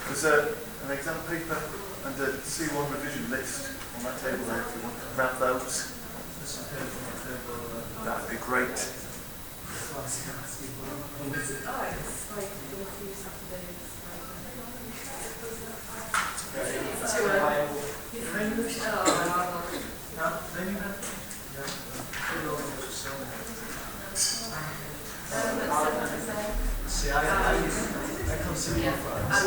There's an exam paper and a C1 revision list on that table there if you want to grab those. That'd be great. Oh, it's like in a few Saturdays. See, I consider you first.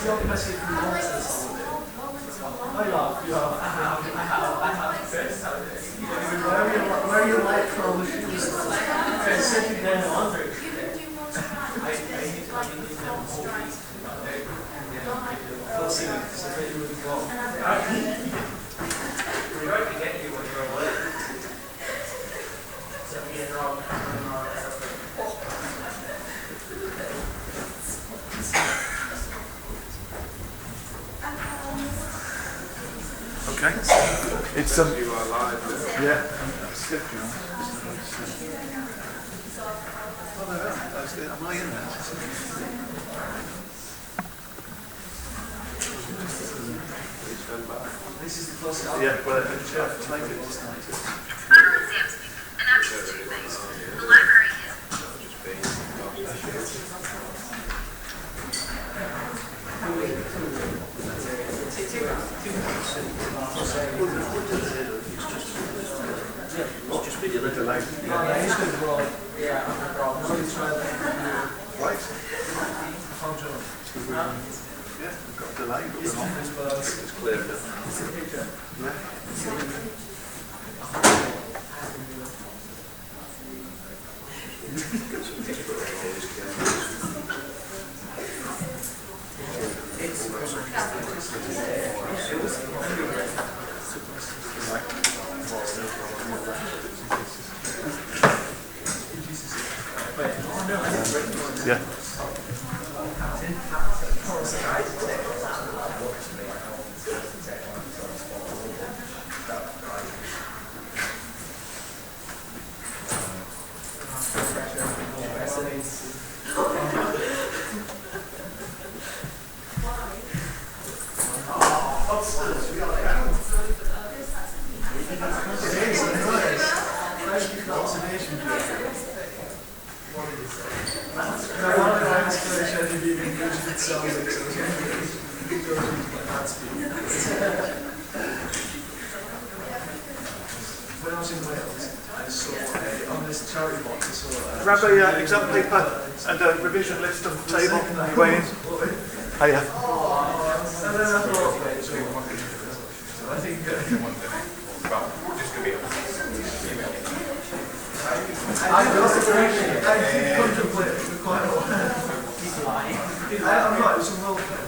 You're messing with monsters. You are. I have. Where you like from the shoes? Sitting there wondering. I need we're going to get you when you're away. So me and Rob Okay. It's you are live. yeah. Schedule. Am I in there? This is the closest. Yeah, well, I've to make it this night. Final exams and after things. The library It's just video delay. Yeah, I'm wrong. Right. Found you. Yeah, we've got a delay. It's clear enough. Yeah. Yeah. When I was in Wales, I saw on this charity box, I saw Grab a exam paper and a revision list on the table on your way in. Oh yeah. and then I thought, okay, so I think I contemplated for quite a while. I'm not, it was a role play.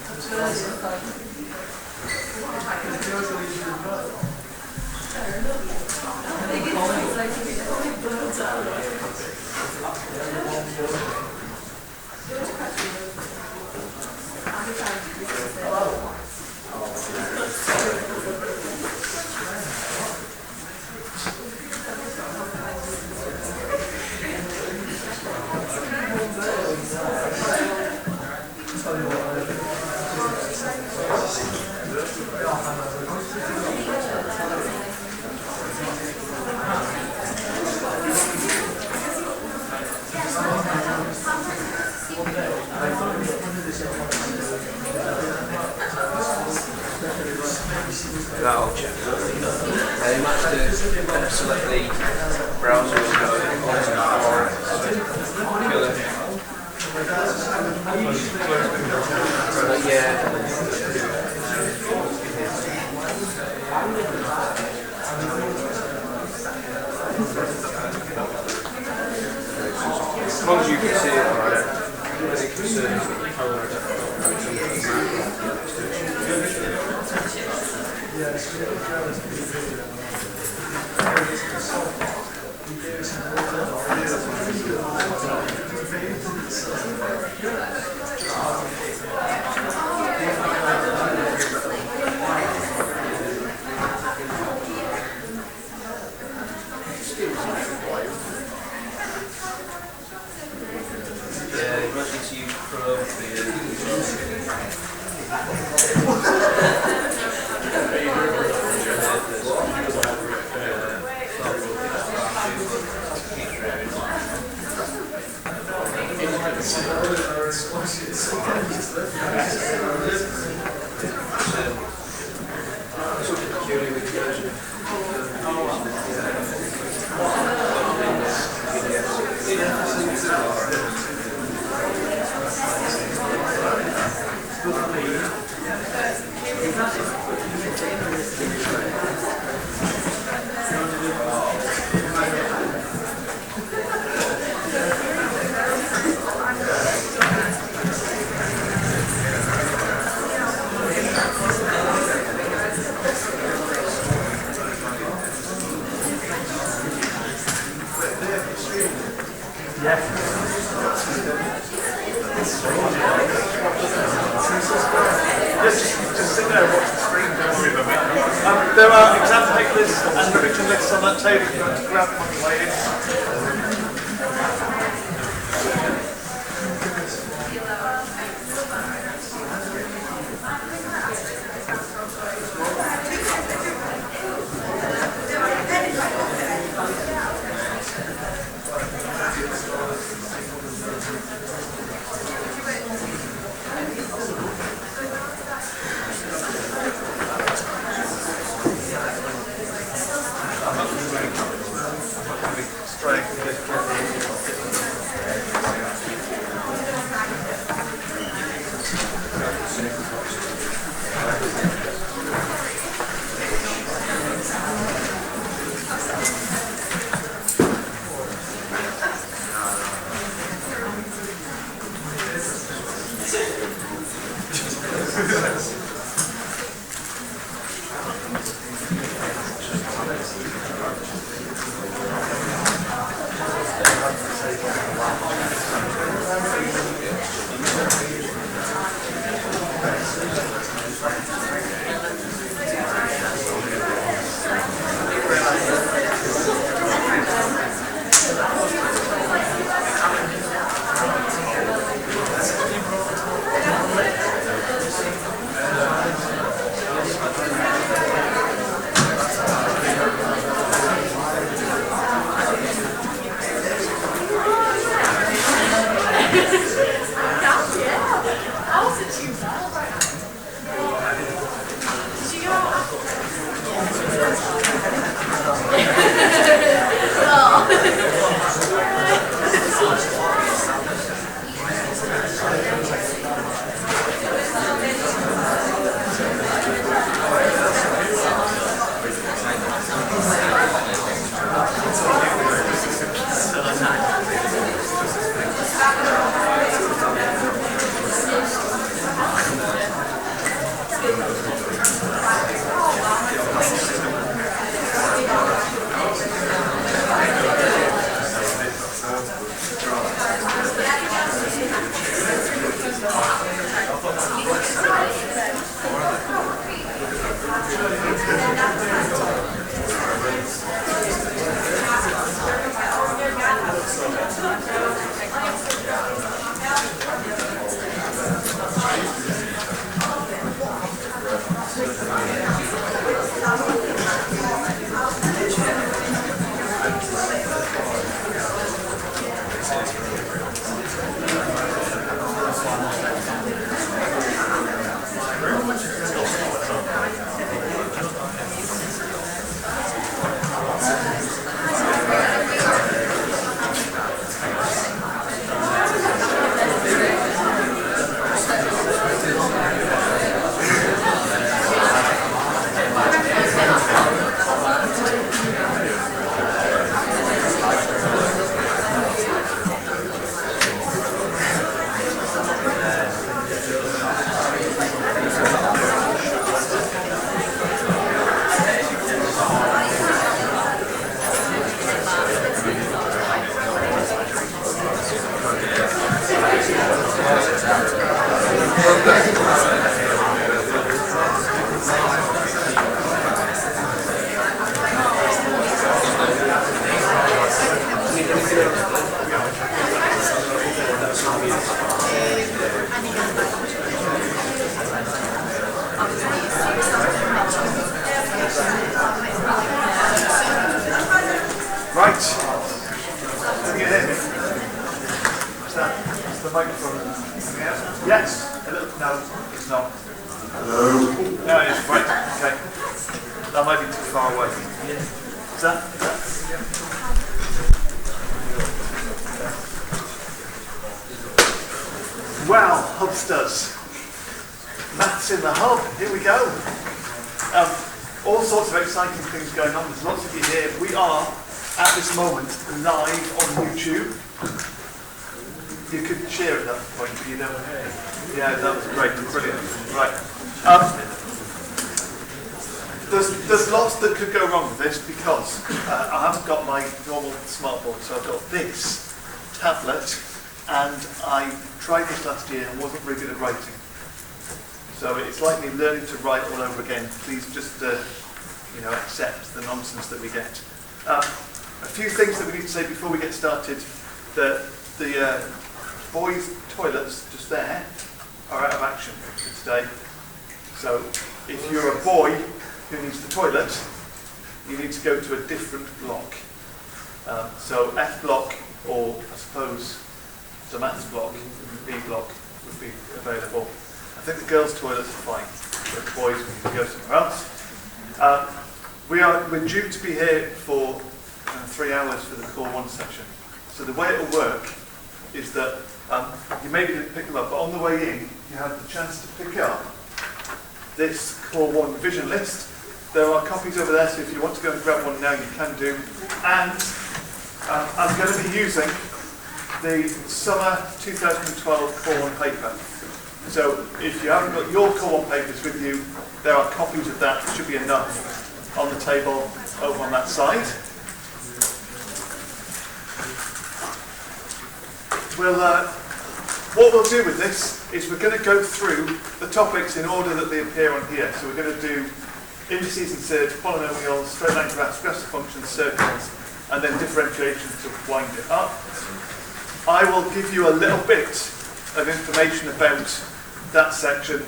That'll check. MathsDave's absolutely browser is going killer. As long as you can see it, right? Any concerns with the colour? Yeah, emergency pro. There are exam papers and revision lists on that table if you want to grab them on the way in. Yes. A little, no, it's not. Hello. No, it is. Right. Okay. That might be too far away. Is that? Wow, Hubsters. Maths in the Hub. Here we go. All sorts of exciting things going on. There's lots of you here. We are, at this moment, live on YouTube. You could cheer at that point, but you don't. Yeah, that was great. Brilliant. Right. There's lots that could go wrong with this because I haven't got my normal smartboard, so I've got this tablet, and I tried this last year and wasn't very good at writing. So it's like me learning to write all over again. Please just accept the nonsense that we get. A few things that we need to say before we get started. The boys' toilets just there are out of action for today. So if you're a boy who needs the toilet, you need to go to a different block. So F block, or I suppose the maths block, B block would be available. I think the girls' toilets are fine, but the boys need to go somewhere else. We're due to be here for 3 hours for the Core 1 section. So the way it'll work is that you maybe didn't pick them up, but on the way in, you have the chance to pick up this Core 1 revision list. There are copies over there, so if you want to go and grab one now, you can do. And I'm going to be using the Summer 2012 Core 1 paper. So if you haven't got your Core 1 papers with you, there are copies of that. There should be enough on the table over on that side. What we'll do with this is we're going to go through the topics in order that they appear on here. So we're going to do indices and surds, polynomials, straight line graphs, progressive functions, circles, and then differentiation to wind it up. I will give you a little bit of information about that section,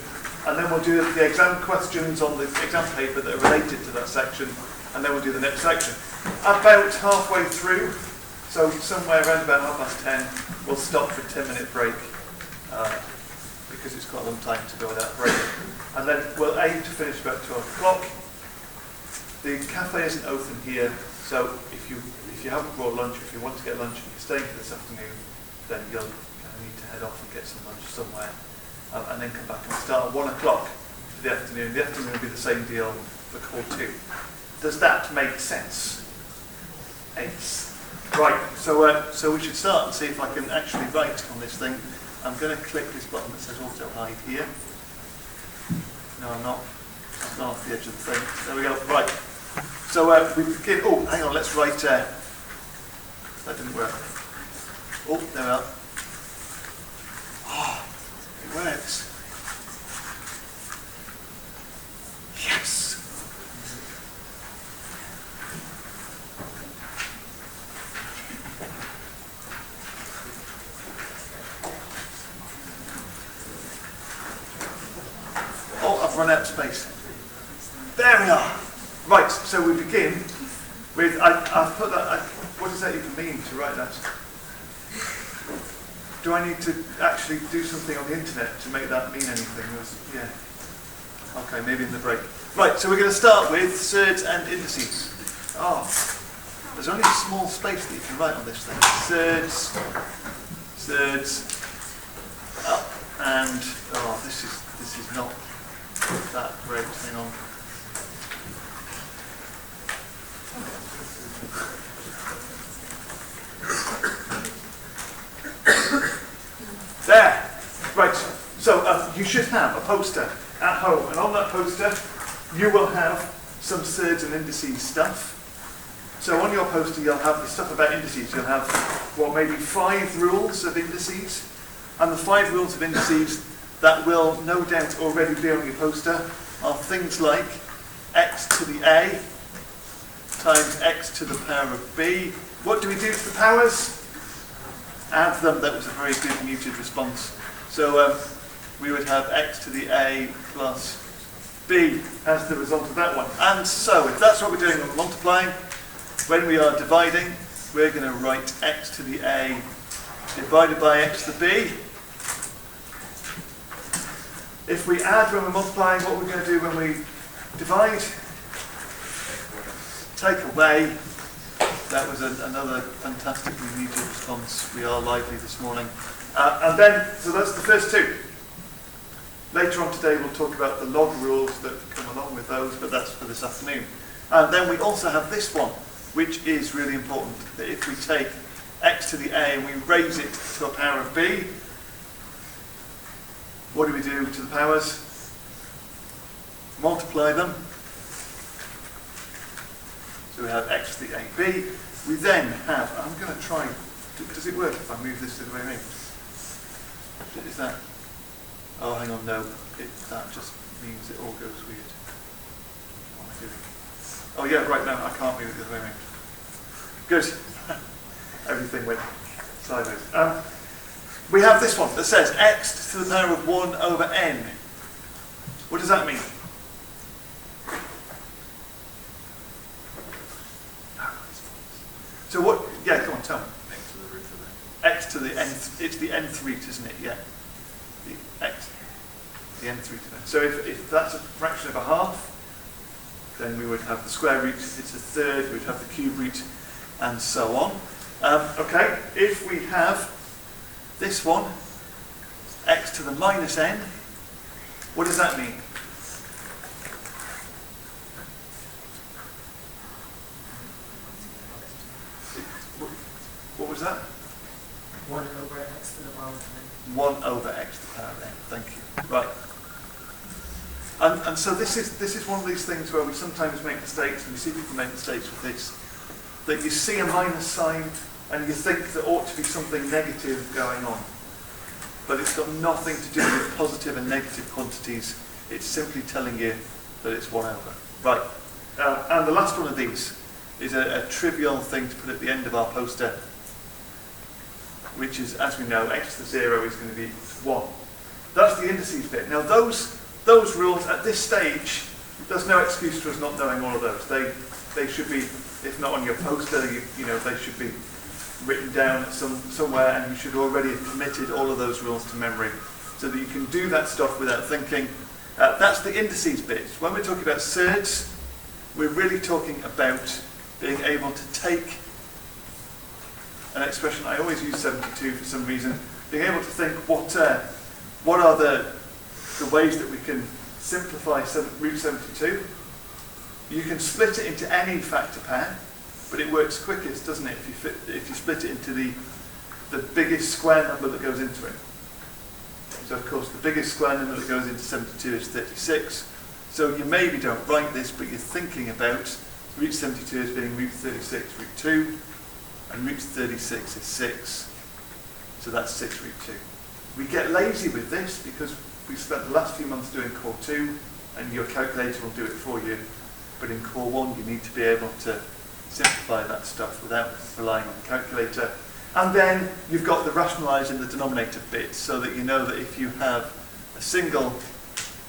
and then we'll do the exam questions on the exam paper that are related to that section, and then we'll do the next section. About halfway through, so somewhere around about 10:30, we'll stop for a 10-minute break, because it's quite a long time to go without a break. And then we'll aim to finish about 12 o'clock. The cafe isn't open here, so if you haven't brought lunch, if you want to get lunch and you're staying for this afternoon, then you'll kind of need to head off and get some lunch somewhere, and then come back and start at 1 o'clock for the afternoon. The afternoon will be the same deal for Core 2. Does that make sense? Ace. Right, so we should start and see if I can actually write on this thing. I'm going to click this button that says Auto Hide here. No, I'm not. It's not off the edge of the thing. There we go. Right. So we begin. Oh, hang on. Let's write. That didn't work. Oh, there we are. Oh, it works. Yes. Run out of space. There we are. Right, so we begin with, I've put that, what does that even mean to write that? Do I need to actually do something on the internet to make that mean anything? Yeah. Okay, maybe in the break. Right, so we're going to start with surds and indices. Oh, there's only a small space that you can write on this thing. Surds, up, and, oh, this is not that great. Hang on. There. Right. So you should have a poster at home, and on that poster you will have some surds and indices stuff. So on your poster you'll have the stuff about indices. You'll have maybe 5 rules of indices, and the 5 rules of indices that will no doubt already be on your poster are things like x to the a times x to the power of b. What do we do to the powers? Add them. That was a very good muted response. So we would have x to the a plus b as the result of that one. And so if that's what we're doing when we're multiplying, when we are dividing, we're going to write x to the a divided by x to the b. If we add when we're multiplying, what we're going to do when we divide? Take away. That was another fantastically needed response. We are lively this morning. And then, so that's the first two. Later on today we'll talk about the log rules that come along with those, but that's for this afternoon. And then we also have this one, which is really important. That if we take x to the a and we raise it to a power of b, what do we do to the powers? Multiply them. So we have x to the ab. We then have, I'm going to try, does it work if I move this the other way around? Is that, oh hang on, no, that just means it all goes weird. What am I doing? Oh yeah, right, no, I can't move it the other way around. Good. Everything went sideways. We have this one that says x to the power of 1 over n. What does that mean? So what, yeah, come on, tell me. X to the root of X to the nth, it's the nth root, isn't it? Yeah. The x, the nth root of n. So if that's a fraction of a half, then we would have the square root, it's a third, we would have the cube root, and so on. Okay, if we have this one, x to the minus n, what does that mean? What was that? 1 over x to the power of n. 1 over x to the power of n. Thank you. Right. And so this is one of these things where we sometimes make mistakes, and we see people make mistakes with this. That you see a minus sign and you think there ought to be something negative going on. But it's got nothing to do with positive and negative quantities. It's simply telling you that it's 1 over. Right. And the last one of these is a trivial thing to put at the end of our poster, which is, as we know, x to the 0 is going to be equal to 1. That's the indices bit. Now those rules at this stage, there's no excuse for us not knowing all of those. They should be, if not on your poster, you know, they should be written down somewhere, and you should already have committed all of those rules to memory so that you can do that stuff without thinking. That's the indices bit. When we're talking about surds, we're really talking about being able to take an expression. I always use 72 for some reason. Being able to think what are the ways that we can simplify root 72. You can split it into any factor pair, but it works quickest, doesn't it, if you split it into the biggest square number that goes into it. So of course the biggest square number that goes into 72 is 36. So you maybe don't write this, but you're thinking about root 72 as being root 36, root 2, and root 36 is 6. So that's 6 root 2. We get lazy with this because we spent the last few months doing core 2, and your calculator will do it for you. But in core 1 you need to be able to simplify that stuff without relying on the calculator. And then you've got the rationalise in the denominator bit, so that you know that if you have a single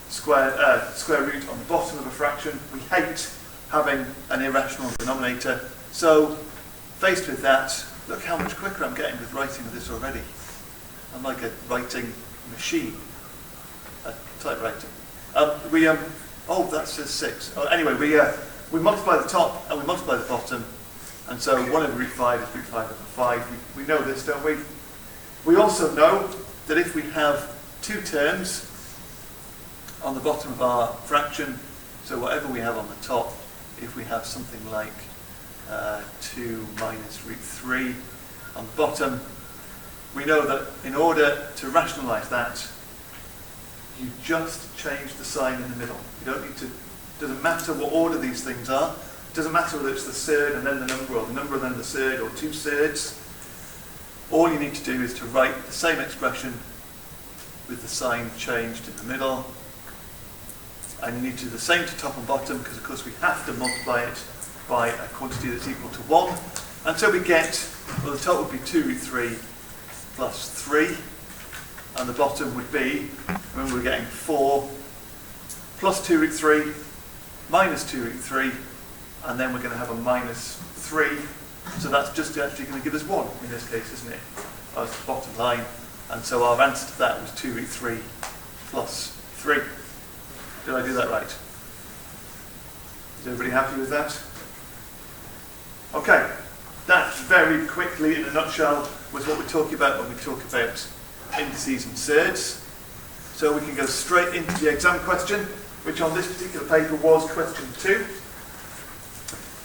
square root on the bottom of a fraction, we hate having an irrational denominator. So faced with that, look how much quicker I'm getting with writing this already. I'm like a writing machine, a typewriter. Oh, that says 6. Oh, anyway, we multiply the top and we multiply the bottom, and so 1 over root 5 is root 5 over 5. We know this, don't we? We also know that if we have two terms on the bottom of our fraction, so whatever we have on the top, if we have something like 2 minus root 3 on the bottom, we know that in order to rationalise that, you just change the sign in the middle. You don't need to, doesn't matter what order these things are, it doesn't matter whether it's the surd and then the number, or the number and then the surd, or two surds. All you need to do is to write the same expression with the sign changed in the middle. And you need to do the same to top and bottom, because of course we have to multiply it by a quantity that's equal to 1. And so we get, well, the top would be 2 root 3 plus 3. And the bottom would be, remember we're getting 4 plus 2 root 3 minus 2 root 3, and then we're going to have a minus 3. So that's just actually going to give us 1 in this case, isn't it? That's the bottom line. And so our answer to that was 2 root 3 plus 3. Did I do that right? Is everybody happy with that? Okay, that very quickly, in a nutshell, was what we're talking about when we talk about indices and surds. So we can go straight into the exam question, which on this particular paper was question 2.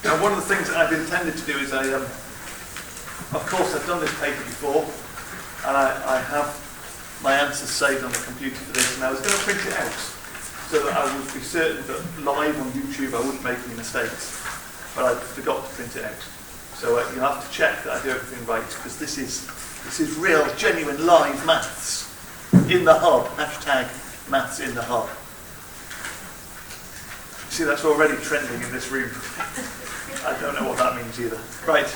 Now, one of the things that I've intended to do is of course, I've done this paper before, and I have my answers saved on the computer for this, and I was going to print it out so that I would be certain that live on YouTube I wouldn't make any mistakes, but I forgot to print it out. So you'll have to check that I do everything right, because this is real, genuine, live maths in the hub. Hashtag maths in the hub. See, that's already trending in this room. I don't know what that means either. Right.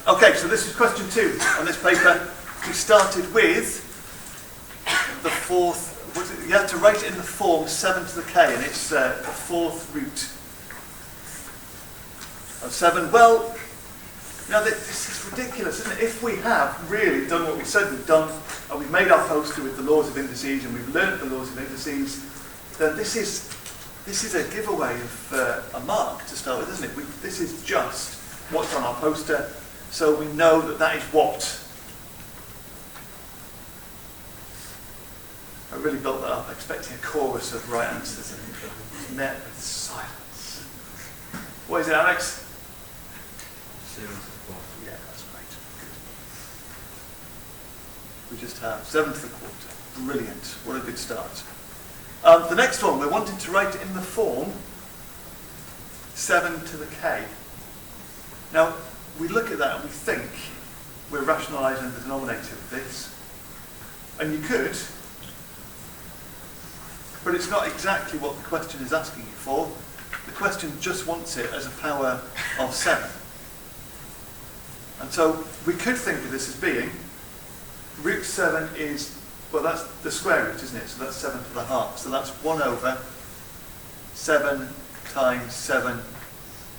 Okay, so this is question 2 on this paper. We started with the fourth. You have to write it in the form 7 to the k, and it's the fourth root of 7. Well, now this is ridiculous, isn't it? If we have really done what we said we've done, and we've made our poster with the laws of indices, and we've learnt the laws of indices, then this is a giveaway of a mark to start with, isn't it? This is just what's on our poster, so we know that that is what. I really built that up expecting a chorus of right answers, and it was met with silence. What is it, Alex? 7 to the 4th. Yeah, that's great. Good. We just have 7 to the quarter. Brilliant. What a good start. The next one, we're wanting to write it in the form 7 to the k. Now, we look at that and we think we're rationalising the denominator of this. And you could, but it's not exactly what the question is asking you for. The question just wants it as a power of 7. And so we could think of this as being root 7 is, well, that's the square root, isn't it? So that's 7 to the half. So that's 1 over 7 times 7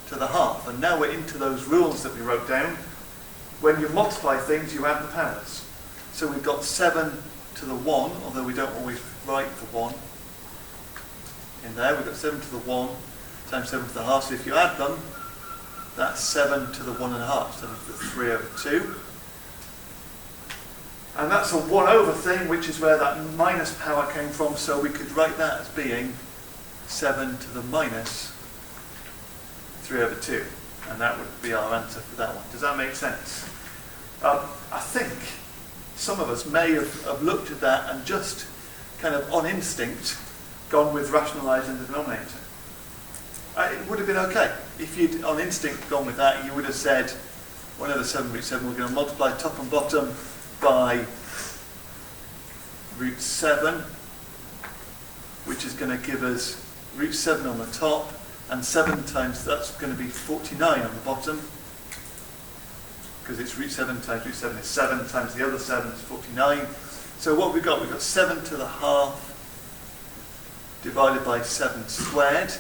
to the half. And now we're into those rules that we wrote down. When you multiply things, you add the powers. So we've got 7 to the 1, although we don't always write the 1 in there. We've got 7 to the 1 times 7 to the half. So if you add them, that's 7 to the 1 and a half, 7 to the 3 over 2. And that's a 1 over thing, which is where that minus power came from, so we could write that as being 7 to the minus 3 over 2. And that would be our answer for that one. Does that make sense? I think some of us may have looked at that and just kind of on instinct gone with rationalising the denominator. It would have been okay. If you'd on instinct gone with that, you would have said 1 over 7 root 7, we're going to multiply top and bottom by root 7, which is going to give us root 7 on the top, and 7 times, that's going to be 49 on the bottom, because it's root 7 times root 7 is 7 times the other 7 is 49. So what we've got 7 to the half divided by 7 squared.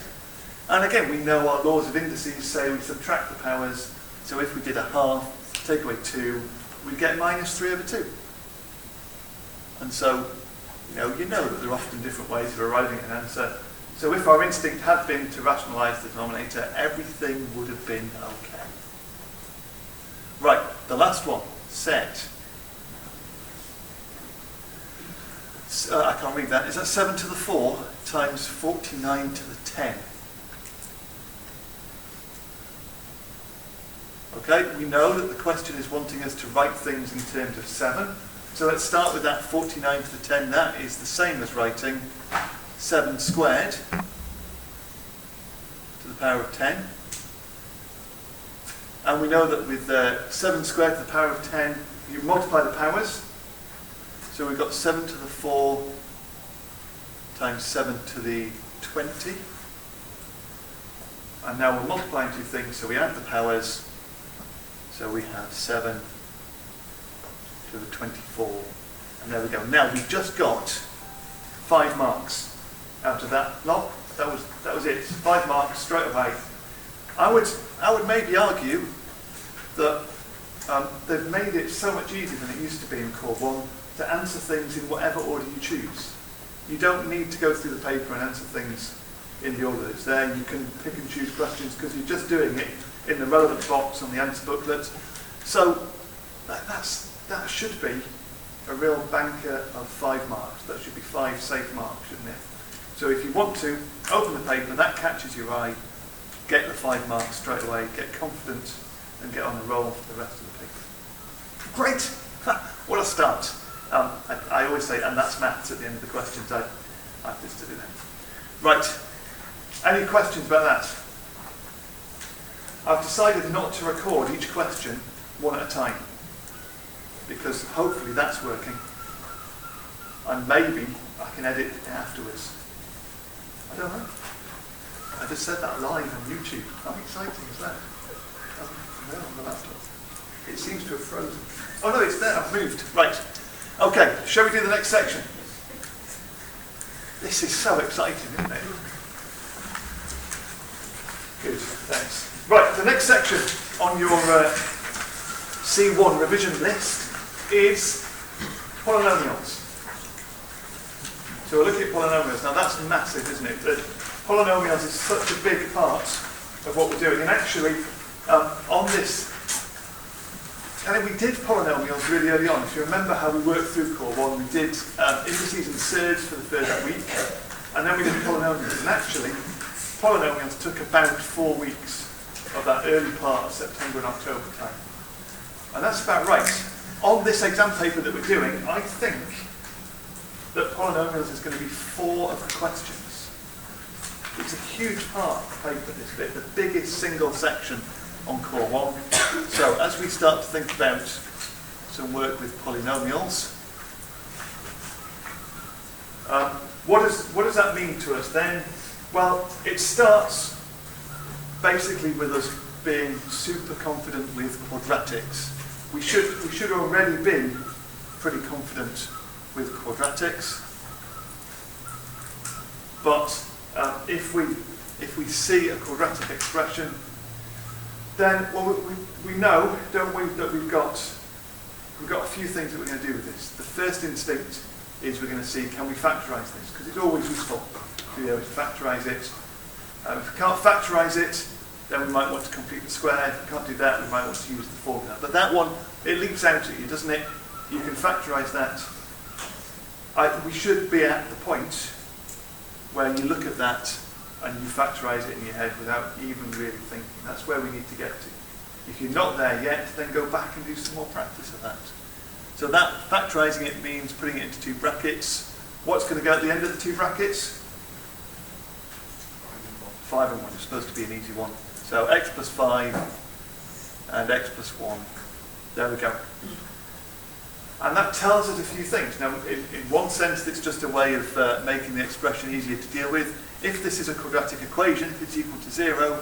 And again, we know our laws of indices say we subtract the powers, so if we did a half, take away 2, we get minus 3 over 2. And so, you know that there are often different ways of arriving at an answer. So if our instinct had been to rationalise the denominator, everything would have been okay. Right, the last one, set. I can't read that. Is that 7 to the 4 times 49 to the 10? Okay, we know that the question is wanting us to write things in terms of 7. So let's start with that 49 to the 10. That is the same as writing 7 squared to the power of 10. And we know that with 7 squared to the power of 10, you multiply the powers. So we've got 7 to the 4 times 7 to the 20. And now we're multiplying two things, so we add the powers. So we have 7 to the 24. And there we go. Now we've just got 5 marks out of that. No, that was it. 5 marks straight away. I would maybe argue that they've made it so much easier than it used to be in Core 1 to answer things in whatever order you choose. You don't need to go through the paper and answer things in the order that's there. You can pick and choose questions because you're just doing it in the relevant box on the answer booklet. So that should be a real banker of 5 marks. That should be 5 safe marks, shouldn't it? So if you want to, open the paper, that catches your eye, get the 5 marks straight away, get confident, and get on the roll for the rest of the paper. Great! What a start. I always say, and that's maths at the end of the questions. I've just did it then. Right. Any questions about that? I've decided not to record each question one at a time, because hopefully that's working. And maybe I can edit it afterwards. I don't know. I just said that live on YouTube. How exciting is that? There on the laptop. It seems to have frozen. Oh no, it's there. I've moved. Right. Okay, shall we do the next section? This is so exciting, isn't it? Good, thanks. Right, the next section on your C1 revision list is polynomials. So we're looking at polynomials. Now that's massive, isn't it? That polynomials is such a big part of what we're doing. And actually, on this, and we did polynomials really early on. If you remember how we worked through Core 1, we did indices and surds for the first week, and then we did polynomials. And actually, polynomials took about 4 weeks of that early part of September and October time. And that's about right. On this exam paper that we're doing, I think that polynomials is going to be 4 of the questions. It's a huge part of the paper, this bit, the biggest single section on Core 1. So as we start to think about some work with polynomials, what does that mean to us then? Well, it starts basically with us being super confident with quadratics. We should already be pretty confident with quadratics, but if we see a quadratic expression, then we know, don't we, that we've got a few things that we're going to do with this. The first instinct is we're going to see, can we factorise this? Because it's always useful to be able to factorise it. If we can't factorise it, then we might want to complete the square. If we can't do that, we might want to use the formula. But that one, it leaps out at you, doesn't it? You can factorise that. We should be at the point where you look at that and you factorise it in your head without even really thinking. That's where we need to get to. If you're not there yet, then go back and do some more practice of that. So that factorising it means putting it into 2 brackets. What's going to go at the end of the 2 brackets? 5 and 1 is supposed to be an easy one. So x plus 5 and x plus 1. There we go. And that tells us a few things. Now, in one sense, it's just a way of making the expression easier to deal with. If this is a quadratic equation, if it's equal to 0,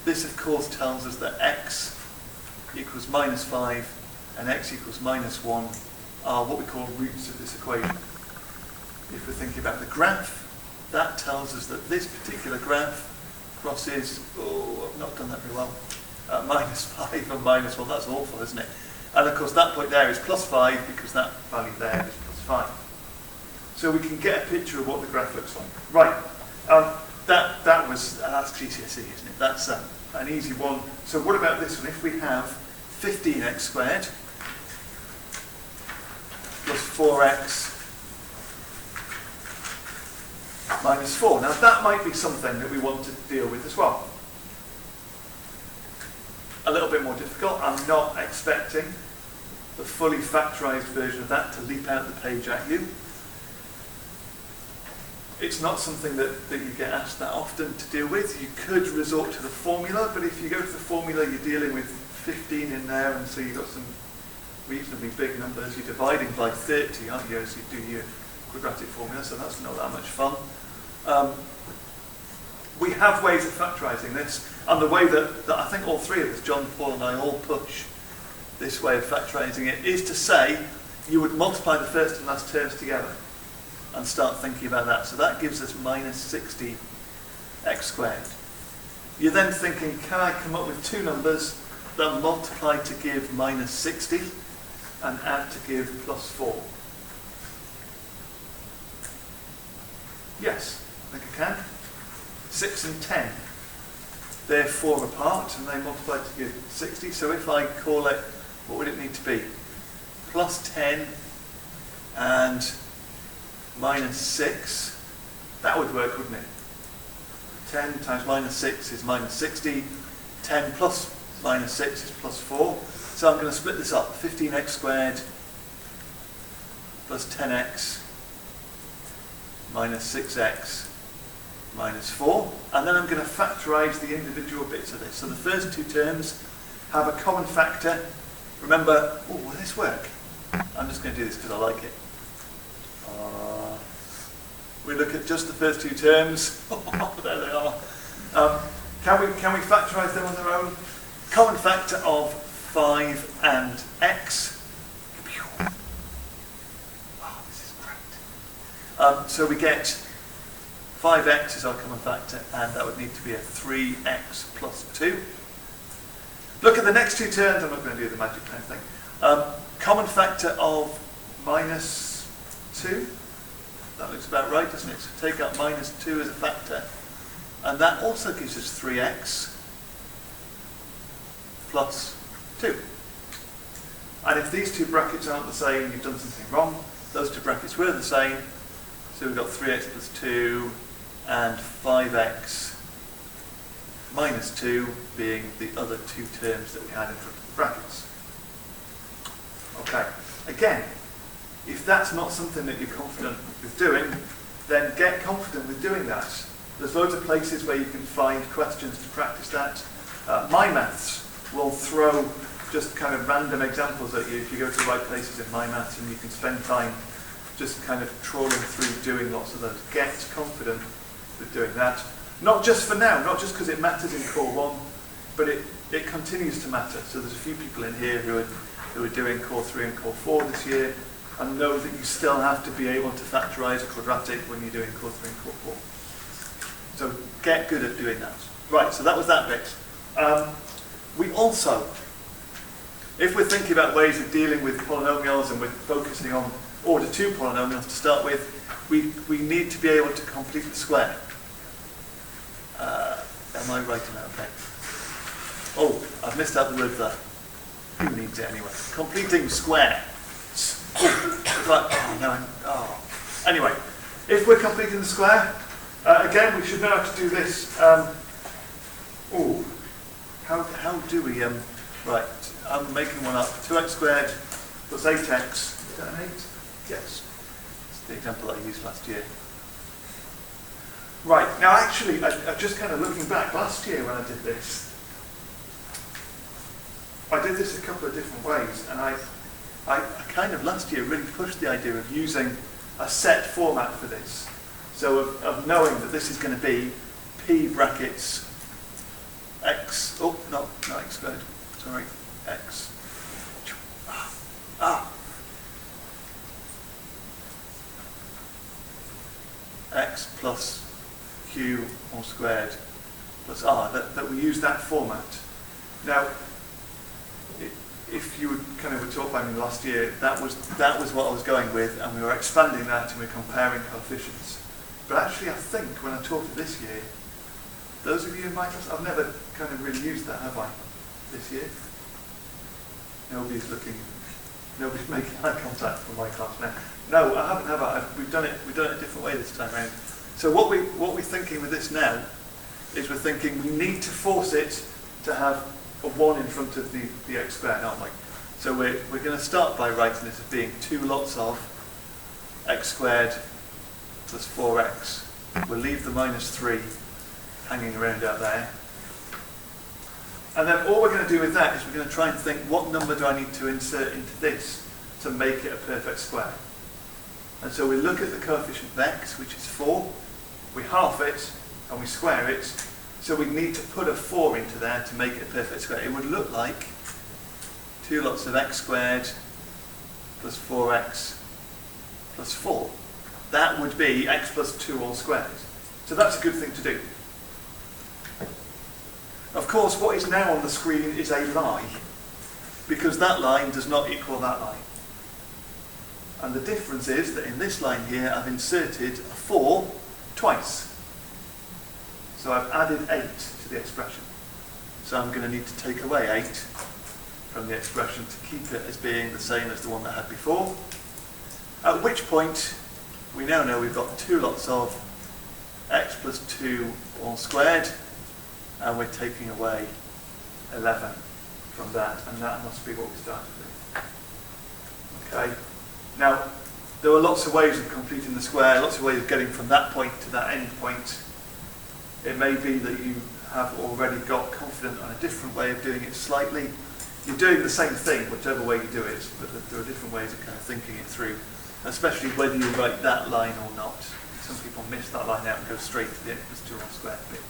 this, of course, tells us that x equals minus 5 and x equals minus 1 are what we call roots of this equation. If we're thinking about the graph, that tells us that this particular graph crosses, I've not done that very well, minus 5 and minus 1. That's awful, isn't it? And of course that point there is plus 5 because that value there is plus 5. So we can get a picture of what the graph looks like. Right, that's GCSE, isn't it? That's an easy one. So what about this one? If we have 15x squared plus 4x minus 4. Now that might be something that we want to deal with as well. A little bit more difficult. I'm not expecting the fully factorised version of that to leap out the page at you. It's not something that you get asked that often to deal with. You could resort to the formula, but if you go to the formula, you're dealing with 15 in there, and so you've got some reasonably big numbers. You're dividing by 30, aren't you, as you do your quadratic formula, so that's not that much fun. We have ways of factorising this, and the way that I think all 3 of us, John, Paul and I, all push this way of factorising it is to say you would multiply the first and last terms together and start thinking about that. So that gives us minus 60 x squared. You're then thinking, can I come up with 2 numbers that multiply to give minus 60 and add to give plus 4? Yes, I think I can. 6 and 10. They're 4 apart and they multiply to give 60. So if I call it, what would it need to be? Plus 10 and minus 6. That would work, wouldn't it? 10 times minus 6 is minus 60. 10 plus minus 6 is plus 4. So I'm going to split this up. 15x squared plus 10x minus 6x minus 4. And then I'm going to factorise the individual bits of this. So the first two terms have a common factor. Remember, oh, will this work? I'm just going to do this because I like it. We look at just the first two terms. There they are. Can we factorise them on their own? Common factor of 5 and x. Oh, this is great. So we get 5x is our common factor, and that would need to be a 3x plus 2. Look at the next two terms. I'm not going to do the magic pen thing. Common factor of minus 2. That looks about right, doesn't it? So take out minus 2 as a factor. And that also gives us 3x plus 2. And if these two brackets aren't the same, you've done something wrong. Those two brackets were the same. So we've got 3x plus 2 and 5x minus 2 being the other two terms that we had in front of the brackets. Okay, again, if that's not something that you're confident with doing, then get confident with doing that. There's loads of places where you can find questions to practice that. My Maths will throw just kind of random examples at you if you go to the right places in My Maths, and you can spend time just kind of trawling through doing lots of those. Get confident with doing that. Not just for now, not just because it matters in Core 1, but it continues to matter. So there's a few people in here who are doing Core 3 and Core 4 this year, and know that you still have to be able to factorise a quadratic when you're doing Core 3 and Core 4. So get good at doing that. Right, so that was that bit. We also, if we're thinking about ways of dealing with polynomials and we're focusing on order 2 polynomials to start with, we need to be able to complete the square. Am I writing that okay? Oh, I've missed out the word there. Who needs it anyway? Completing square. Anyway, if we're completing the square, again, we should know how to do this. How do we, right, I'm making one up. 2x squared plus 8x. Is that an 8? Yes. It's the example I used last year. Right, now actually, I'm just kind of looking back last year when I did this. I did this a couple of different ways, and I kind of last year really pushed the idea of using a set format for this. So of knowing that this is going to be p brackets x, oh, not x squared, sorry, x. X plus q all squared plus r, that we use that format. Now, if you were taught by me last year, that was what I was going with, and we were expanding that and we were comparing coefficients. But actually, I think when I taught it this year, those of you in my class, I've never kind of really used that, have I? This year, nobody's making eye contact from my class now. No, I haven't, have I? We've done it a different way this time around. So what we're thinking with this now is we're thinking we need to force it to have a 1 in front of the x squared, aren't we? So we're going to start by writing this as being 2 lots of x squared plus 4x. We'll leave the minus 3 hanging around out there. And then all we're going to do with that is we're going to try and think, what number do I need to insert into this to make it a perfect square? And so we look at the coefficient of x, which is 4, we half it, and we square it. So we need to put a 4 into there to make it a perfect square. It would look like 2 lots of x squared plus 4x plus 4. That would be x plus 2 all squared. So that's a good thing to do. Of course, what is now on the screen is a lie, because that line does not equal that line. And the difference is that in this line here, I've inserted a 4 twice. So I've added 8 to the expression. So I'm going to need to take away 8 from the expression to keep it as being the same as the one that I had before. At which point, we now know we've got 2 lots of x plus 2 all squared, and we're taking away 11 from that, and that must be what we started with. Okay. Now, there are lots of ways of completing the square, lots of ways of getting from that point to that end point. It may be that you have already got confident on a different way of doing it slightly. You're doing the same thing, whichever way you do it, but there are different ways of kind of thinking it through, especially whether you write that line or not. Some people miss that line out and go straight to the x plus 2 all squared bit.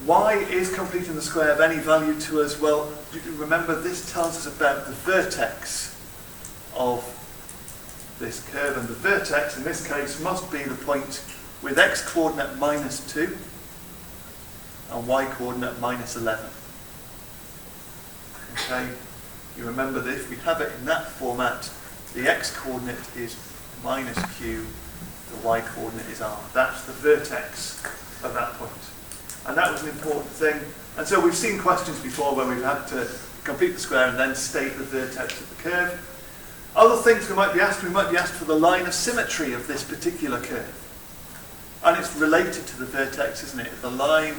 Why is completing the square of any value to us? Well, you can remember this tells us about the vertex of this curve, and the vertex in this case must be the point with x coordinate minus 2 and y coordinate minus 11. Okay, you remember that if we have it in that format, the x coordinate is minus q, the y coordinate is r. That's the vertex of that point. And that was an important thing. And so we've seen questions before where we've had to complete the square and then state the vertex of the curve. Other things we might be asked for the line of symmetry of this particular curve. And it's related to the vertex, isn't it? The line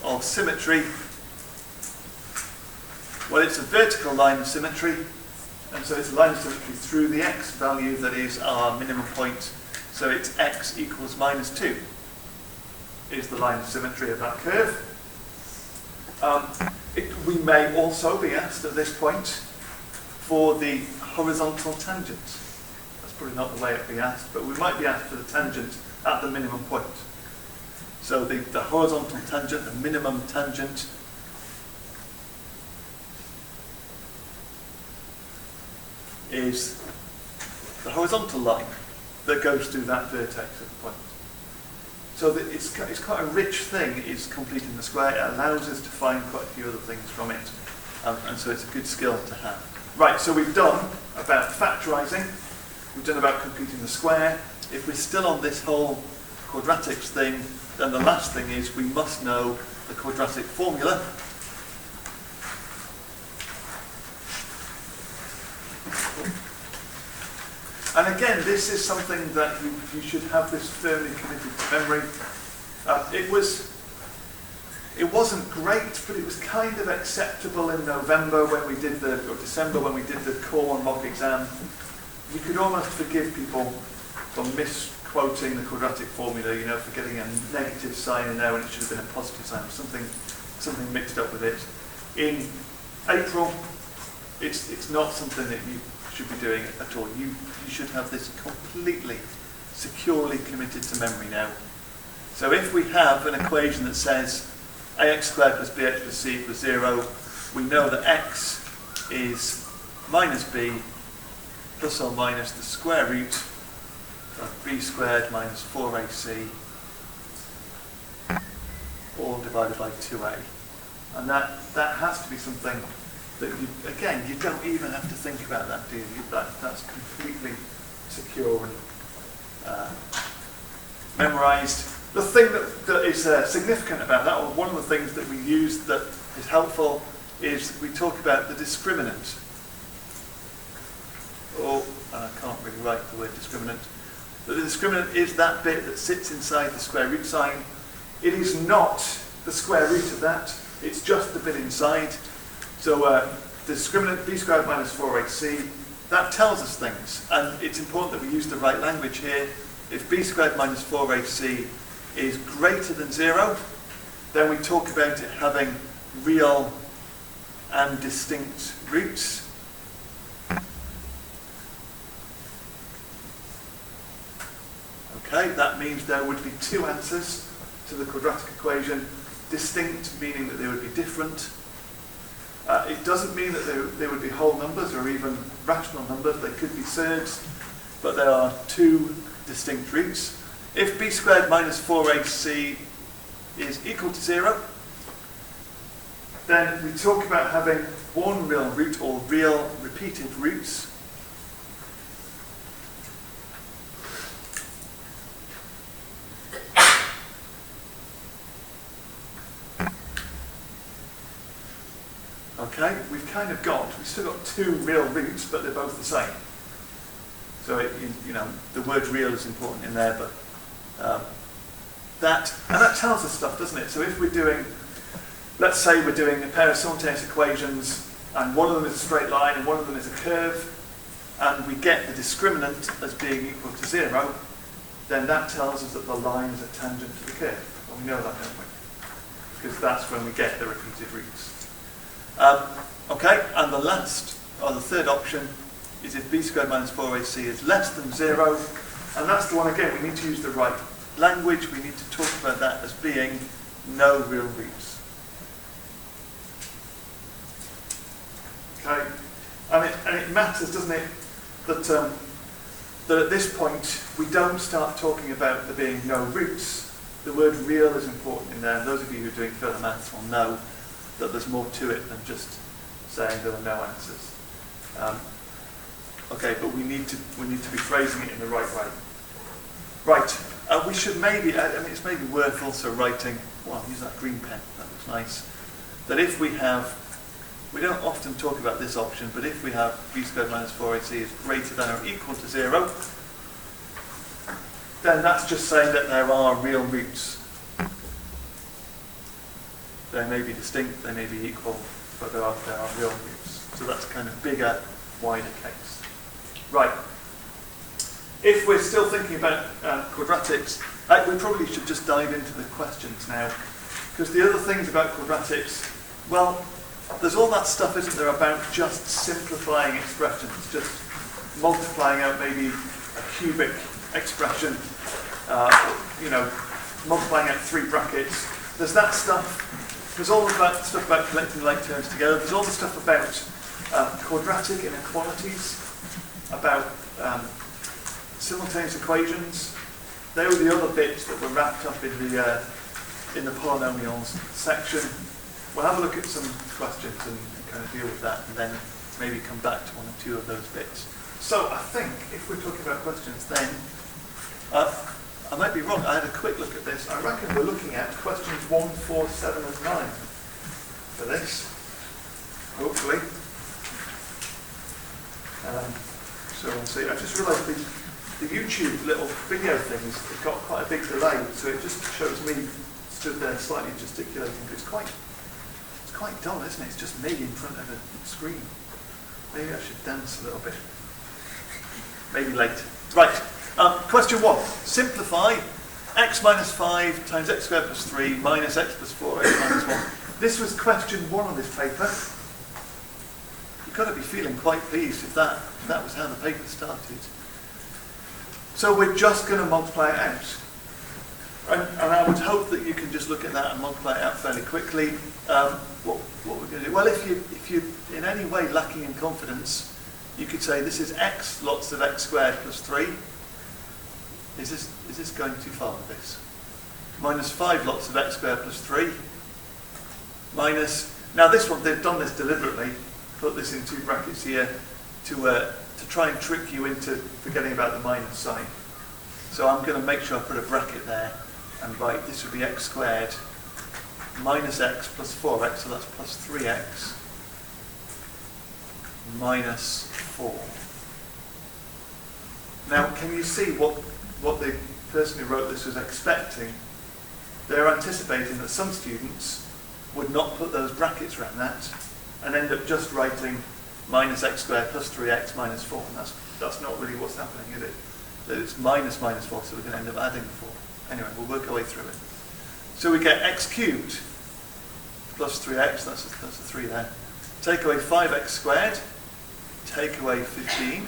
of symmetry. Well, it's a vertical line of symmetry, and so it's a line of symmetry through the x value that is our minimum point. So it's x equals minus 2 is the line of symmetry of that curve. We may also be asked at this point for the horizontal tangent. That's probably not the way it'd be asked, but we might be asked for the tangent at the minimum point. So the horizontal tangent, the minimum tangent, is the horizontal line that goes through that vertex of the point. So it's quite a rich thing, is completing the square. It allows us to find quite a few other things from it. And so it's a good skill to have. Right, so we've done about factorising. We've done about completing the square. If we're still on this whole quadratics thing, then the last thing is we must know the quadratic formula. And again, this is something that you should have this firmly committed to memory. It wasn't great, but it was kind of acceptable in November when we did or December when we did the core mock exam. You could almost forgive people for misquoting the quadratic formula, you know, for getting a negative sign in there when it should have been a positive sign, something mixed up with it. In April, it's not something that you should be doing at all. You should have this completely securely committed to memory now. So if we have an equation that says ax squared plus bx plus c equals 0, we know that x is minus b plus or minus the square root of b squared minus 4ac all divided by 2a. And that has to be something that you don't even have to think about that, do you? That's completely secure and memorised. The thing that is significant about that, or one of the things that we use that is helpful, is we talk about the discriminant. I can't really write the word discriminant. But the discriminant is that bit that sits inside the square root sign. It is not the square root of that, it's just the bit inside. So the discriminant b squared minus 4ac, that tells us things. And it's important that we use the right language here. If b squared minus 4ac is greater than 0, then we talk about it having real and distinct roots. Okay, that means there would be 2 answers to the quadratic equation. Distinct meaning that they would be different. It doesn't mean that they would be whole numbers or even rational numbers. They could be surds, but there are 2 distinct roots. If b squared minus 4ac is equal to 0, then we talk about having one real root or real repeated roots. Okay, we've still got two real roots, but they're both the same. So, the word real is important in there, but that tells us stuff, doesn't it? So if we're doing, let's say we're doing a pair of simultaneous equations, and one of them is a straight line and one of them is a curve, and we get the discriminant as being equal to 0, then that tells us that the line is a tangent to the curve. And we know that, don't we? Because that's when we get the repeated roots. Okay, and the third option is if b squared minus 4ac is less than 0, and that's the one, again, we need to use the right language. We need to talk about that as being no real roots. Okay, and it matters, doesn't it, that at this point we don't start talking about there being no roots. The word real is important in there, and those of you who are doing further maths will know that there's more to it than just saying there are no answers. Okay, but we need to be phrasing it in the right way. Right, we should maybe, it's maybe worth also writing, well, use that green pen, that looks nice, that if we don't often talk about this option, but if we have b squared minus 4ac is greater than or equal to 0, then that's just saying that there are real roots. They may be distinct, they may be equal, but there are real roots. So that's kind of bigger, wider case. Right. If we're still thinking about quadratics, we probably should just dive into the questions now. Because the other things about quadratics, well, there's all that stuff, isn't there, about just simplifying expressions, just multiplying out maybe a cubic expression, multiplying out 3 brackets. There's that stuff. There's all of that stuff about collecting like terms together. There's all the stuff about quadratic inequalities, about simultaneous equations. They were the other bits that were wrapped up in the polynomials section. We'll have a look at some questions and kind of deal with that, and then maybe come back to 1 or 2 of those bits. So I think if we're talking about questions, then I might be wrong. I had a quick look at this. I reckon we're looking at questions 1, 4, 7, and 9 for this, hopefully. So we'll see. I just realised the YouTube little video things have got quite a big delay, so it just shows me stood there slightly gesticulating. It's quite dull, isn't it? It's just me in front of a screen. Maybe I should dance a little bit. Maybe later. Right. Question 1. Simplify x minus 5 times x squared plus 3 minus x plus 4 x minus 1. This was question 1 on this paper. You've got to be feeling quite pleased if that was how the paper started. So we're just going to multiply it out. And I would hope that you can just look at that and multiply it out fairly quickly. What we're going to do? Well, if you're in any way lacking in confidence, you could say this is x lots of x squared plus 3. Is this going too far with this? Minus 5 lots of x squared plus 3. Minus, now this one, they've done this deliberately, put this in 2 brackets here to try and trick you into forgetting about the minus sign. So I'm going to make sure I put a bracket there and write this would be x squared minus x plus 4x, so that's plus 3x minus 4. Now, can you see what the person who wrote this was expecting? They're anticipating that some students would not put those brackets around that and end up just writing minus x squared plus 3x minus 4. And that's not really what's happening, is it? That it's minus 4, so we're going to end up adding 4. Anyway, we'll work our way through it. So we get x cubed plus 3x, that's a 3 there. Take away 5x squared, take away 15.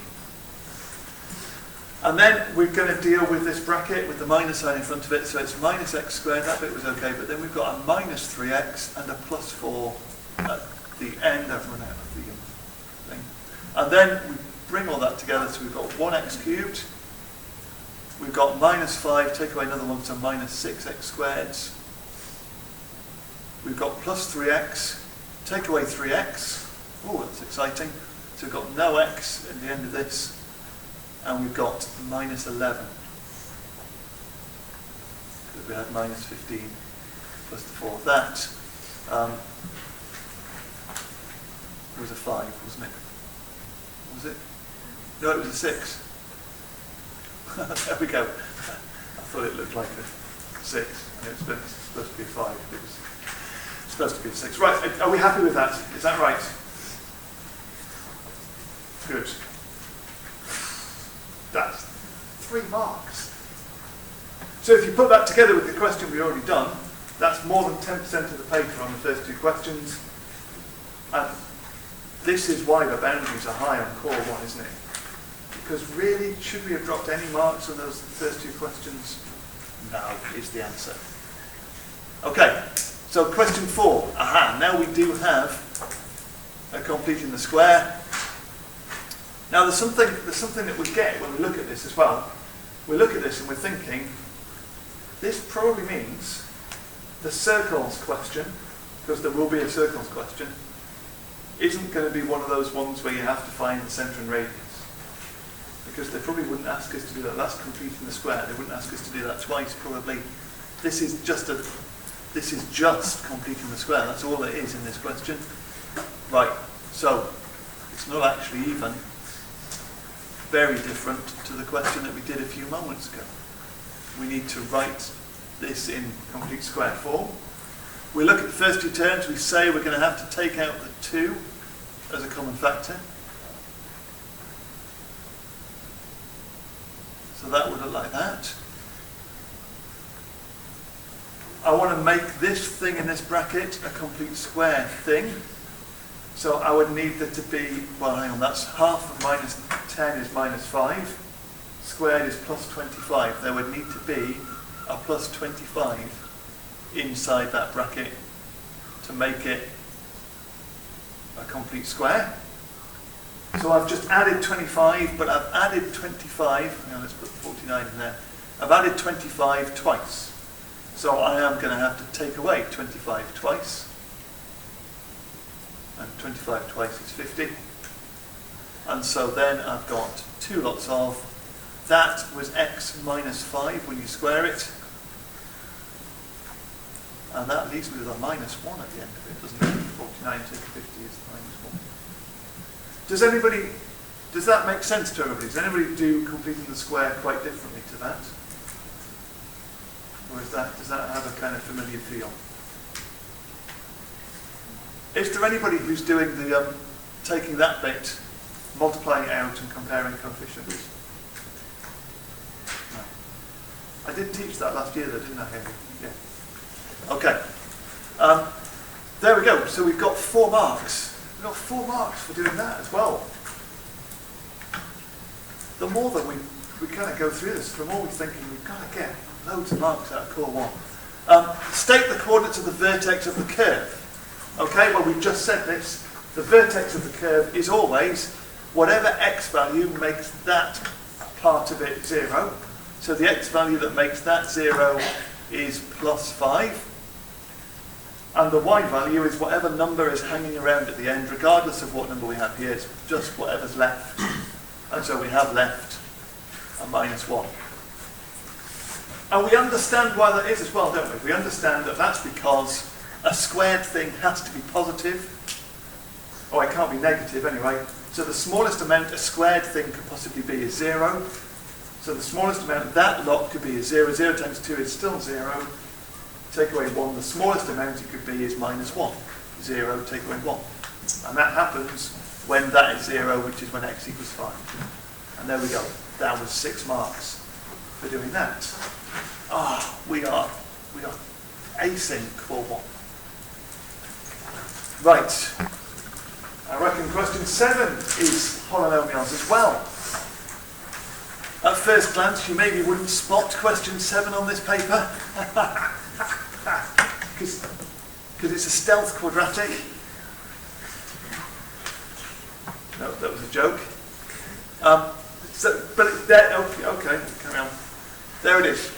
And then we're going to deal with this bracket with the minus sign in front of it, so it's minus x squared, that bit was okay, but then we've got a minus 3x and a plus 4 at the end. I've run out of the thing. And then we bring all that together, so we've got 1x cubed, we've got minus 5, take away another one, so minus 6x squared. We've got plus 3x, take away 3x, oh that's exciting, so we've got no x at the end of this. And we've got minus 11, because we had minus 15 plus the 4 of that. It was a 5, wasn't it? Was it? No, it was a 6. There we go. I thought it looked like a 6, and it was supposed to be a 5. It was supposed to be a 6. Right, are we happy with that? Is that right? Good. That's 3 marks. So if you put that together with the question we've already done, that's more than 10% of the paper on the first 2 questions. And this is why the boundaries are high on core 1, isn't it? Because really, should we have dropped any marks on those first 2 questions? No, is the answer. Okay, so question 4. Aha, now we do have a completing the square. Now there's something that we get when we look at this as well. We look at this and we're thinking, this probably means the circles question, because there will be a circles question, isn't going to be one of those ones where you have to find the centre and radius. Because they probably wouldn't ask us to do that. That's completing the square. They wouldn't ask us to do that twice, probably. This is just completing the square. That's all it is in this question. Right, so it's not actually even very different to the question that we did a few moments ago. We need to write this in complete square form. We look at the first 2 terms, we say we're going to have to take out the 2 as a common factor. So that would look like that. I want to make this thing in this bracket a complete square thing. So I would need there to be, well hang on, that's half of minus 10 is minus 5. Squared is plus 25. There would need to be a plus 25 inside that bracket to make it a complete square. So I've just added 25, but I've added 25, hang on, let's put 49 in there. I've added 25 twice. So I am going to have to take away 25 twice. And 25 twice is 50. And so then I've got 2 lots of, that was x minus 5 when you square it. And that leaves me with a minus 1 at the end of it, doesn't it? 49 to 50 is minus 1. Does that make sense to everybody? Does anybody do completing the square quite differently to that? Or does that have a kind of familiar feel? Is there anybody who's doing the taking that bit, multiplying it out and comparing coefficients? No. I did teach that last year though, didn't I, Henry? Yeah. Okay. There we go. So we've got 4 marks. We've got 4 marks for doing that as well. The more that we kind of go through this, the more we're thinking we've got to get loads of marks out of core 1. State the coordinates of the vertex of the curve. Okay, well we've just said this. The vertex of the curve is always whatever x value makes that part of it 0. So the x value that makes that 0 is plus 5. And the y value is whatever number is hanging around at the end, regardless of what number we have here. It's just whatever's left. And so we have left a minus 1. And we understand why that is as well, don't we? We understand that that's because a squared thing has to be positive. Oh, it can't be negative anyway. So the smallest amount a squared thing could possibly be is 0. So the smallest amount that lot could be is 0. 0 times 2 is still 0. Take away 1. The smallest amount it could be is minus 1. 0, take away 1. And that happens when that is 0, which is when x equals 5. And there we go. That was 6 marks for doing that. Ah, we are acing core 1. Right. I reckon question 7 is polynomials as well. At first glance, you maybe wouldn't spot question 7 on this paper. Because it's a stealth quadratic. No, that was a joke. Okay, carry on. There it is.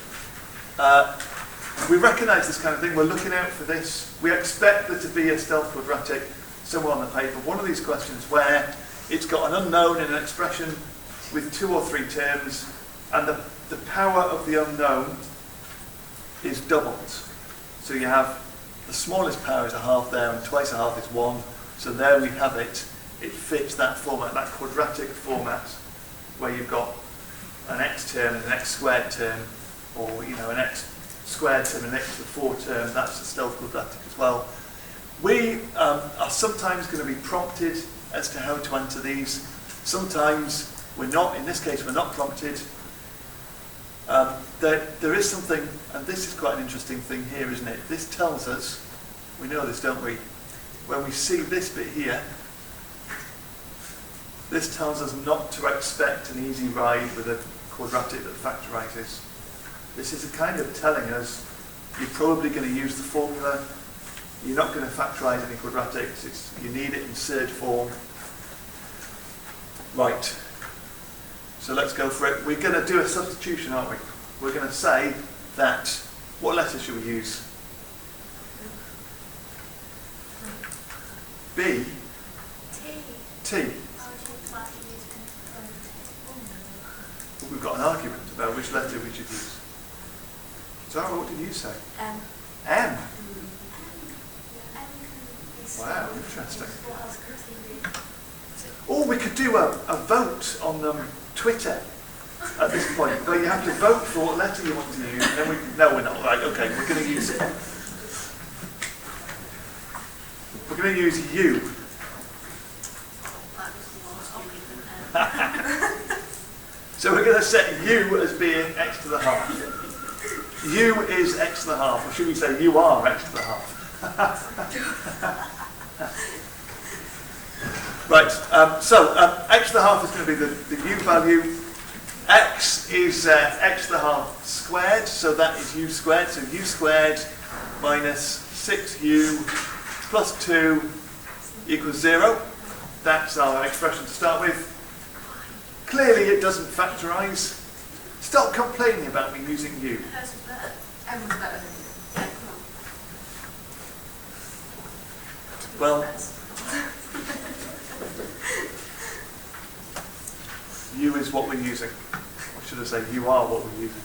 We recognise this kind of thing. We're looking out for this. We expect there to be a stealth quadratic somewhere on the paper. One of these questions where it's got an unknown in an expression with 2 or 3 terms, and the power of the unknown is doubled. So you have the smallest power is a half there, and twice a half is 1. So there we have it. It fits that format, that quadratic format, where you've got an x term and an x squared term, or an x squared term and an x to the 4 term. That's still quadratic as well. We are sometimes going to be prompted as to how to answer these. Sometimes we're not. In this case, we're not prompted. There is something, and this is quite an interesting thing here, isn't it? This tells us, we know this, don't we? When we see this bit here, this tells us not to expect an easy ride with a quadratic that factorises. This is a kind of telling us you're probably going to use the formula. You're not going to factorise any quadratics. You need it in surd form. Right. So let's go for it. We're going to do a substitution, aren't we? We're going to say that, what letter should we use? B? T. We've got an argument about which letter we should use. Zara, what did you say? M. M? Wow, interesting. Or we could do a vote on Twitter at this point, where you have to vote for what letter you want to use, and then no, we're not. Right, okay, we're going to use it. We're going to use U. So we're going to set U as being x to the half. U is x to the half, or should we say you are x to the half? Right, so x to the half is going to be the U value. X is x to the half squared, so that is U squared. So U squared minus 6U plus 2 equals 0. That's our expression to start with. Clearly it doesn't factorise. Stop complaining about me using U. M was better than M. Well, U is what we're using. Or should I say, you are what we're using.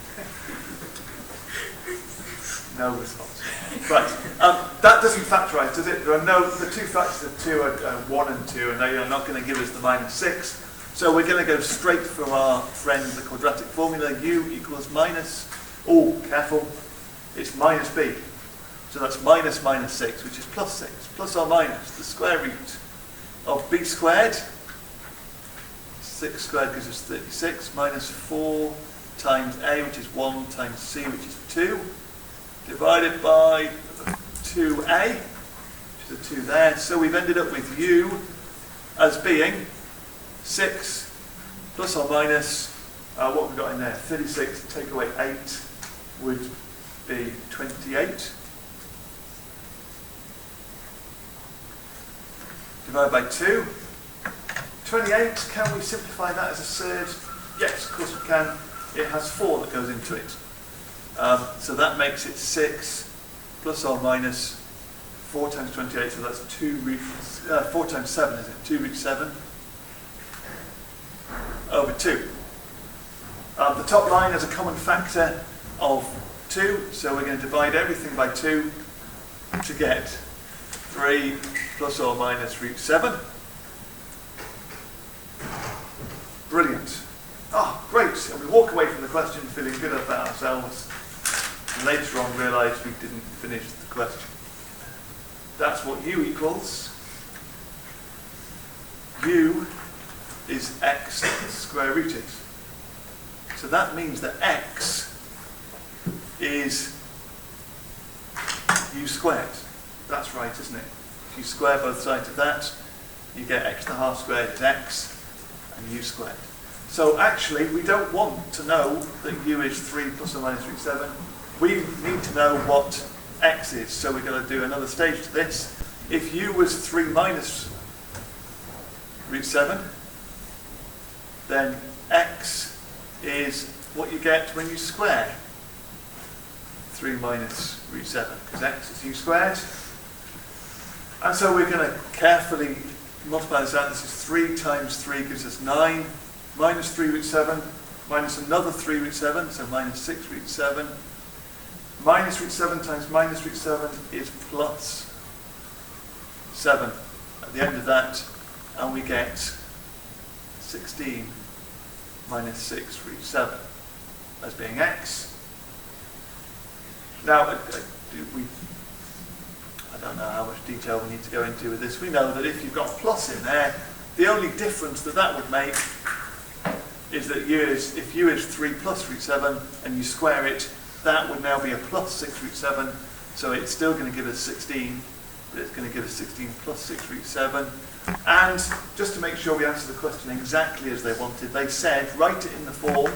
No response. Right, that doesn't factorise, does it? There are the two factors of 2 are 1 and 2, and they are not going to give us the -6. So we're going to go straight for our friend, the quadratic formula. U equals minus, oh, careful, it's minus B. So that's minus 6, which is plus 6, plus or minus the square root of B squared. 6 squared gives us 36, minus 4 times A, which is 1, times C, which is 2, divided by 2A, which is a 2 there. So we've ended up with U as being 6 plus or minus, what have we got in there? 36, take away 8 would be 28. Divided by 2. 28, can we simplify that as a surd? Yes, of course we can. It has 4 that goes into it. So that makes it 6 plus or minus 4 times 28, so that's 4 times 7, is it? 2 root 7 over 2. The top line has a common factor of 2, so we're going to divide everything by 2 to get 3 plus or minus root 7. Brilliant. Oh, great. And we walk away from the question feeling good about ourselves, and later on realise we didn't finish the question. That's what U equals. U is x square rooted. So that means that x is U squared. That's right, isn't it? If you square both sides of that, you get x to the half squared is x, and U squared. So actually, we don't want to know that U is 3 plus or minus root 7. We need to know what x is. So we're going to do another stage to this. If U was 3 minus root 7, then x is what you get when you square 3 minus root 7, because x is U squared. And so we're going to carefully multiply this out. This is 3 times 3 gives us 9, minus 3 root 7, minus another 3 root 7, so minus 6 root 7. Minus root 7 times minus root 7 is plus 7. at the end of that, and we get 16 minus 6 for each 7 as being x. Now, I don't know how much detail we need to go into with this. We know that if you've got a plus in there, the only difference that would make is that if u is 3 plus root 7 and you square it, that would now be a plus 6 root 7. So it's still going to give us 16, but it's going to give us 16 plus 6 root 7. And just to make sure we answer the question exactly as they wanted, they said write it in the form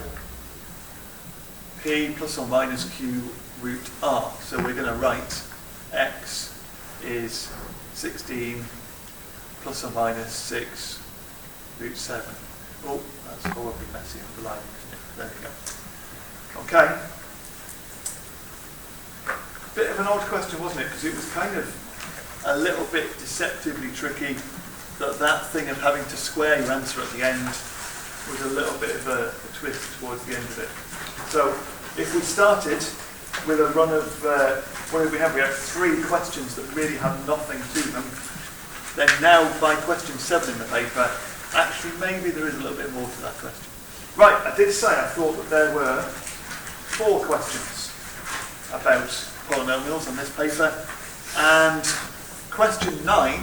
p plus or minus q root r. So we're going to write x is 16 plus or minus 6 root 7. Oh, that's horribly messy underlining, isn't it? There we go. Okay. Bit of an odd question, wasn't it? Because it was kind of a little bit deceptively tricky that thing of having to square your answer at the end was a little bit of a twist towards the end of it. So if we started with a run of, what did we have? We had 3 questions that really have nothing to them. Then now by question 7 in the paper, actually maybe there is a little bit more to that question. Right, I did say I thought that there were 4 questions about polynomials on this paper, and question 9,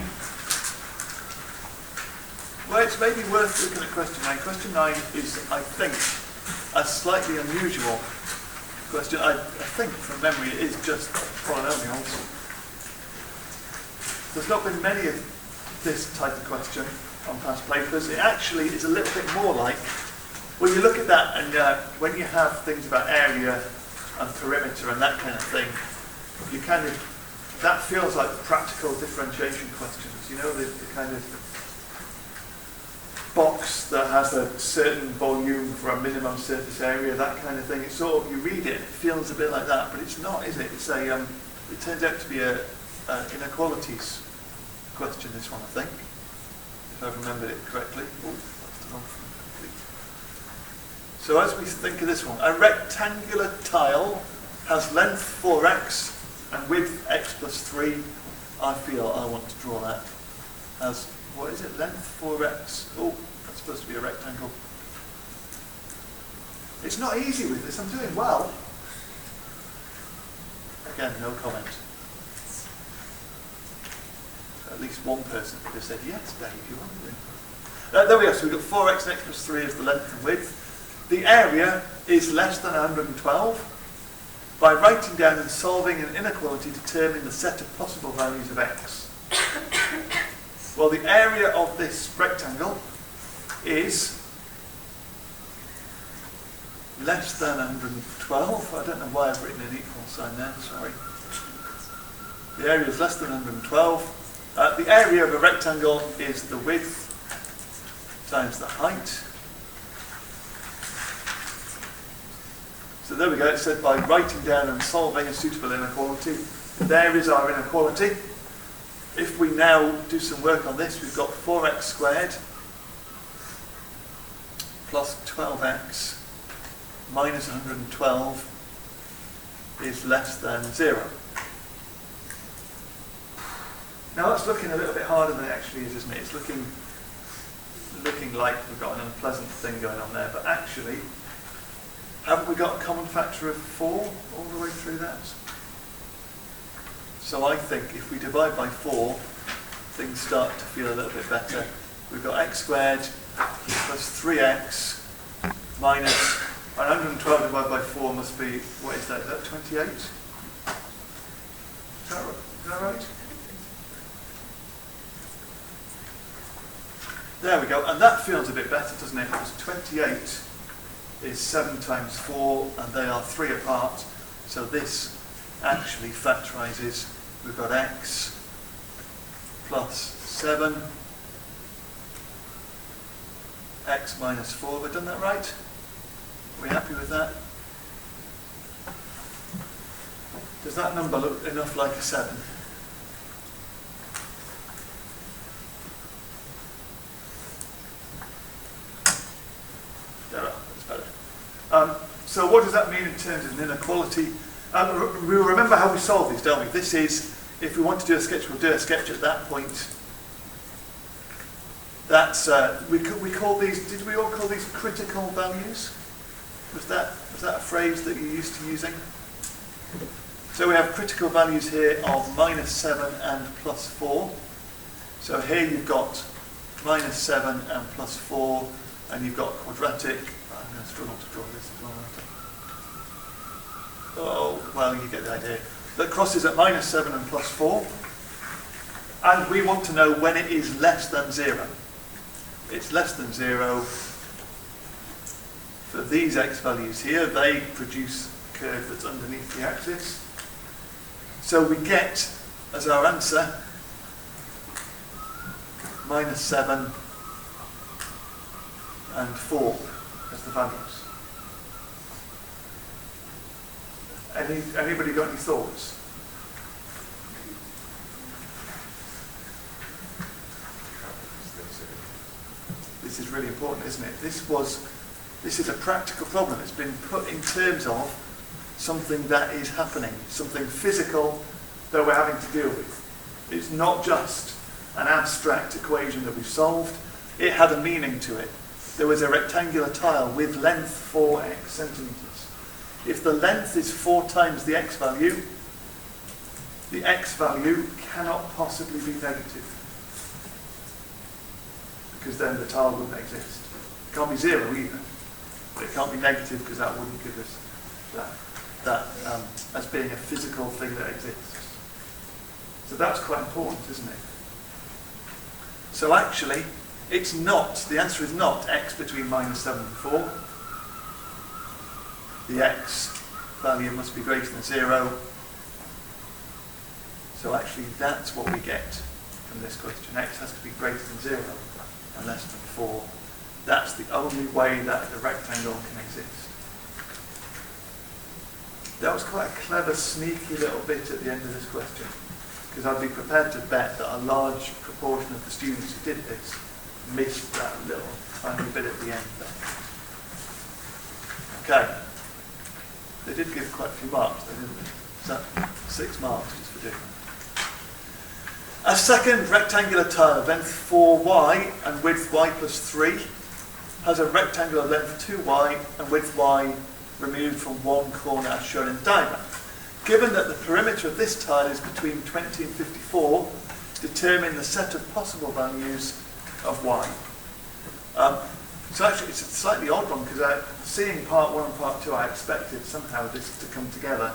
well, it's maybe worth looking at question 9. Question 9 is, I think, a slightly unusual question. I think from memory it is just polynomials. There's not been many of this type of question on past papers. It actually is a little bit more like, when you look at that and when you have things about area and perimeter and that kind of thing, you kind of, that feels like practical differentiation questions, you know, the kind of box that has a certain volume for a minimum surface area, that kind of thing. It's sort of, you read it, it feels a bit like that, but it's not, is it? It's a, it turns out to be a inequalities question, this one, I think, if I've remembered it correctly. Oh, that's the wrong thing. So as we think of this one, a rectangular tile has length 4x and width x plus 3. I feel I want to draw that as, what is it, length 4x? Oh, that's supposed to be a rectangle. It's not easy with this, I'm doing well. Again, no comment. At least one person could have said, yes, Dave, you want to do. There we go, so we've got 4x and x plus 3 as the length and width. The area is less than 112. By writing down and solving an inequality, determine the set of possible values of x. Well, the area of this rectangle is less than 112. I don't know why I've written an equal sign there, sorry. The area is less than 112. The area of a rectangle is the width times the height. So there we go, it said by writing down and solving a suitable inequality. There is our inequality. If we now do some work on this, we've got 4x squared plus 12x minus 112 is less than 0. Now that's looking a little bit harder than it actually is, isn't it? It's looking like we've got an unpleasant thing going on there, but actually, haven't we got a common factor of 4 all the way through that? So I think if we divide by 4, things start to feel a little bit better. We've got x squared plus 3x minus 112 divided by 4 must be, what is that? Is that 28? Is that right? There we go, and that feels a bit better, doesn't it? Because 28 is 7 times 4, and they are 3 apart. So this actually factorizes. We've got x plus 7, x minus 4. Have I done that right? Are we happy with that? Does that number look enough like a 7? So what does that mean in terms of an inequality? We remember how we solve these, don't we? This is, if we want to do a sketch, we'll do a sketch at that point. That's, we call these, did we all call these critical values? Was that a phrase that you're used to using? So we have critical values here of -7 and +4. So here you've got -7 and +4, and you've got quadratic. I'm going to struggle to draw this as well, aren't I? Oh, well, you get the idea. That crosses at -7 and +4, and we want to know when it is less than 0. It's less than 0 for these x values here. They produce a curve that's underneath the axis. So we get, as our answer, -7 and 4 as the values. Anybody got any thoughts? This is really important, isn't it? This is a practical problem. It's been put in terms of something that is happening, something physical that we're having to deal with. It's not just an abstract equation that we've solved. It had a meaning to it. There was a rectangular tile with length 4x centimetres. If the length is 4 times the x value cannot possibly be negative, because then the tile wouldn't exist. It can't be 0 either, but it can't be negative because that wouldn't give us that as being a physical thing that exists. So that's quite important, isn't it? So actually, it's not, the answer is not x between -7 and 4. The x value must be greater than 0. So actually, that's what we get from this question. X has to be greater than 0 and less than 4. That's the only way that the rectangle can exist. That was quite a clever, sneaky little bit at the end of this question, because I'd be prepared to bet that a large proportion of the students who did this missed that little tiny bit at the end there. Okay. They did give quite a few marks, though, didn't they? Is that 6 marks just for doing that? A second rectangular tile, length 4y and width y plus 3, has a rectangular length 2y and width y removed from one corner as shown in the diagram. Given that the perimeter of this tile is between 20 and 54, determine the set of possible values of y. So actually it's a slightly odd one, because seeing part 1 and part 2 I expected somehow this to come together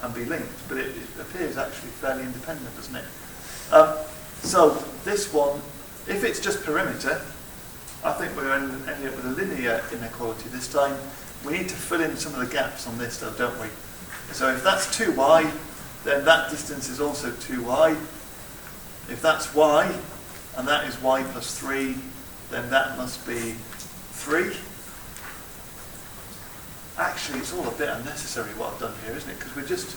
and be linked, but it appears actually fairly independent, doesn't it? So this one, if it's just perimeter, I think we're ending up with a linear inequality this time. We need to fill in some of the gaps on this though, don't we? So if that's 2y, then that distance is also 2y. If that's y, and that is y plus 3, then that must be 3. Actually, it's all a bit unnecessary what I've done here, isn't it? Because we're just...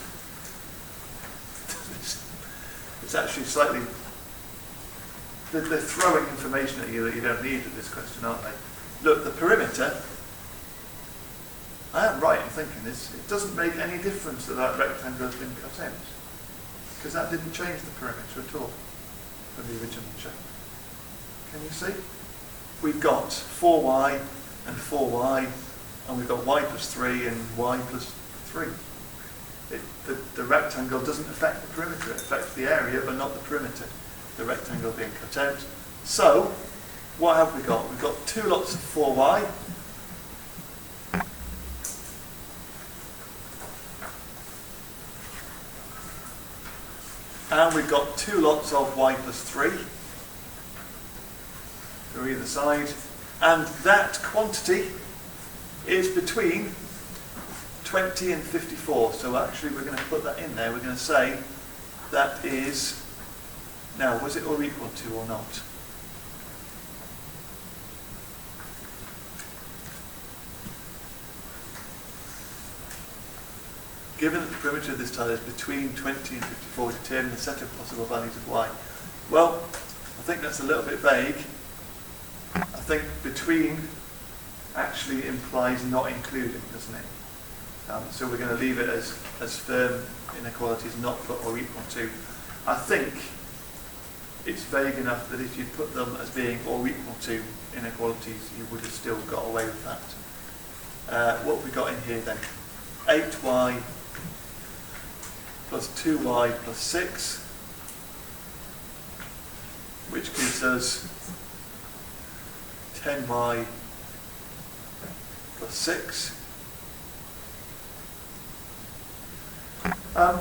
it's actually slightly... They're throwing information at you that you don't need with this question, aren't they? Look, the perimeter... I am right in thinking this. It doesn't make any difference that that rectangle has been cut out, because that didn't change the perimeter at all from the original shape. Can you see? We've got 4y and 4y, and we've got y plus 3 and y plus 3. The rectangle doesn't affect the perimeter. It affects the area, but not the perimeter. The rectangle being cut out. So, what have we got? We've got 2 lots of 4y. And we've got 2 lots of y plus 3 to either side. And that quantity is between 20 and 54. So actually we're going to put that in there. We're going to say that is, now was it or equal to or not? Given that the perimeter of this tile is between 20 and 54, determine the set of possible values of y. Well, I think that's a little bit vague. I think between actually implies not including, doesn't it? So we're going to leave it as firm inequalities not put or equal to. I think it's vague enough that if you put them as being or equal to inequalities, you would have still got away with that. What have we got in here then? 8y plus 2y plus 6, which gives us 10y plus 6. Now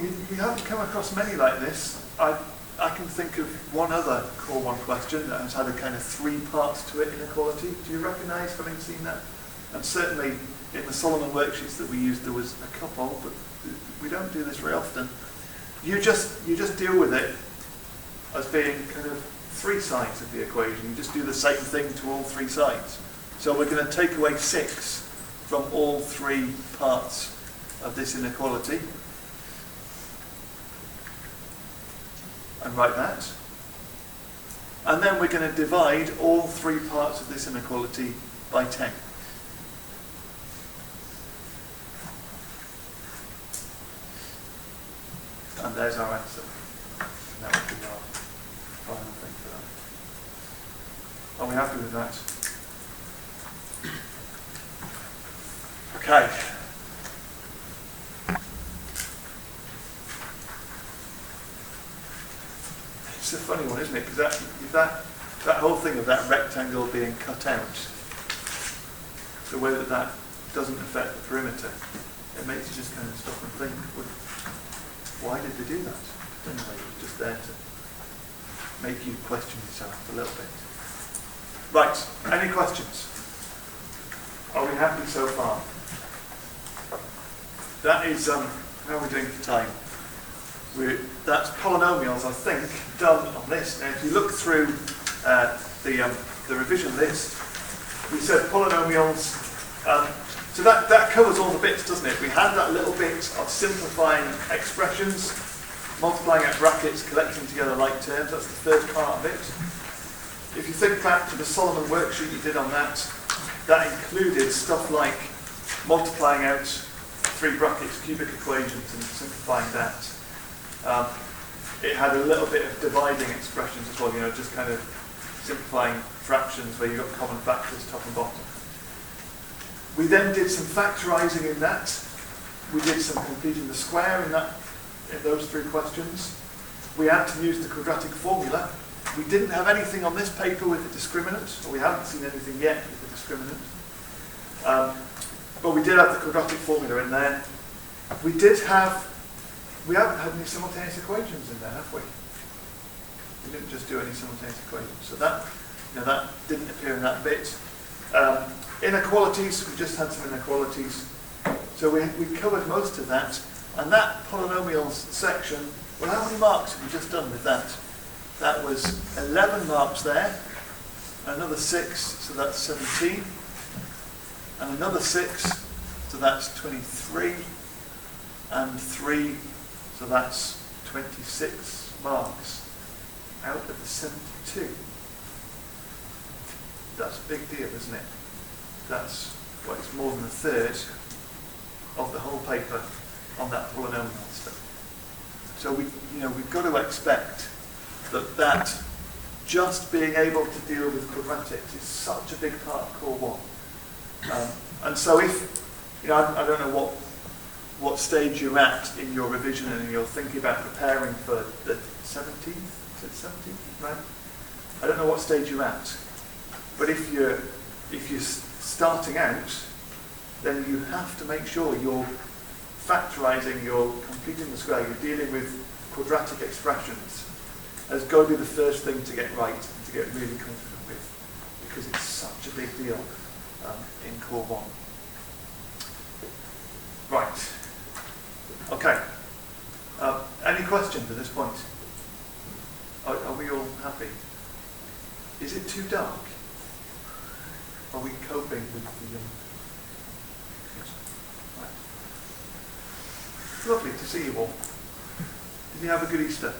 you haven't come across many like this. I can think of one other Core 1 question that has had a kind of 3 parts to it, inequality. Do you recognise having seen that? And certainly in the Solomon worksheets that we used there was a couple, but we don't do this very often. You just deal with it as being kind of 3 sides of the equation. You just do the same thing to all 3 sides. So we're going to take away 6 from all 3 parts of this inequality and write that. And then we're going to divide all 3 parts of this inequality by 10. And there's our answer. And that would be our final thing for that. Are we happy with that? Okay. It's a funny one, isn't it? Because that whole thing of that rectangle being cut out, the way that doesn't affect the perimeter, it makes you just kind of stop and think, well, why did they do that? Anyway, it was just there to make you question yourself a little bit. Right, any questions? Are we happy so far? That is, how are we doing for time? That's polynomials, I think, done on this. Now, if you look through the revision list, we said polynomials, so that covers all the bits, doesn't it? We had that little bit of simplifying expressions, multiplying out brackets, collecting together like terms. That's the first part of it. If you think back to the Solomon worksheet you did on that, that included stuff like multiplying out 3 brackets, cubic equations, and simplifying that. It had a little bit of dividing expressions as well, just kind of simplifying fractions where you've got common factors top and bottom. We then did some factorising in that. We did some completing the square in those 3 questions. We had to use the quadratic formula. We didn't have anything on this paper with the discriminant, or we haven't seen anything yet with the discriminant. But we did have the quadratic formula in there. We haven't had any simultaneous equations in there, have we? We didn't just do any simultaneous equations. So that didn't appear in that bit. Inequalities, we just had some inequalities. So we covered most of that. And that polynomials section, well, how many marks have we just done with that? That was 11 marks there, another 6, so that's 17, and another 6, so that's 23, and 3, so that's 26 marks out of the 72. That's a big deal, isn't it? That's, well, it's more than a third of the whole paper on that polynomial stuff. So we've got to expect that just being able to deal with quadratics is such a big part of Core 1. And so if, I don't know what stage you're at in your revision and in your thinking about preparing for the 17th, is it 17th, right? I don't know what stage you're at, but if you're starting out, then you have to make sure you're factorising, you're completing the square, you're dealing with quadratic expressions. Has got to be the first thing to get right and to get really confident with, because it's such a big deal in Core 1. Right. Okay. Any questions at this point? Are we all happy? Is it too dark? Are we coping with the... Right. Lovely to see you all. Did you have a good Easter?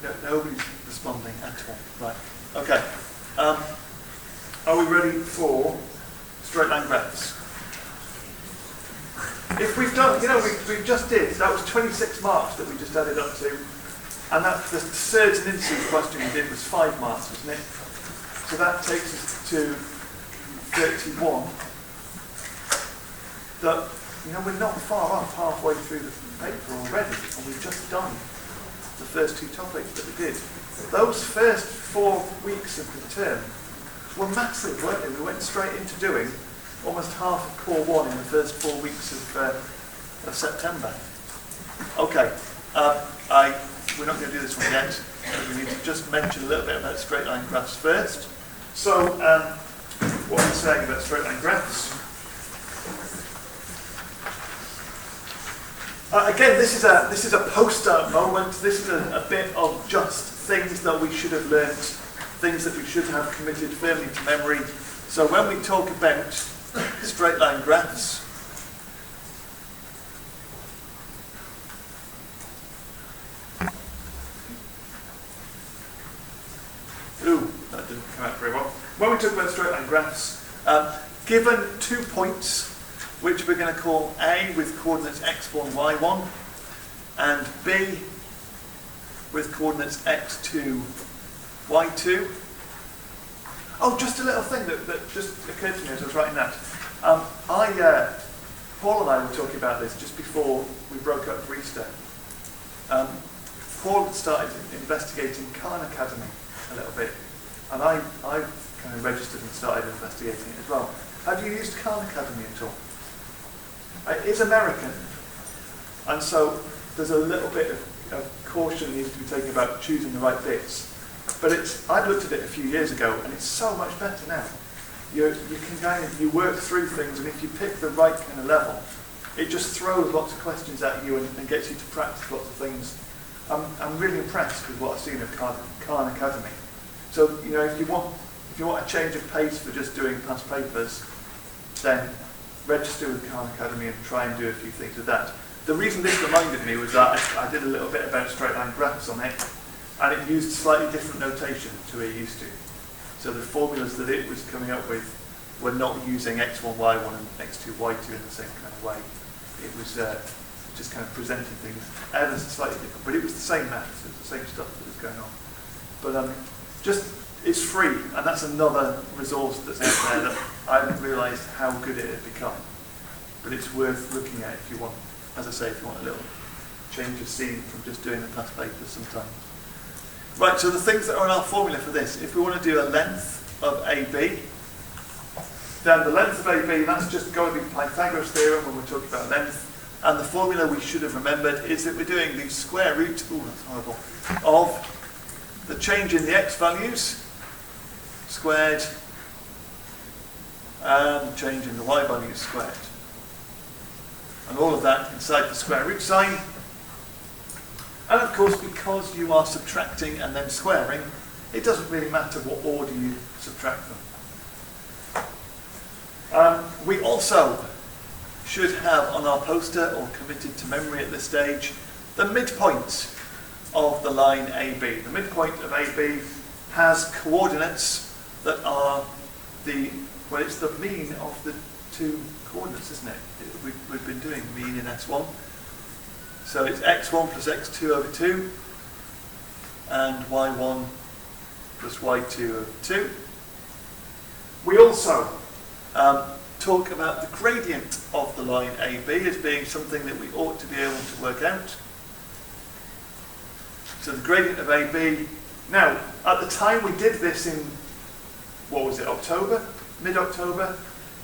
No, nobody's responding at all. Right. Okay. Are we ready for straight line graphs? If we've done, we just did, that was 26 marks that we just added up to. And that the surds and indices question we did was 5 marks, wasn't it? So that takes us to 31. That, you know, we're not far off halfway through the paper already, and we've just done the first 2 topics that we did. Those first 4 weeks of the term were massive, weren't they? We went straight into doing almost half of Core 1 in the first 4 weeks of September. Okay, we're not going to do this one yet. We need to just mention a little bit about straight line graphs first. So, what are we saying about straight line graphs? Again, this is a post-start moment. This is a bit of just things that we should have learnt, things that we should have committed firmly to memory. So when we talk about straight line graphs, that didn't come out very well. When we talk about straight line graphs, given 2 points, which we're going to call A with coordinates x1, y1, and B with coordinates x2, y2. Oh, just a little thing that just occurred to me as I was writing that. Paul and I were talking about this just before we broke up for Easter. Paul had started investigating Khan Academy a little bit, and I kind of registered and started investigating it as well. Have you used Khan Academy at all? It is American, and so there's a little bit of caution needs to be taken about choosing the right bits. But I'd looked at it a few years ago, and it's so much better now. You can you work through things, and if you pick the right kind of level, it just throws lots of questions at you and gets you to practice lots of things. I'm really impressed with what I've seen of Khan Academy. So if you want a change of pace for just doing past papers, then register with Khan Academy and try and do a few things with that. The reason this reminded me was that I did a little bit about straight line graphs on it, and it used slightly different notation to we're used to. So the formulas that it was coming up with were not using x1, y1 and x2, y2 in the same kind of way. It was just kind of presenting things ever so slightly different, but it was the same maths, it was the same stuff that was going on. But it's free, and that's another resource that's out there that I haven't realised how good it had become. But it's worth looking at if you want, as I say, if you want a little change of scene from just doing the past papers sometimes. Right, so the things that are in our formula for this, if we want to do a length of AB, then the length of AB, that's just going to be Pythagoras' theorem when we're talking about length. And the formula we should have remembered is that we're doing the square root, that's horrible, of the change in the x values squared and the change in the y values squared. And all of that inside the square root sign. And of course, because you are subtracting and then squaring, it doesn't really matter what order you subtract them. We also should have on our poster, or committed to memory at this stage, the midpoint of the line AB. The midpoint of AB has coordinates that are it's the mean of the 2 coordinates, isn't it? We've been doing mean in S1. So it's x1 plus x2 over 2, and y1 plus y2 over 2. We also talk about the gradient of the line AB as being something that we ought to be able to work out. So the gradient of AB, now at the time we did this in, October? Mid-October,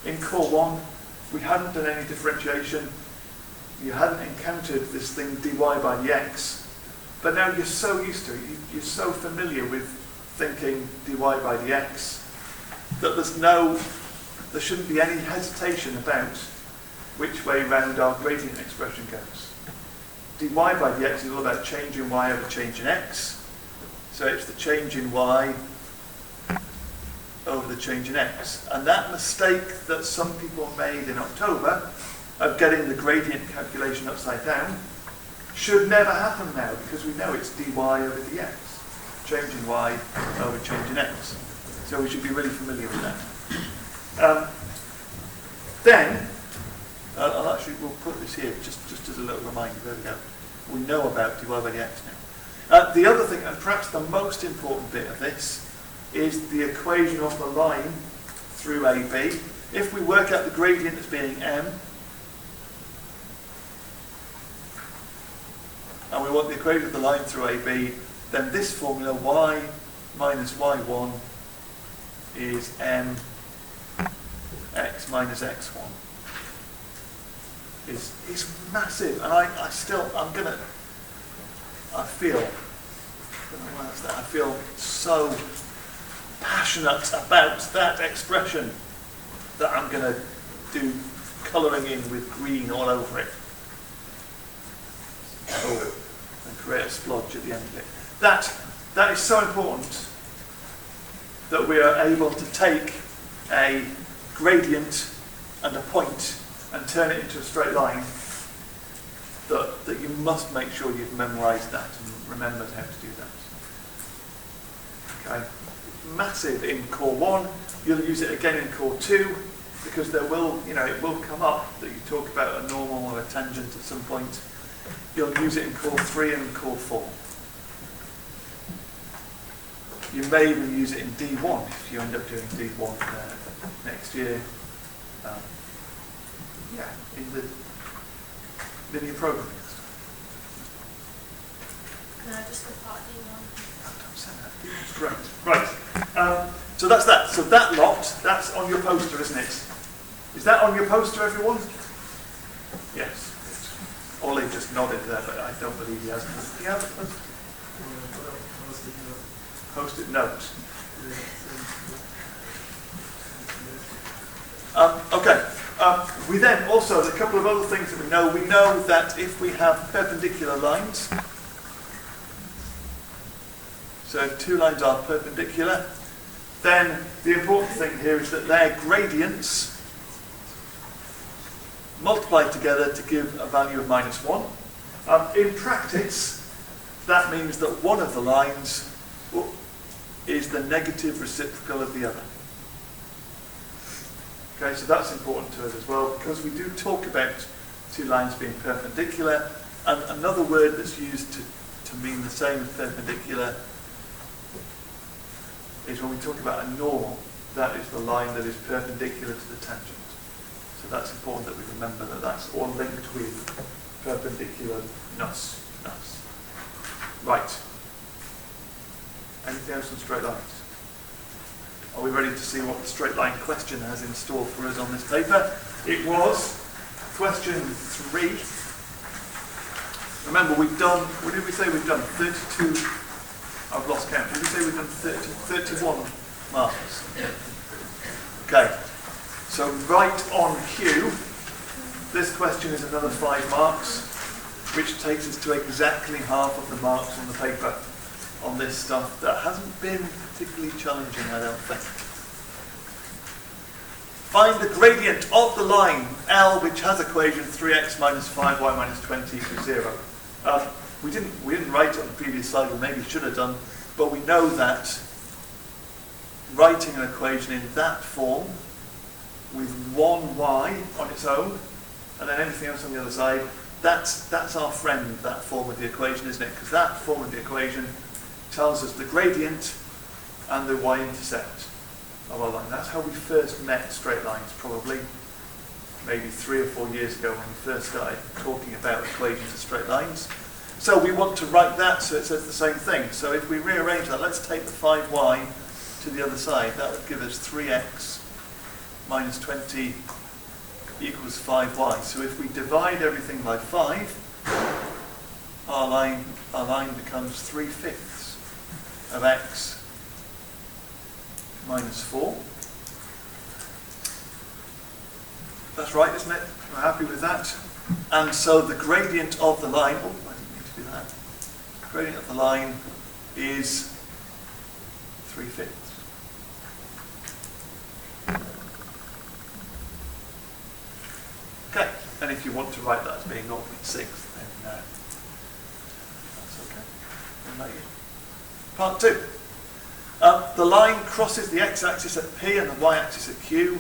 in Core 1, we hadn't done any differentiation. You hadn't encountered this thing dy by dx, but now you're so used to it, you're so familiar with thinking dy by dx, that there shouldn't be any hesitation about which way round our gradient expression goes. Dy by dx is all about change in y over change in x, so it's the change in y over the change in x. And that mistake that some people made in October of getting the gradient calculation upside down should never happen now, because we know it's dy over dx, change in y over change in x. So we should be really familiar with that. Then, we'll put this here just as a little reminder. There we go. We know about dy by dx now. The other thing, and perhaps the most important bit of this, is the equation of the line through AB. If we work out the gradient as being m, and we want the equation of the line through AB, then this formula, y minus y1, is m x minus x1. Is massive, and I feel so passionate about that expression that I'm going to do colouring in with green all over it. And create a splodge at the end of it. That is so important that we are able to take a gradient and a point and turn it into a straight line, that you must make sure you've memorised that and remembered how to do that. Okay, massive in core 1. You'll use it again in core 2, because there will, it will come up that you talk about a normal or a tangent at some point. You'll use it in core 3 and core 4. You may even use it in D1 if you end up doing D1 next year. In the linear programming. No, just the part D1. Don't say that. D1's great. Right. So that's that. So that lot, that's on your poster, isn't it? Is that on your poster, everyone? Yes. Ollie just nodded there, but I don't believe he hasn't. Do you have a post-it note? Okay. We then also, there's a couple of other things that we know. We know that if we have perpendicular lines, so if two lines are perpendicular, then the important thing here is that their gradients multiply together to give a value of -1. In practice, that means that one of the lines is the negative reciprocal of the other. Okay, so that's important to us as well, because we do talk about two lines being perpendicular, and another word that's used to mean the same as perpendicular is when we talk about a normal. That is the line that is perpendicular to the tangent. So that's important that we remember that that's all linked with perpendicularness. Right. Anything else on straight lines? Are we ready to see what the straight line question has in store for us on this paper? It was question 3. Remember, we've done, what did we say we've done? 32, I've lost count. Did we say we've done 31 marks? Okay, so right on cue, this question is another 5 marks, which takes us to exactly half of the marks on the paper on this stuff that hasn't been particularly challenging, I don't think. Find the gradient of the line L, which has equation 3x minus 5y minus 20 equals 0. We didn't write it on the previous slide, we maybe should have done, but we know that writing an equation in that form with one y on its own and then anything else on the other side, that's our friend, that form of the equation, isn't it? Because that form of the equation tells us the gradient and the y-intercept of our line. That's how we first met straight lines, probably maybe 3 or 4 years ago when we first started talking about equations of straight lines. So we want to write that so it says the same thing. So if we rearrange that, let's take the 5y to the other side. That would give us 3x minus 20 equals 5y. So if we divide everything by 5, our line becomes 3/5 of x minus 4. That's right, isn't it? We're happy with that. And so the gradient of the line, oh, I didn't need to do that. The gradient of the line is 3/5. Okay, and if you want to write that as being 0.6, then that's okay. Part 2. The line crosses the x-axis at P and the y-axis at Q.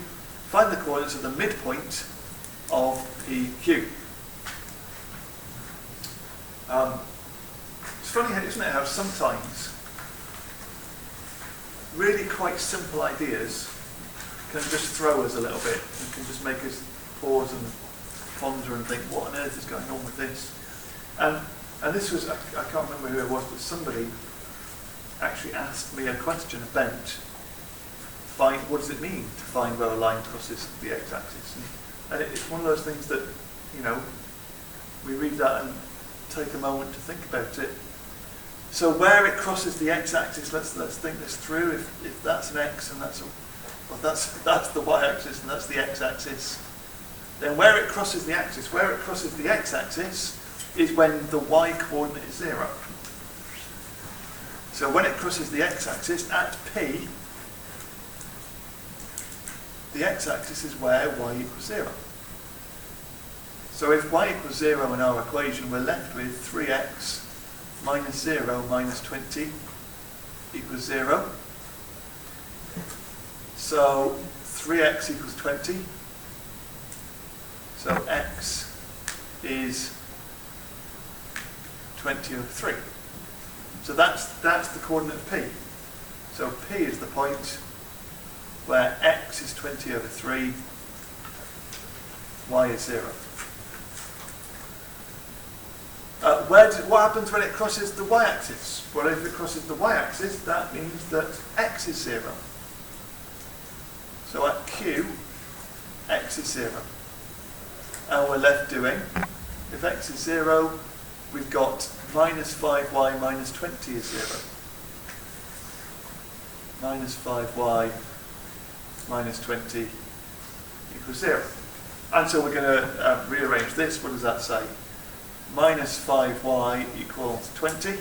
Find the coordinates of the midpoint of PQ. It's funny, isn't it, how sometimes really quite simple ideas can just throw us a little bit and can just make us pause and ponder and think, what on earth is going on with this? And this was, I can't remember who it was, but somebody actually asked me a question about what does it mean to find where a line crosses the x-axis? And it's one of those things that, you know, we read that and take a moment to think about it. So where it crosses the x-axis, let's think this through. If that's an x and that's the y-axis and that's the x-axis, then where it crosses the x-axis is when the y-coordinate is 0. So when it crosses the x-axis at P, the x-axis is where y equals 0. So if y equals 0 in our equation, we're left with 3x minus 0 minus 20 equals 0. So 3x equals 20. So x is 20 over 3. So that's the coordinate of P. So P is the point where x is 20 over 3, y is 0. What happens when it crosses the y-axis? Well, if it crosses the y-axis, that means that x is 0. So at Q, x is 0. And we're left doing, if x is 0, we've got minus 5y minus 20 is 0. Minus 5y minus 20 equals 0. And so we're going to rearrange this. What does that say? Minus 5y equals 20.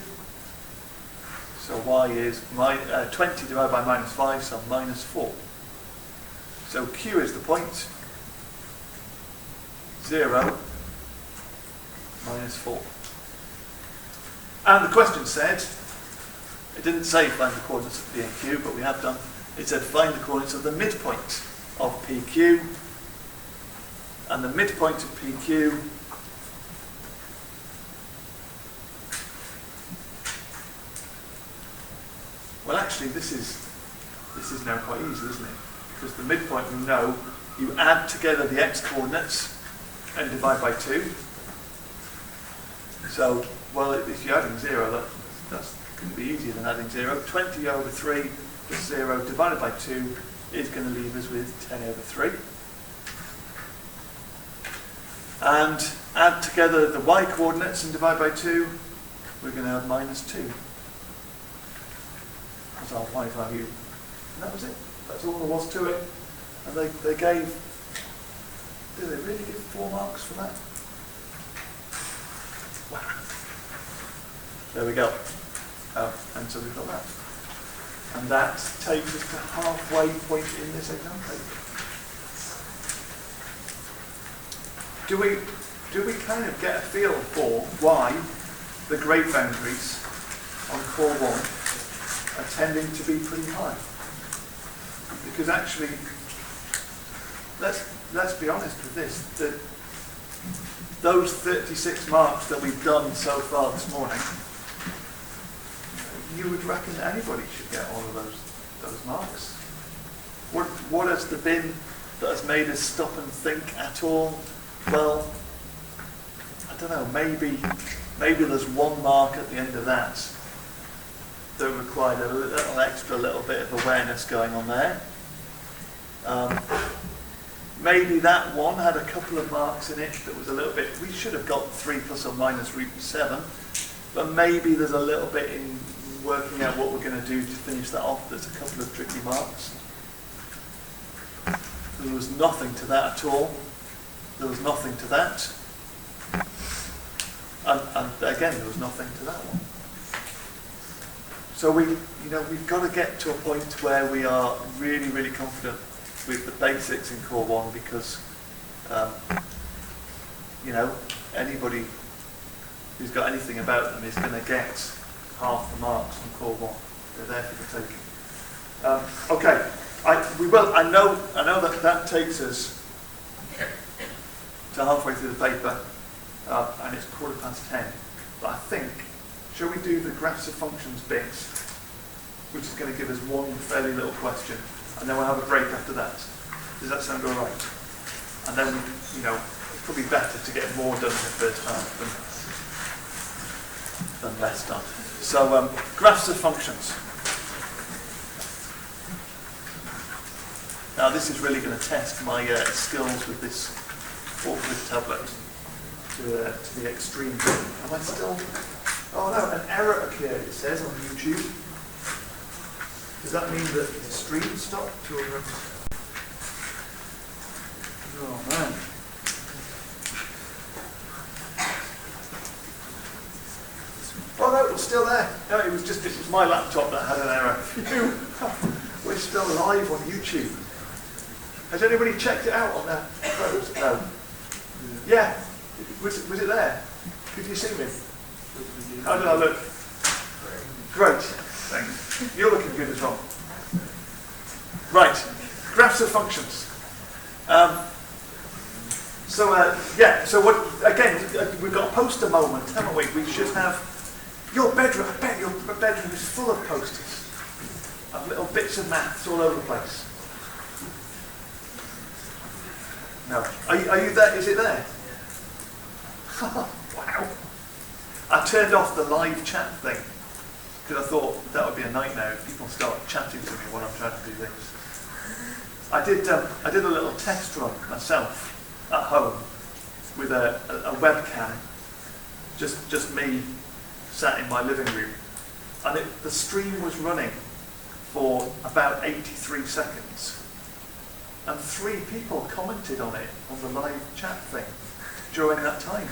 So y is 20 divided by minus 5, so minus 4. So Q is the point. 0 minus 4. And the question said, it didn't say find the coordinates of P and Q, but we have done. It said find the coordinates of the midpoint of PQ. And the midpoint of PQ well, actually, this is now quite easy, isn't it? Because the midpoint, we know, you add together the x-coordinates and divide by 2. So, well, if you're adding 0, that's going to be easier than adding 0. 20 over 3 plus 0 divided by 2 is going to leave us with 10 over 3. And add together the y-coordinates and divide by 2, we're going to have minus 2. That's our y value. And that was it. That's all there was to it. And they gave, did they really give 4 marks for that? Wow. There we go. And so we've got that. And that takes us to halfway point in this exam paper. Do we kind of get a feel for why the grade boundaries on core 1 are tending to be pretty high? Because actually, let's be honest with this, that those 36 marks that we've done so far this morning, you would reckon that anybody should get all of those marks. What has there been that has made us stop and think at all? Well, I don't know, maybe there's 1 mark at the end of that required a little extra little bit of awareness going on there. Maybe that one had a couple of marks in it that was a little bit, we should have got 3 plus or minus root 7, but maybe there's a little bit in working out what we're going to do to finish that off. There's a couple of tricky marks. There was nothing to that at all. There was nothing to that. And again, there was nothing to that one. So we've got to get to a point where we are really, really confident with the basics in core 1 because, anybody who's got anything about them is going to get half the marks from core 1. They're there for the taking. Okay, I know that takes us to halfway through the paper, and it's 10:15. But I think, shall we do the graphs of functions bit, which is going to give us one fairly little question, and then we'll have a break after that. Does that sound all right? And then, you know, it's probably better to get more done in the first half than less done. So, graphs of functions. Now, this is really going to test my skills with this awkward tablet to the extreme. Am I still? Oh no, an error occurred, it says on YouTube. Does that mean that the stream stopped? Or... Oh man. Oh no, it was still there. No, it was my laptop that had an error. Phew. We're still live on YouTube. Has anybody checked it out on that? No. Yeah. Was it there? Could you see me? How did I look? Great. Thanks. You're looking good as well. Right. Graphs of functions. So what? Again, we've got a poster moment, haven't we? We should have your bedroom. I bet your bedroom is full of posters of little bits of maths all over the place. No. Are you there? Is it there? Wow. I turned off the live chat thing because I thought that would be a nightmare if people start chatting to me when I'm trying to do this. I did a little test run myself at home with a webcam, just me sat in my living room, and the stream was running for about 83 seconds, and 3 people commented on it on the live chat thing during that time.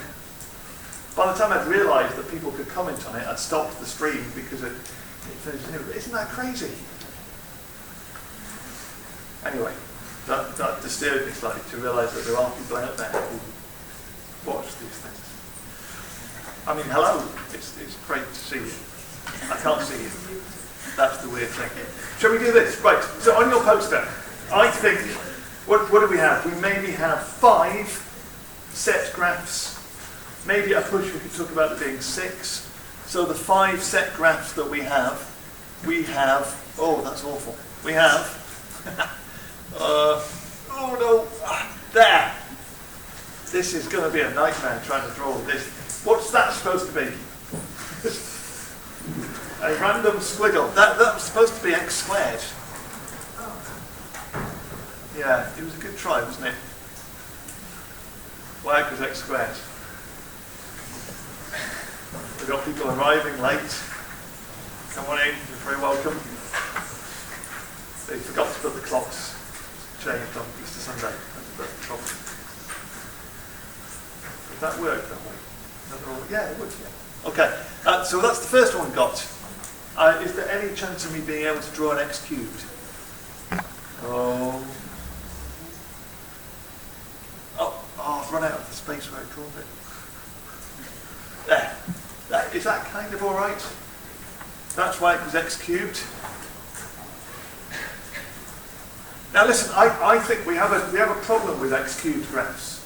By the time I'd realised that people could comment on it, I'd stopped the stream because it finished. Isn't that crazy? Anyway, that disturbed me slightly to realise that there are people out there who watch these things. I mean, hello, it's great to see you. I can't see you. That's the weird thing. Shall we do this? Right, so on your poster, I think, what do we have? We maybe have 5 set graphs. Maybe at a push we could talk about it being 6. So the 5 set graphs that we have, oh, that's awful. We have, oh no, there. This is going to be a nightmare trying to draw this. What's that supposed to be? A random squiggle. That was supposed to be x squared. Yeah, it was a good try, wasn't it? Y equals x squared. We've got people arriving late. Come on in, you're very welcome. They forgot to put the clocks changed on Easter Sunday. That's the trouble. Does that work that way? Yeah, it would, yeah. Okay, so that's the first one got. Is there any chance of me being able to draw an x cubed? Oh, I've run out of the space where I drawn it. There. Is that kind of all right? That's why it was x cubed. Now listen, I think we have a problem with x cubed graphs.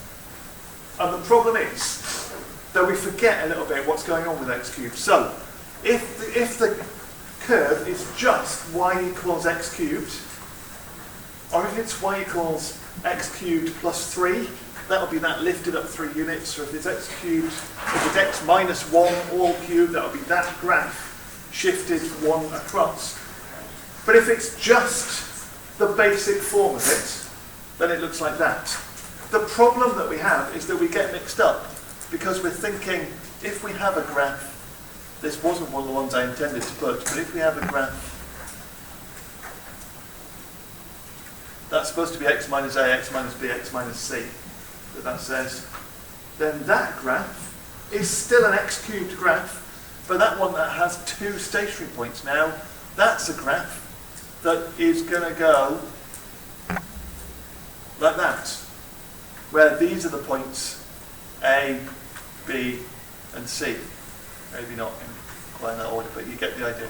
And the problem is that we forget a little bit what's going on with x cubed. So, if the curve is just y equals x cubed, or if it's y equals x cubed plus 3, that'll be that lifted up 3 units. Or if it's x cubed, if it's x minus 1 all cubed, that'll be that graph shifted 1 across. But if it's just the basic form of it, then it looks like that. The problem that we have is that we get mixed up because we're thinking, if we have a graph, this wasn't one of the ones I intended to put, but if we have a graph that's supposed to be x minus a, x minus b, x minus c, that says, then that graph is still an x cubed graph, but that one that has 2 stationary points now, that's a graph that is going to go like that, where these are the points A, B, and C. Maybe not in quite in that order, but you get the idea.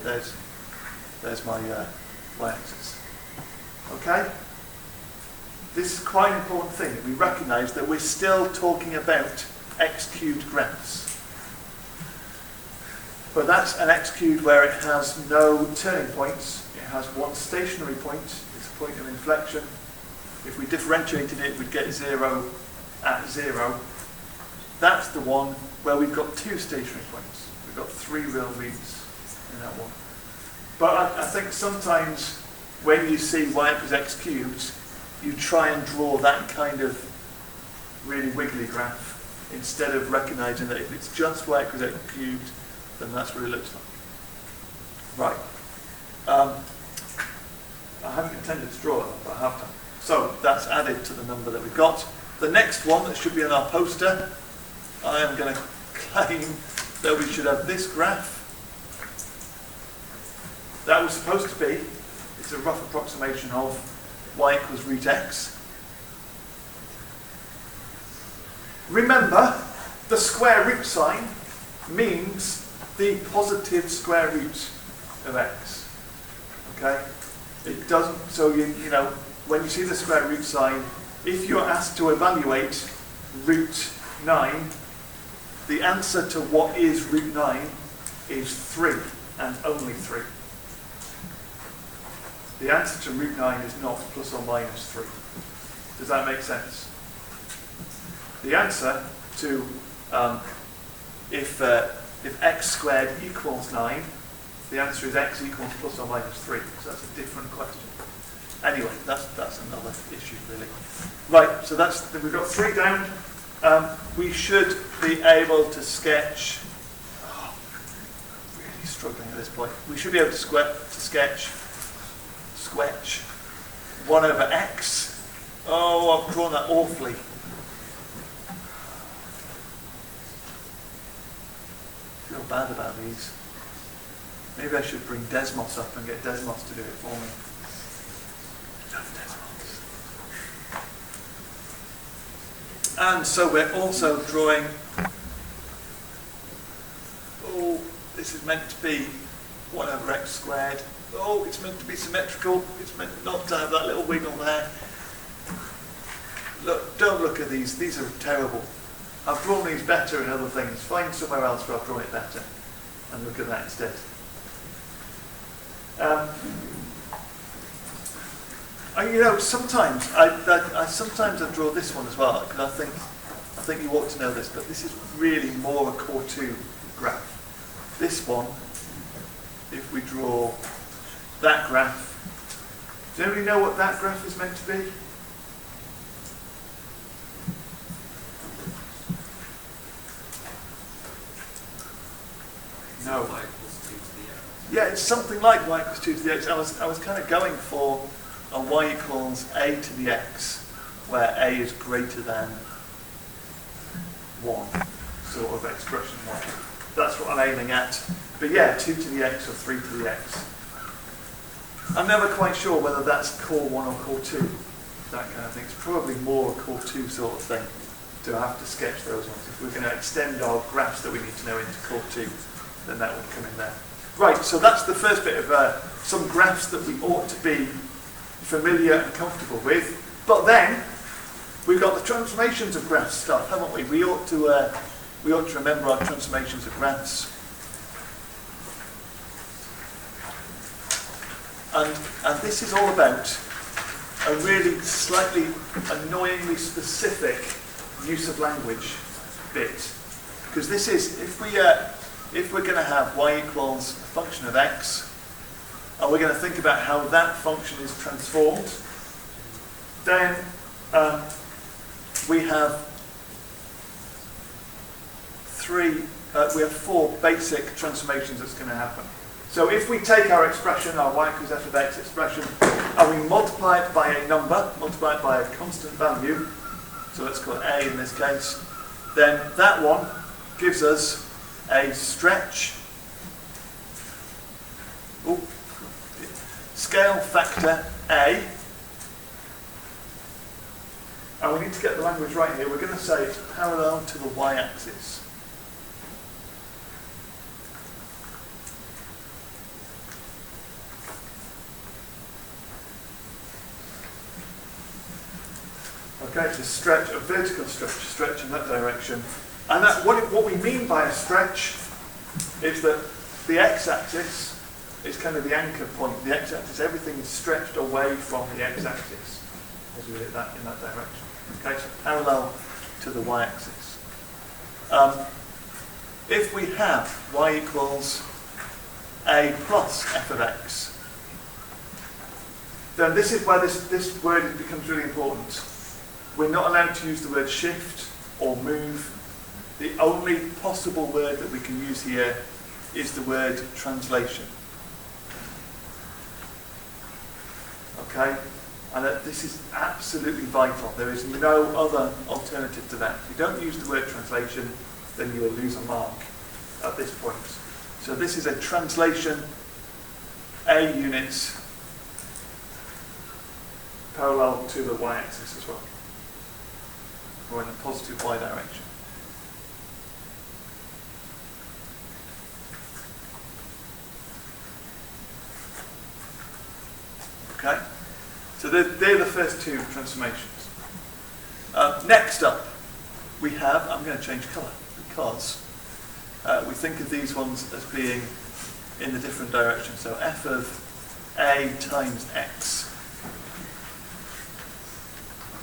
There's my y-axis. Okay? This is quite an important thing, that we recognise that we're still talking about x cubed graphs. But that's an x cubed where it has no turning points. It has one stationary point. It's a point of inflection. If we differentiated it, we'd get 0 at 0. That's the one where we've got two stationary points. We've got three real roots in that one. But I think sometimes when you see y equals x cubed, you try and draw that kind of really wiggly graph instead of recognizing that if it's just y equals x cubed, then that's what it looks like. Right. I haven't intended to draw that, but I have done. So that's added to the number that we've got. The next one that should be on our poster, I am going to claim that we should have this graph. That was supposed to be, it's a rough approximation of y equals root x. Remember, the square root sign means the positive square root of x. Okay? It doesn't, so you know, when you see the square root sign, if you're asked to evaluate root 9, the answer to what is root 9 is 3, and only 3. The answer to root 9 is not plus or minus 3. Does that make sense? The answer to if x squared equals 9, the answer is x equals plus or minus 3. So that's a different question. Anyway, that's another issue really. Right, so we've got 3 down. We should be able to sketch. Oh, really struggling at this point. We should be able to sketch 1 over x. Oh, I've drawn that awfully. I feel bad about these. Maybe I should bring Desmos up and get Desmos to do it for me. And so we're also drawing, oh, this is meant to be 1 over x squared. Oh, it's meant to be symmetrical. It's meant not to have that little wiggle there. Look, don't look at these. These are terrible. I've drawn these better in other things. Find somewhere else where I've drawn it better and look at that instead. You know, sometimes I draw this one as well because I think you ought to know this, but this is really more a core 2 graph. This one, if we draw that graph, does anybody know what that graph is meant to be? No. Yeah, it's something like y equals 2 to the x. I was kind of going for a y equals a to the x, where a is greater than 1 sort of expression. That's what I'm aiming at. But yeah, 2 to the x or 3 to the x. I'm never quite sure whether that's core 1 or core 2, that kind of thing. It's probably more a core 2 sort of thing to have to sketch those ones. If we're going to extend our graphs that we need to know into core 2, then that would come in there. Right, so that's the first bit of some graphs that we ought to be familiar and comfortable with. But then we've got the transformations of graphs stuff, haven't we? We ought to remember our transformations of graphs. And this is all about a really slightly annoyingly specific use of language bit, because this is if we're going to have y equals a function of x, and we're going to think about how that function is transformed, then we have 4 basic transformations that's going to happen. So if we take our expression, our y equals f of x expression, and we multiply it by a number, multiply it by a constant value, so let's call it a in this case, then that one gives us a stretch, scale factor a, and we need to get the language right here. We're going to say it's parallel to the y-axis. Okay, it's a stretch, a vertical stretch in that direction. And that, what we mean by a stretch is that the x-axis is kind of the anchor point. The x-axis, everything is stretched away from the x-axis as we hit that in that direction. Okay, so parallel to the y-axis. If we have y equals a plus f of x, then this is where this word becomes really important. We're not allowed to use the word shift or move. The only possible word that we can use here is the word translation. Okay? And this is absolutely vital. There is no other alternative to that. If you don't use the word translation, then you will lose a mark at this point. So this is a translation, a units, parallel to the y-axis as well, or in a positive y direction. Okay, so they're the first two transformations. Next up, we have, I'm going to change colour because we think of these ones as being in the different direction. So f of a times x.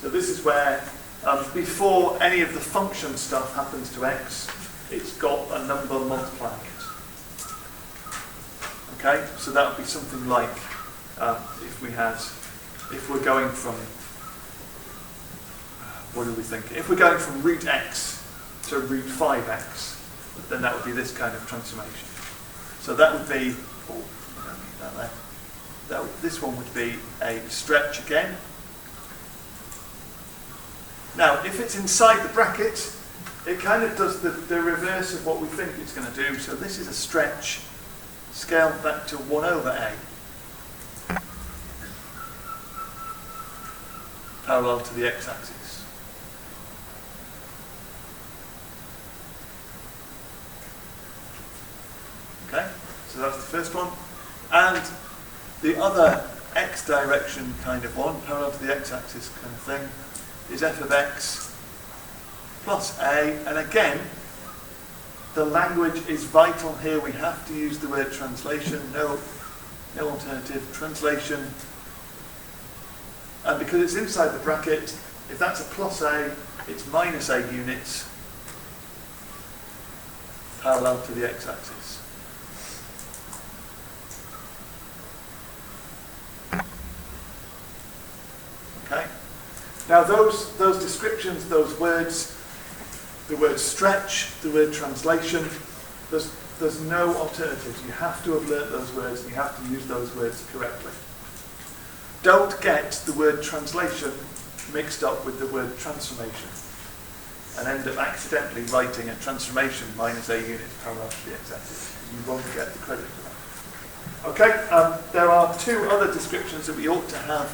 So this is where, before any of the function stuff happens to x, it's got a number multiplying it. Okay, so that would be something like, if we're going from, what do we think? If we're going from root x to root 5x, then that would be this kind of transformation. So that would be, oh, I don't need that there. This one would be a stretch again. Now, if it's inside the bracket, it kind of does the reverse of what we think it's going to do. So this is a stretch scaled back to 1 over a. Parallel to the x-axis. Okay, so that's the first one. And the other x direction kind of one, parallel to the x-axis kind of thing, is f of x plus a. And again, the language is vital here. We have to use the word translation. No alternative. Translation. And because it's inside the bracket, if that's a plus a, it's minus a units, parallel to the x-axis. Okay? Now those descriptions, those words, the word stretch, the word translation, there's no alternatives. You have to have learnt those words and you have to use those words correctly. Don't get the word translation mixed up with the word transformation and end up accidentally writing a transformation minus a units parallel to the x-axis. You won't get the credit for that. Okay, there are two other descriptions that we ought to have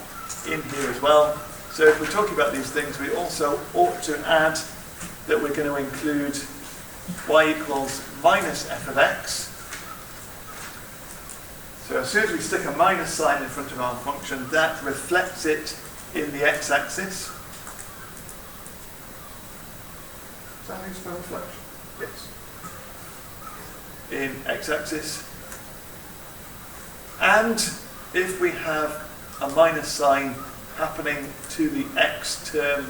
in here as well. So if we're talking about these things, we also ought to add that we're going to include y equals minus f of x. So as soon as we stick a minus sign in front of our function, that reflects it in the x-axis. Is that how you spell reflection? Yes. In x-axis. And if we have a minus sign happening to the x term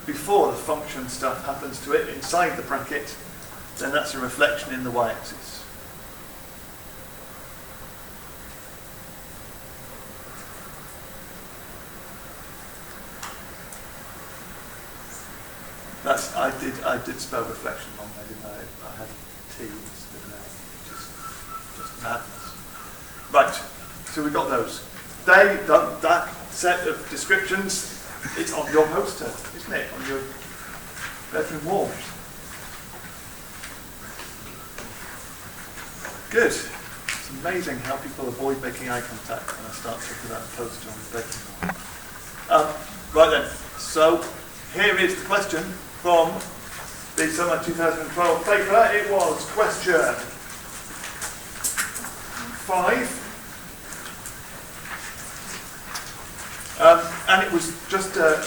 before the function stuff happens to it inside the bracket, then that's a reflection in the y-axis. I did spell reflection wrong, didn't I? I had T instead of A, which is just madness. Right, so we got those. That set of descriptions, it's on your poster, isn't it? On your bedroom wall. Good. It's amazing how people avoid making eye contact when I start talking about a poster on the bedroom wall. Right then, so here is the question from the summer 2012 paper. It was question 5. And it was just a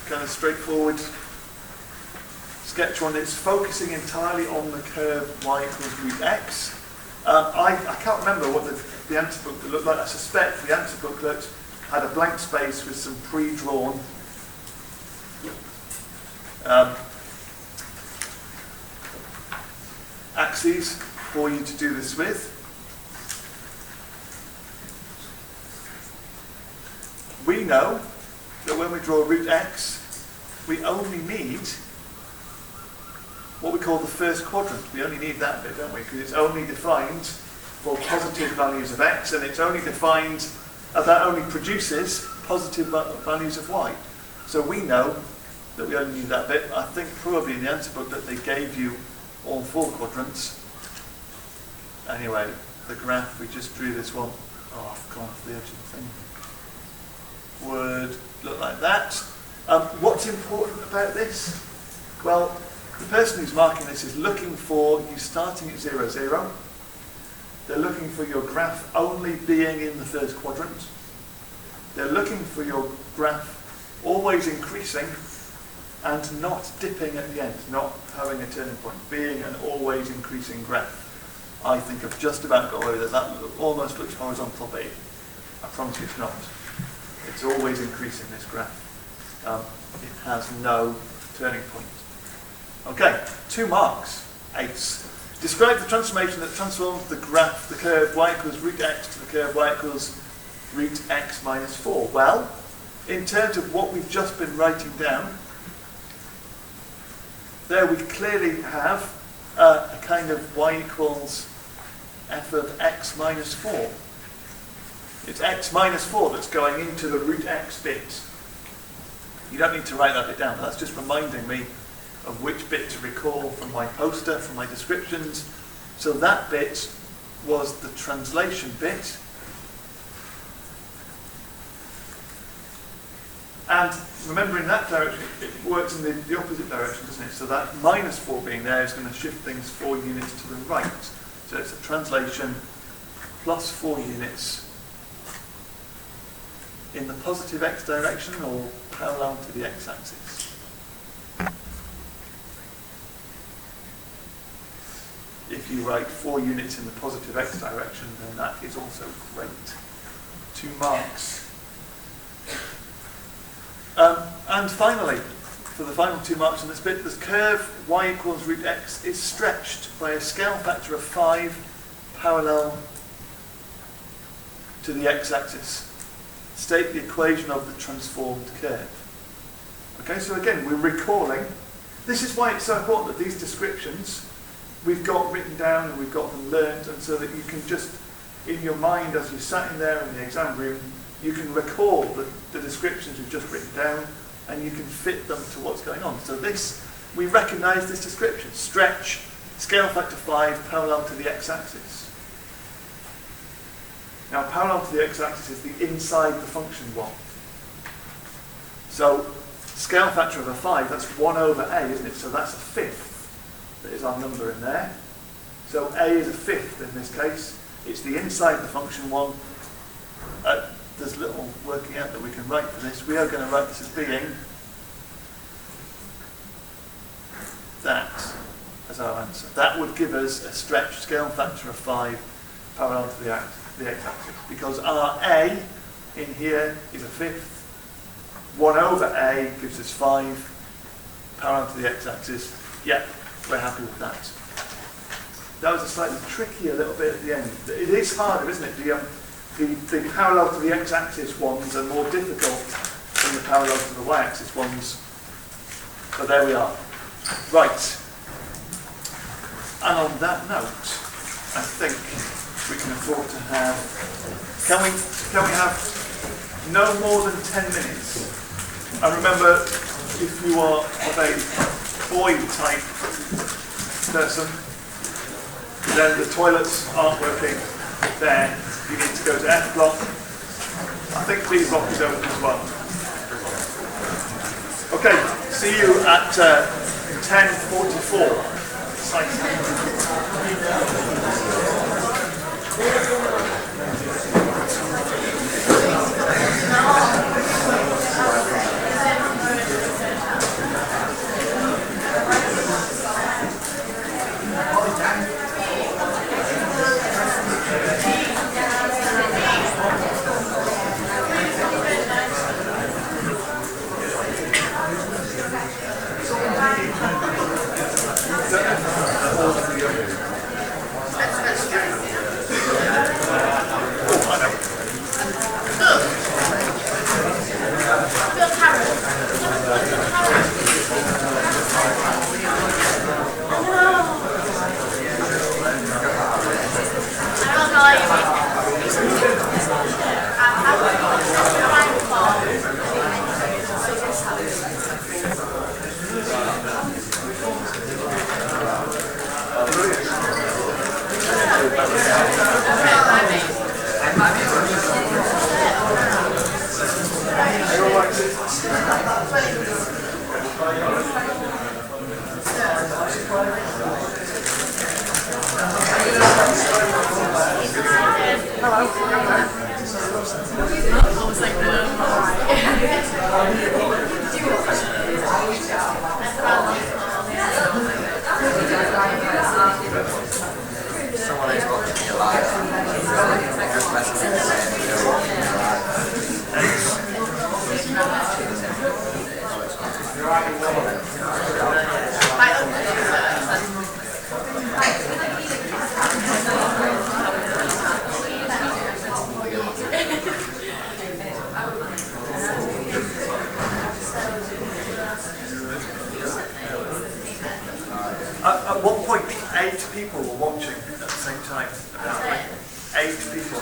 kind of straightforward sketch one. It's focusing entirely on the curve y equals root x. I can't remember what the answer booklet looked like. I suspect the answer booklet had a blank space with some pre-drawn axes for you to do this with. We know that when we draw root x, we only need what we call the first quadrant. We only need that bit, don't we? Because it's only defined for positive values of x, and it's only defined, that only produces positive values of y. So we know that we only need that bit. I think probably in the answer book that they gave you all 4 quadrants. Anyway, the graph, we just drew this one. Oh, I've gone off the edge of the thing. Would look like that. What's important about this? Well, the person who's marking this is looking for you starting at 0, 0. They're looking for your graph only being in the first quadrant. They're looking for your graph always increasing and not dipping at the end, not having a turning point, being an always increasing graph. I think I've just about got away with it. That almost looks horizontal, but I promise you it's not. It's always increasing, this graph. It has no turning point. Okay, 2 marks. 8. Describe the transformation that transforms the graph, the curve y equals root x to the curve y equals root x minus 4. Well, in terms of what we've just been writing down, there we clearly have a kind of y equals f of x minus 4. It's x minus 4 that's going into the root x bit. You don't need to write that bit down, but that's just reminding me of which bit to recall from my poster, from my descriptions. So that bit was the translation bit. And remember, in that direction, it works in the opposite direction, doesn't it? So that minus 4 being there is going to shift things 4 units to the right. So it's a translation plus 4 units in the positive x direction or parallel to the x-axis. If you write 4 units in the positive x direction, then that is also great. 2 marks. And finally, for the final 2 marks in this bit, this curve y equals root x is stretched by a scale factor of 5 parallel to the x-axis. State the equation of the transformed curve. Okay, so again, we're recalling. This is why it's so important that these descriptions we've got written down and we've got them learned, and so that you can just, in your mind, as you're sat in there in the exam room, you can recall the descriptions we've just written down, and you can fit them to what's going on. So this, we recognise this description: stretch, scale factor 5, parallel to the x-axis. Now, parallel to the x-axis is the inside the function one. So, scale factor of a 5, that's 1 over a, isn't it? So that's a fifth. That is our number in there. So a is a fifth in this case. It's the inside the function one. There's little working out that we can write for this. We are going to write this as being that as our answer. That would give us a stretched scale factor of 5 parallel to the x-axis, because our a in here is a fifth. 1 over a gives us 5 parallel to the x-axis. Yeah, we're happy with that. That was a slightly trickier little bit at the end. It is harder, isn't it? The parallel to the x-axis ones are more difficult than the parallel to the y-axis ones. But there we are. Right. And on that note, I think we can afford to have. Can we have no more than 10 minutes? And remember, if you are of a boy type person, then the toilets aren't working there. You need to go to F block. I think B block is open as well. Okay, see you at 10:44. Someone who's watching you live. At one point, 8 people were watching at the same time, apparently. 8 people.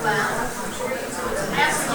Well,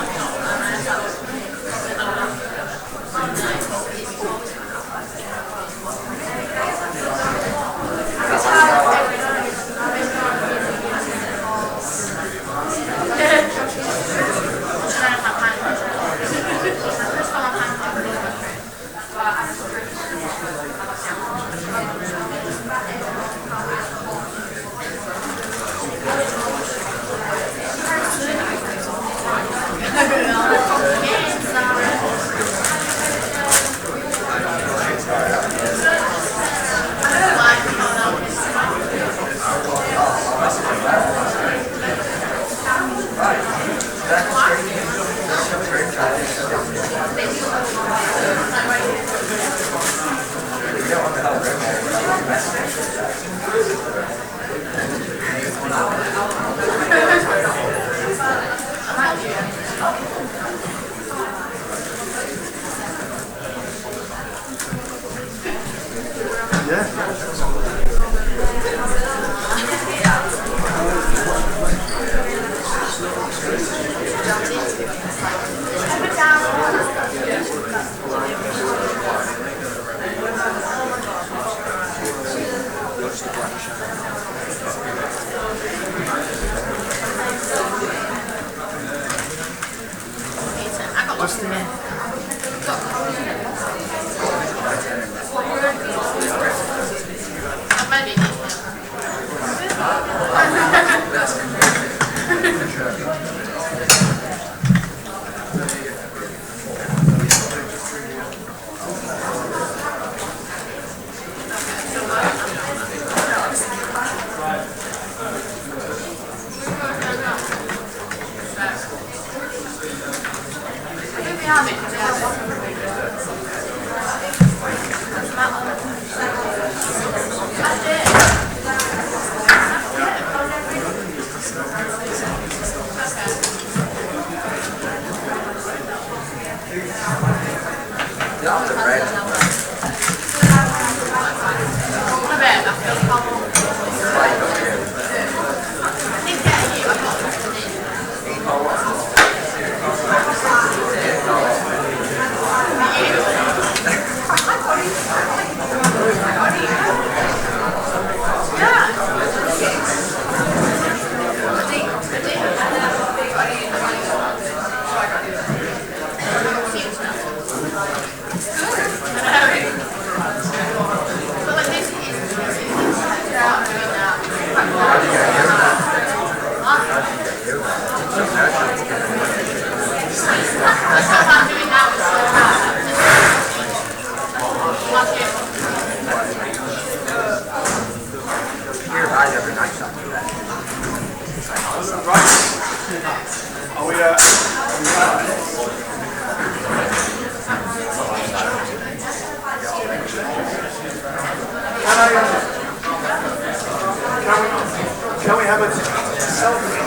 Can we have a selfie?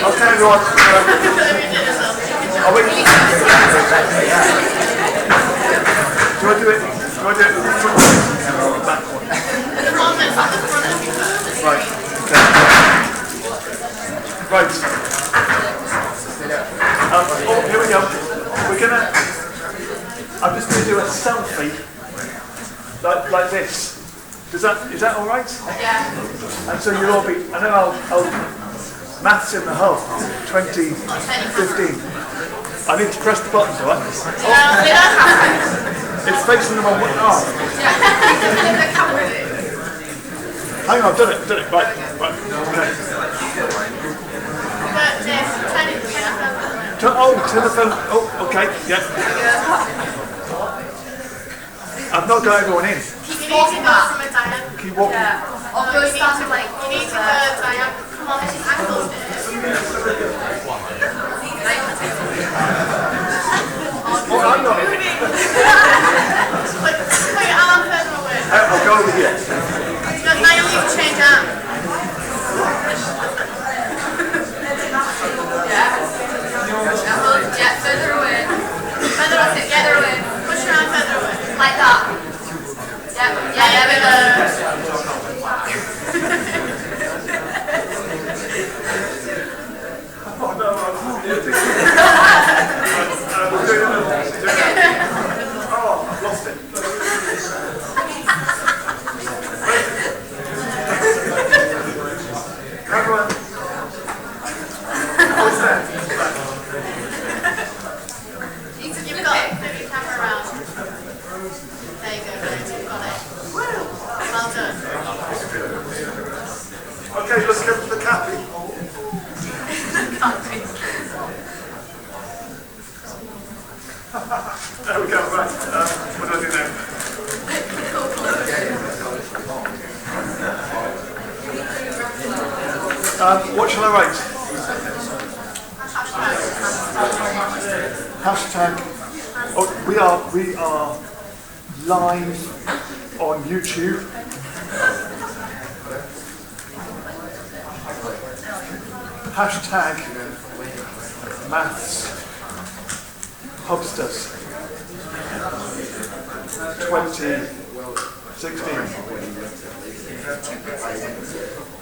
Okay, everyone. Are we? Do you want to do it? Do you want to do it? Back one. Right. Okay. Right. Oh, here we go. We're gonna. I'm just going to do a selfie, like this. Is that all right? Yeah. And so you'll all be. And then I'll Maths in the Hub 2015. I need to press the buttons, all right? It's facing them on one arm. Hang on, I've done it. Right. Okay. Turn the phone. Oh, okay. Yeah. I've not got everyone in. Keep walking back from a diagonal. Keep walking. Yeah. Or go stand like you need to go diagonal. Come on, this is angles. Oh, I'm not in it. Put your arm further away. I'll go over here. Now you'll need to change arm. Yeah, further away. Further away. Push your arm further away. Like that. Yeah, there we go. Oh no, oh, I've lost it. What shall I write? Hashtag. Oh, we are live on YouTube. Hashtag Maths Hubsters 2016.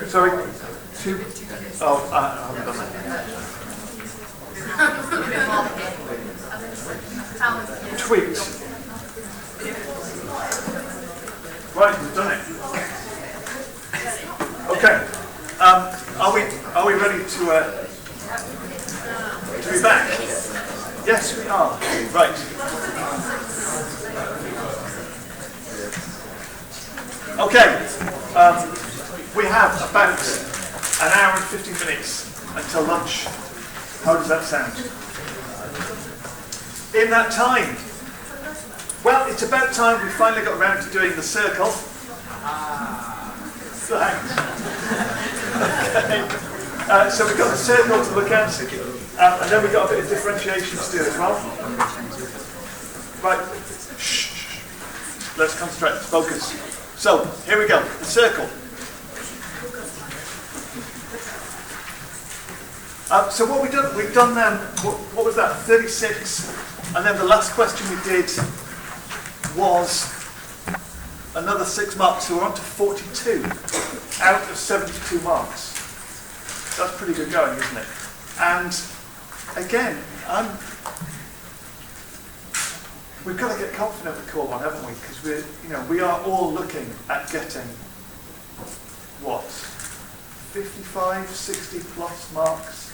Sorry, two. Oh, I haven't done that. Tweet. Right, we've done it. Okay. Are we ready to be back? Yes, we are. Right. Okay. We have about an hour and 15 minutes until lunch. How does that sound? In that time, well, it's about time we finally got around to doing the circle. Thanks. Okay. So we've got the circle to look at, and then we've got a bit of differentiation to do as well. Right. Shh. Let's concentrate. Focus. So here we go. The circle. So what we've done what was that? 36, and then the last question we did was another 6 marks, so we're on to 42 out of 72 marks. That's pretty good going, isn't it? And again, we've got to get confident with core one, haven't we? Because we are all looking at getting what, 55, 60 plus marks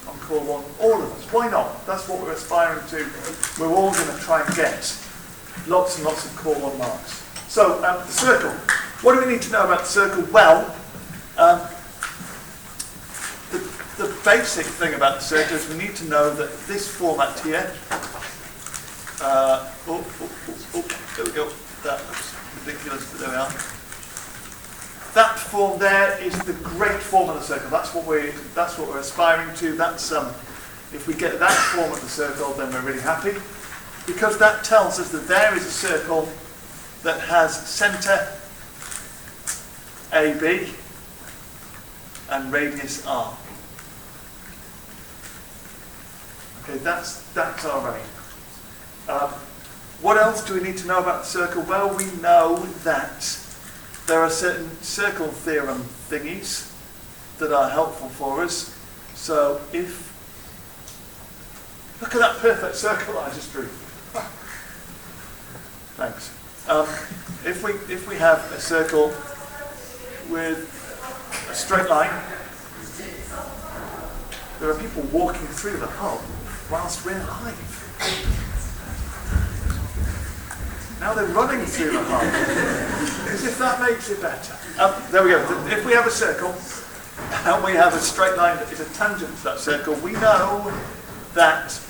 on core one. All of us. Why not? That's what we're aspiring to. We're all going to try and get lots and lots of core one marks. So the circle. What do we need to know about the circle? Well, the basic thing about the circle is we need to know that this format here. There we go. That looks ridiculous, but there we are. That form there is the great form of the circle. That's what we're aspiring to. That's if we get that form of the circle, then we're really happy, because that tells us that there is a circle that has centre AB and radius R. Okay, that's our aim. What else do we need to know about the circle? Well, we know that there are certain circle theorem thingies that are helpful for us. So look at that perfect circle I just drew. Thanks. If we have a circle with a straight line, there are people walking through the hub whilst we're live. Now they're running through the hub, as if that makes it better. There we go. If we have a circle, and we have a straight line that is a tangent to that circle, we know that, this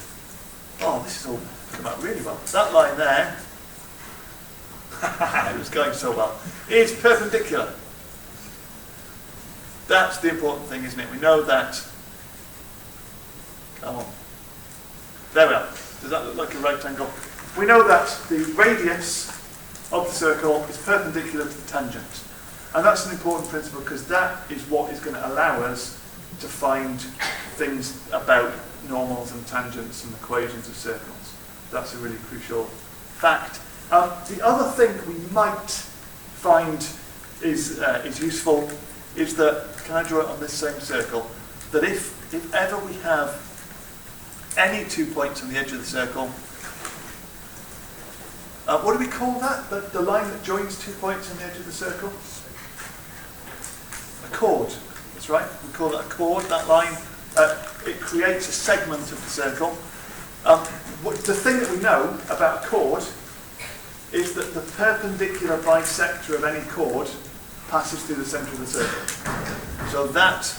has all come out really well. That line there, it was going so well, is perpendicular. That's the important thing, isn't it? We know that. Come on. There we are. Does that look like a right angle? We know that the radius of the circle is perpendicular to the tangent. And that's an important principle, because that is what is going to allow us to find things about normals and tangents and equations of circles. That's a really crucial fact. The other thing we might find is useful is that, can I draw it on this same circle, that if ever we have any 2 points on the edge of the circle, what do we call that? The line that joins 2 points on the edge of the circle? A chord. That's right. We call that a chord, that line. It creates a segment of the circle. The thing that we know about a chord is that the perpendicular bisector of any chord passes through the centre of the circle. So that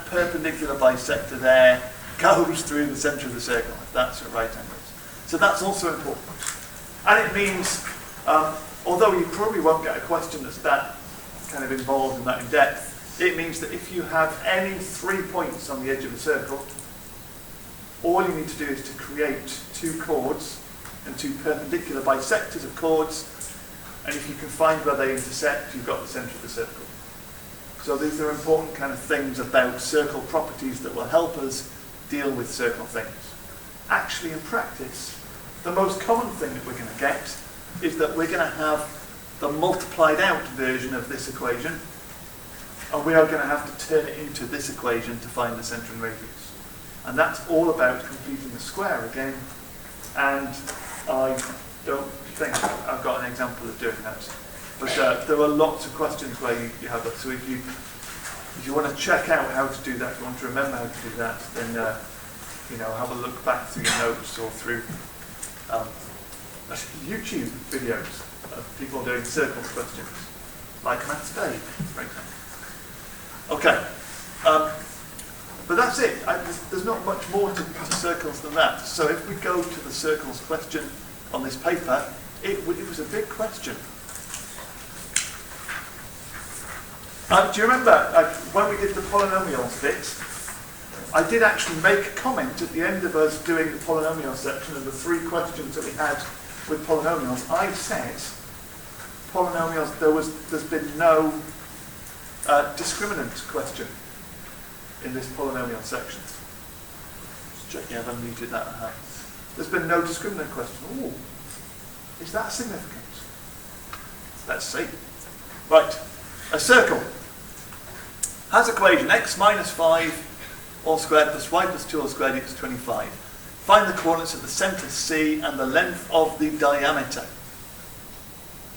perpendicular bisector there goes through the centre of the circle. That's at right angles. So that's also important. And it means, although you probably won't get a question that's that kind of involved and that in depth, It means that if you have any 3 points on the edge of a circle, all you need to do is to create 2 chords and 2 perpendicular bisectors of chords, and if you can find where they intersect, you've got the centre of the circle. So these are important kind of things about circle properties that will help us deal with circle things. Actually, in practice, the most common thing that we're going to get is that we're going to have the multiplied out version of this equation, and we are going to have to turn it into this equation to find the centre and radius. And that's all about completing the square again, and I don't think I've got an example of doing that. But there are lots of questions where you have that. So if you want to check out how to do that, if you want to remember how to do that, then have a look back through your notes or through YouTube videos of people doing circle questions, like MathsDave's, for example. Okay, but that's it. There's not much more to circles than that. So if we go to the circles question on this paper, it was a big question. Do you remember when we did the polynomials bit, I did actually make a comment at the end of us doing the polynomial section of the 3 questions that we had with polynomials. I said polynomials, there's been no discriminant question in this polynomial section. Just checking I've unmuted that. There's been no discriminant question. Ooh, is that significant? Let's see. Right, a circle has equation x minus 5 all squared plus y plus 2 all squared equals 25. Find the coordinates of the centre C and the length of the diameter.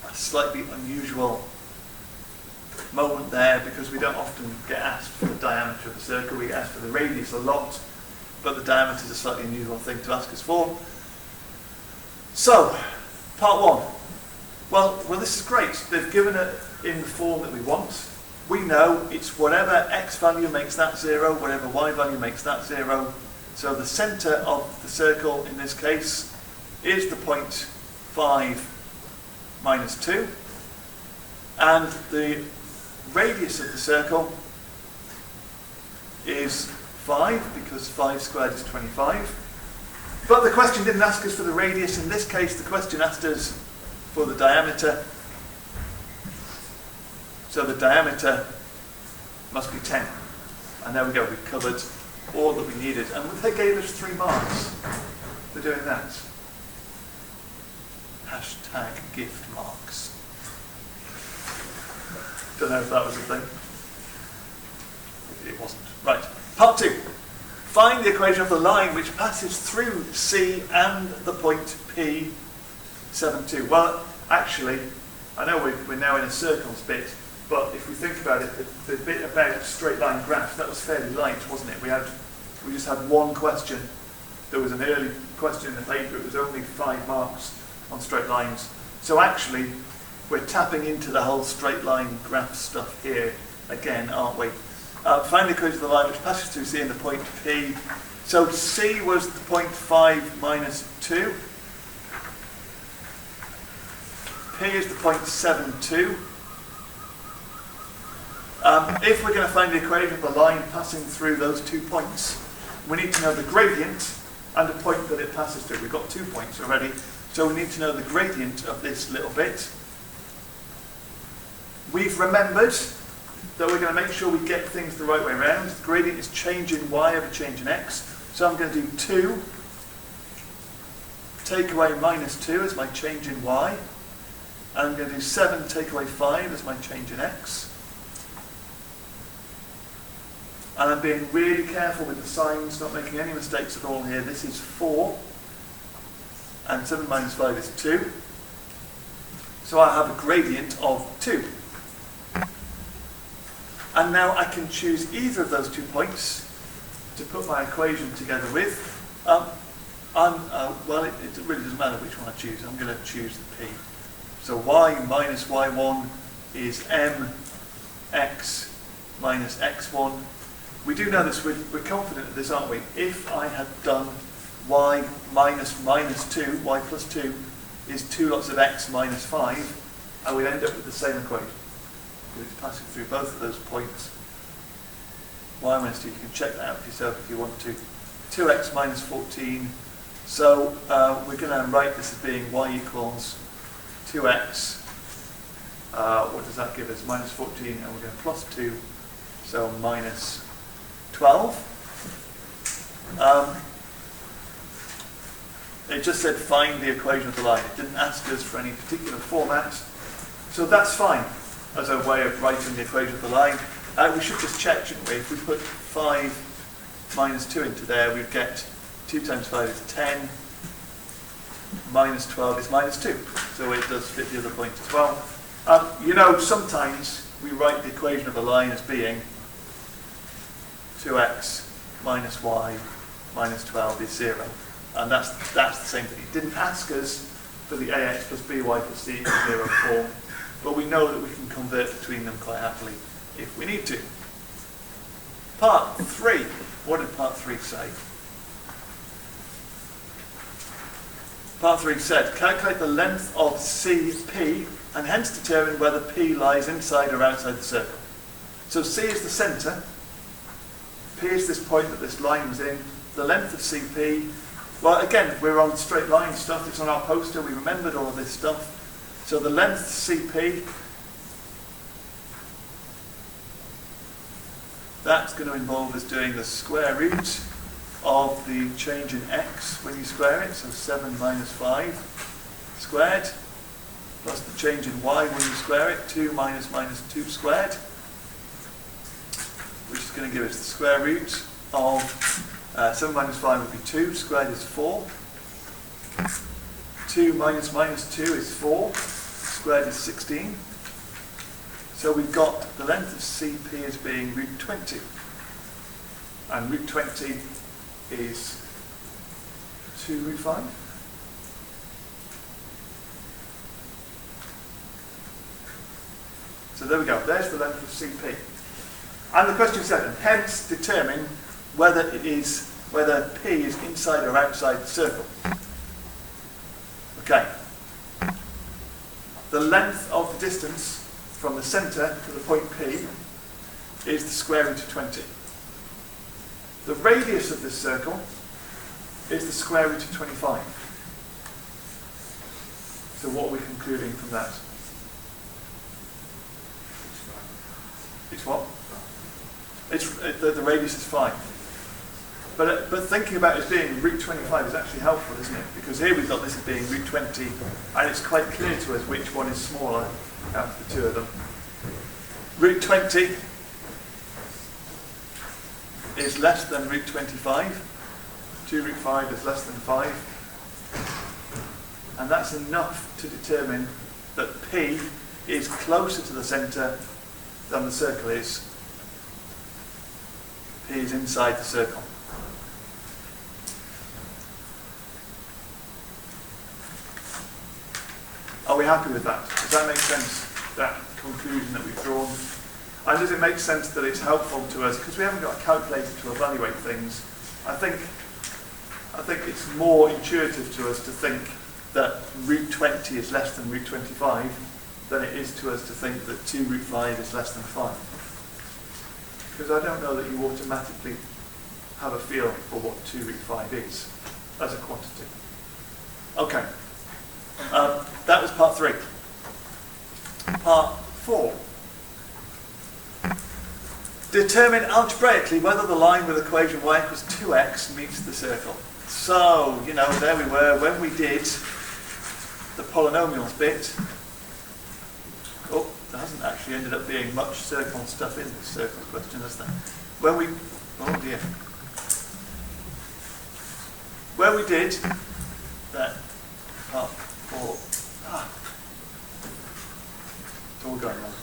A slightly unusual moment there because we don't often get asked for the diameter of the circle. We get asked for the radius a lot, but the diameter is a slightly unusual thing to ask us for. So, part 1. Well, this is great. They've given it in the form that we want. We know it's whatever x value makes that 0, whatever y value makes that 0. So the centre of the circle in this case is the point 5 minus 2. And the radius of the circle is 5 because 5 squared is 25. But the question didn't ask us for the radius. In this case, the question asked us for the diameter. So the diameter must be 10. And there we go, we've covered all that we needed. And they gave us 3 marks for doing that. Hashtag gift marks. Don't know if that was a thing. It wasn't. Right, part 2. Find the equation of the line which passes through C and the point P, 7, 2. Well, actually, I know we're now in a circles bit, but if we think about it, the bit about straight line graphs, that was fairly light, wasn't it? We just had one question. There was an early question in the paper. It was only 5 marks on straight lines. So actually, we're tapping into the whole straight line graph stuff here again, aren't we? Find the equation of the line which passes through C and the point P. So C was the point 5 minus 2. P is the point 7, 2. If we're going to find the equation of the line passing through those 2 points, we need to know the gradient and the point that it passes through. We've got 2 points already, so we need to know the gradient of this little bit. We've remembered that we're going to make sure we get things the right way around. The gradient is change in y over change in x. So I'm going to do 2, take away minus 2 as my change in y. And I'm going to do 7, take away 5 as my change in x. And I'm being really careful with the signs, not making any mistakes at all here. This is 4, and 7 minus 5 is 2. So I have a gradient of 2. And now I can choose either of those 2 points to put my equation together with. Well, it really doesn't matter which one I choose. I'm going to choose the P. So y minus y1 is mx minus x1. We do know this, we're confident of this, aren't we? If I had done y minus minus 2, y plus 2 is 2 lots of x minus 5, I would end up with the same equation. Because it's passing through both of those points y minus 2. You can check that out for yourself if you want to. 2x minus 14. So we're going to write this as being y equals 2x. What does that give us? Minus 14, and we're going to plus 2. So minus 12. It just said find the equation of the line. It didn't ask us for any particular format. So that's fine as a way of writing the equation of the line. We should just check, shouldn't we? If we put 5 minus 2 into there, we'd get 2 times 5 is 10. Minus 12 is minus 2. So it does fit the other point as well. You know, sometimes we write the equation of a line as being 2x minus y minus 12 is 0. And that's the same thing. It didn't ask us for the ax plus by plus c equals 0 form, but we know that we can convert between them quite happily if we need to. Part 3. What did part 3 say? Part 3 said, calculate the length of CP and hence determine whether P lies inside or outside the circle. So C is the centre, P is this point that this line was in, the length of CP, well again, we're on straight line stuff, it's on our poster, we remembered all of this stuff. So the length CP, that's going to involve us doing the square root of the change in x when you square it, so 7 minus 5 squared, plus the change in y when you square it, 2 minus 2 squared, which is going to give us the square root of 7 minus 5 would be 2, squared is 4, 2 minus 2 is 4, squared is 16, so we've got the length of CP as being root 20, and root 20 is 2 root 5. So there we go, there's the length of CP. And the question said, and hence determine whether P is inside or outside the circle. Okay. The length of the distance from the centre to the point P is the square root of 20. The radius of this circle is the square root of 25. So what are we concluding from that? It's what? The radius is 5. But thinking about it as being root 25 is actually helpful, isn't it? Because here we've got this as being root 20, and it's quite clear to us which one is smaller out of the two of them. Root 20 is less than root 25. 2 root 5 is less than 5. And that's enough to determine that P is closer to the centre than the circle is. P is inside the circle. Are we happy with that? Does that make sense, that conclusion that we've drawn? And does it make sense that it's helpful to us, because we haven't got a calculator to evaluate things? I think it's more intuitive to us to think that root 20 is less than root 25 than it is to us to think that 2 root 5 is less than 5. Because I don't know that you automatically have a feel for what 2 root 5 is as a quantity. Okay. That was part 3. Part 4. Determine algebraically whether the line with equation y equals 2x meets the circle. So, you know, there we were when we did the polynomials bit. Oh, there hasn't actually ended up being much circle stuff in this circle question, has there? When we, oh dear. Where we did that part 4, it's all going on.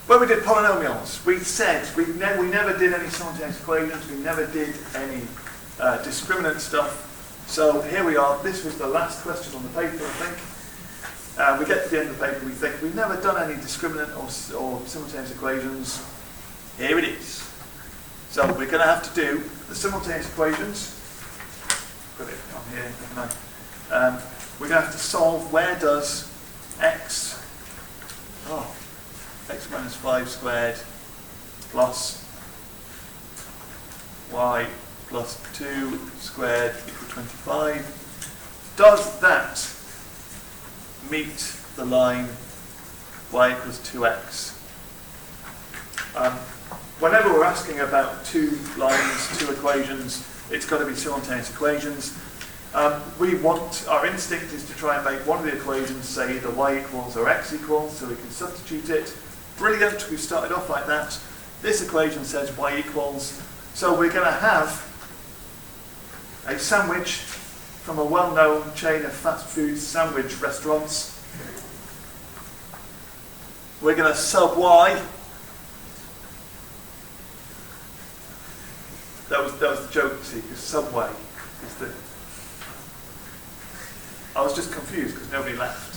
When we did polynomials, we said we never did any simultaneous equations, we never did any discriminant stuff. So here we are, this was the last question on the paper, I think. We get to the end of the paper, we think we've never done any discriminant or simultaneous equations. Here it is. So we're going to have to do the simultaneous equations. Got it on here, haven't I? We're going to have to solve where does x minus 5 squared plus y plus 2 squared equals 25. Does that meet the line y equals 2x? Whenever we're asking about two lines, two equations, it's got to be simultaneous equations. Our instinct is to try and make one of the equations say either y equals or x equals, so we can substitute it. Brilliant, we started off like that. This equation says y equals, so we're going to have a sandwich from a well-known chain of fast food sandwich restaurants. We're going to sub y. That was the joke, you see, because Subway is the... I was just confused because nobody laughed.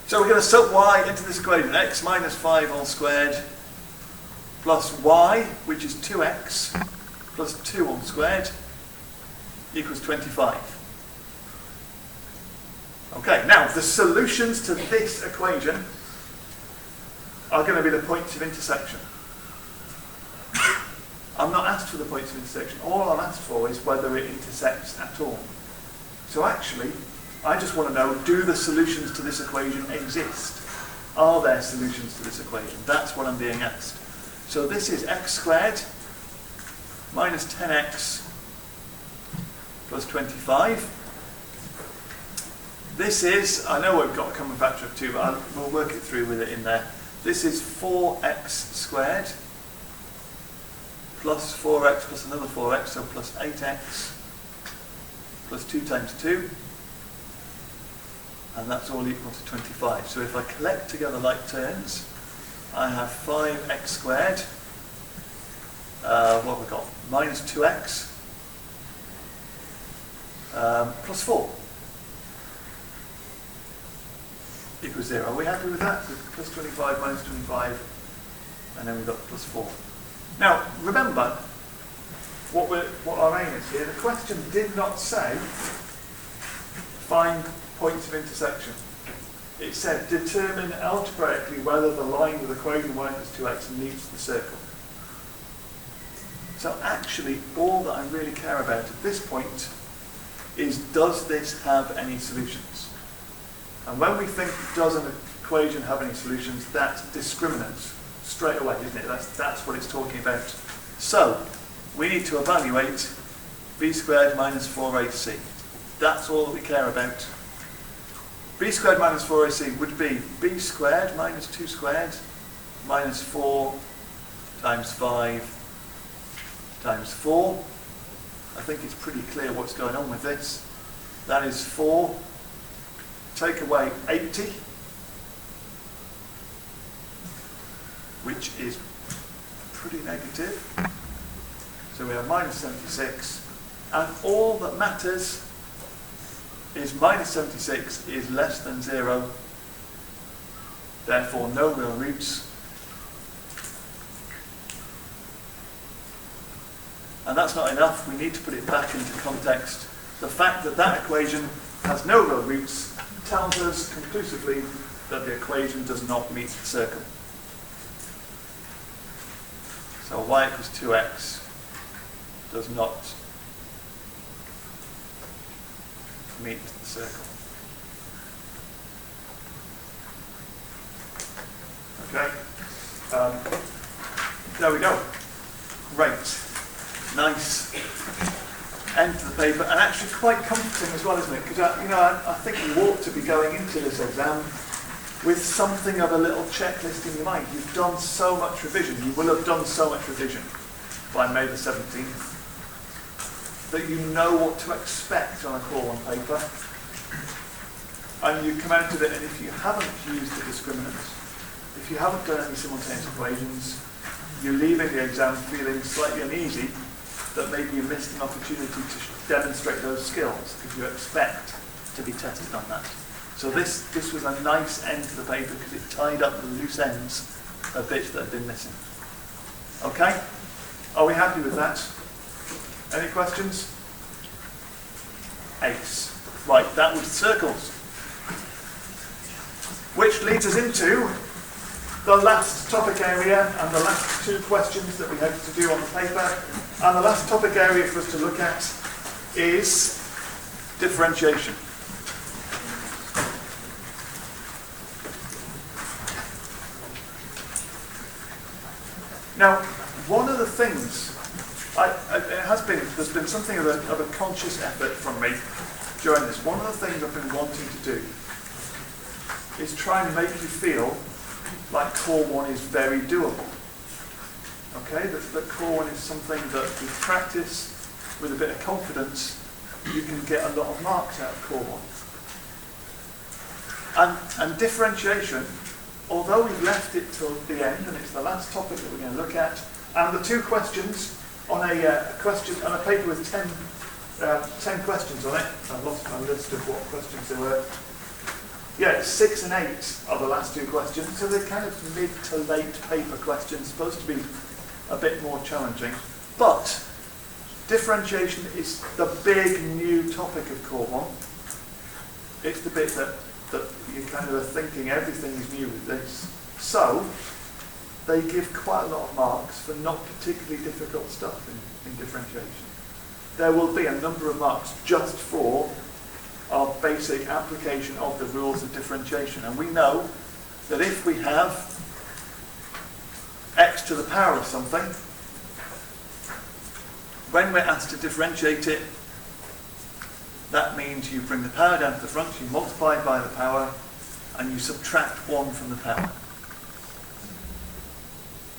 So we're going to sub y into this equation. X minus 5 all squared plus y, which is 2x, plus 2 all squared equals 25. Okay, now the solutions to this equation are going to be the points of intersection. I'm not asked for the points of intersection. All I'm asked for is whether it intersects at all. So actually, I just want to know, do the solutions to this equation exist? Are there solutions to this equation? That's what I'm being asked. So this is x squared minus 10x plus 25. This is, I know we've got a common factor of 2, but we'll work it through with it in there. This is 4x squared plus 4x plus another 4x, so plus 8x plus 2 times 2, and that's all equal to 25. So if I collect together like terms, I have 5x squared, what have we got? Minus 2x plus 4 equals 0. Are we happy with that? So plus 25 minus 25, and then we've got plus 4. Now, remember what our aim is here. The question did not say find points of intersection. It said determine algebraically whether the line with equation y equals 2x meets the circle. So actually, all that I really care about at this point is, does this have any solutions? And when we think, does an equation have any solutions, that's discriminant straight away, isn't it? That's what it's talking about. So, we need to evaluate b squared minus 4ac. That's all that we care about. b squared minus 4ac would be b squared minus 2 squared minus 4 times 5 times 4. I think it's pretty clear what's going on with this. That is 4. Take away 80. Which is pretty negative. So we have minus 76, and all that matters is minus 76 is less than 0, therefore no real roots. And that's not enough, we need to put it back into context. The fact that that equation has no real roots tells us conclusively that the equation does not meet the circle. So y equals 2x does not meet the circle. Okay, there we go. Great, nice end to the paper, and actually quite comforting as well, isn't it? Because I think you ought to be going into this exam with something of a little checklist in your mind. You've done so much revision. You will have done so much revision by May the 17th that you know what to expect on a call on paper. And you come out of it, and if you haven't used the discriminants, if you haven't done any simultaneous equations, you're leaving the exam feeling slightly uneasy that maybe you missed an opportunity to demonstrate those skills because you expect to be tested on that. So this was a nice end to the paper because it tied up the loose ends of bits that have been missing. Okay? Are we happy with that? Any questions? Ace. Right, that was circles. Which leads us into the last topic area and the last two questions that we have to do on the paper. And the last topic area for us to look at is differentiation. Now, one of the things, there's been something of a conscious effort from me during this. One of the things I've been wanting to do is try and make you feel like Core 1 is very doable. Okay, that Core 1 is something that with practice, with a bit of confidence, you can get a lot of marks out of Core 1. And differentiation, although we've left it till the end, and it's the last topic that we're going to look at, and the two questions on a paper with 10 questions on it. I've lost my list of what questions there were. Yeah, 6 and 8 are the last two questions, so they're kind of mid to late paper questions, supposed to be a bit more challenging. But differentiation is the big new topic of Core 1. It's the bit that you kind of are thinking everything is new with this. So they give quite a lot of marks for not particularly difficult stuff in differentiation. There will be a number of marks just for our basic application of the rules of differentiation. And we know that if we have x to the power of something, when we're asked to differentiate it, that means you bring the power down to the front, you multiply by the power, and you subtract 1 from the power.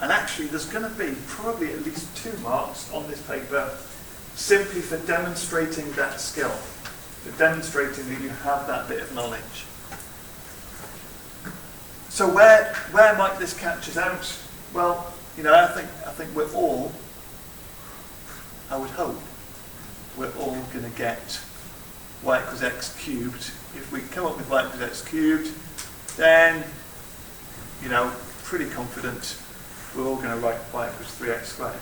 And actually there's going to be probably at least 2 marks on this paper simply for demonstrating that skill, for demonstrating that you have that bit of knowledge. So where might this catch us out? Well, I think we're all, I would hope, we're all going to get y equals x cubed. If we come up with y equals x cubed, then, pretty confident we're all going to write y equals 3x squared.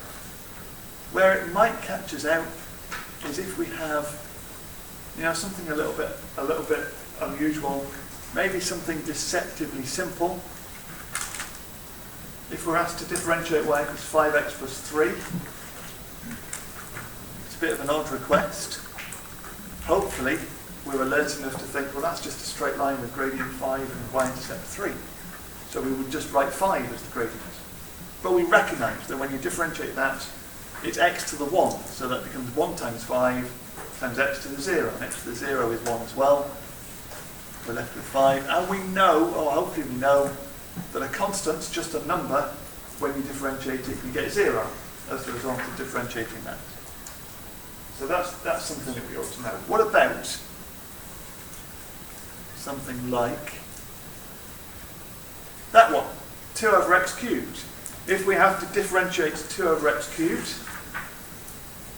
Where it might catch us out is if we have, something a little bit unusual, maybe something deceptively simple. If we're asked to differentiate y equals 5x plus 3, it's a bit of an odd request. Hopefully, we're alert enough to think, well, that's just a straight line with gradient 5 and y-intercept 3. So we would just write 5 as the gradient. But we recognise that when you differentiate that, it's x to the 1, so that becomes 1 times 5 times x to the 0, and x to the 0 is 1 as well. We're left with 5, and we know, or hopefully we know, that a constant's just a number. When you differentiate it, you get 0 as a result of differentiating that. So that's something that we ought to know. What about something like that one, 2 over x cubed? If we have to differentiate 2 over x cubed,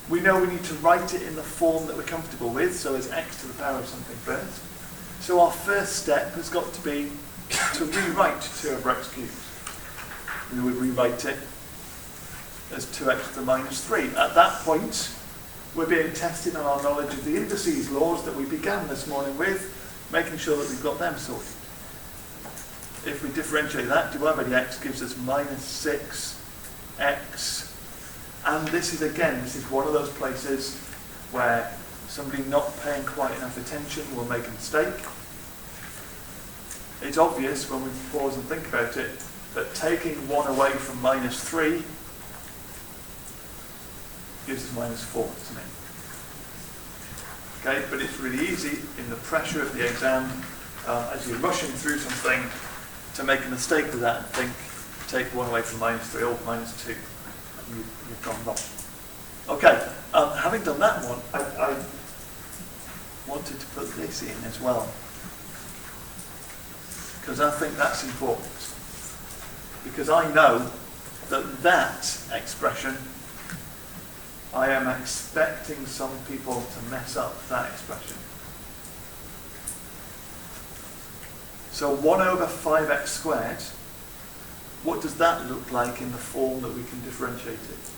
we know we need to write it in the form that we're comfortable with, so as x to the power of something first. So our first step has got to be to rewrite 2 over x cubed. We would rewrite it as 2x to the minus 3. At that point, we're being tested on our knowledge of the indices laws that we began this morning with, making sure that we've got them sorted. If we differentiate that, dy by dx gives us minus 6x. And this is one of those places where somebody not paying quite enough attention will make a mistake. It's obvious when we pause and think about it that taking 1 away from minus 3 gives us minus 4, doesn't it? Okay, but it's really easy in the pressure of the exam, as you're rushing through something, to make a mistake with that and think, take 1 away from minus 3 or minus 2. You've gone wrong. Okay, having done that one, I wanted to put this in as well, because I think that's important. Because I know that expression, I am expecting some people to mess up that expression. So 1 over 5x squared, what does that look like in the form that we can differentiate it?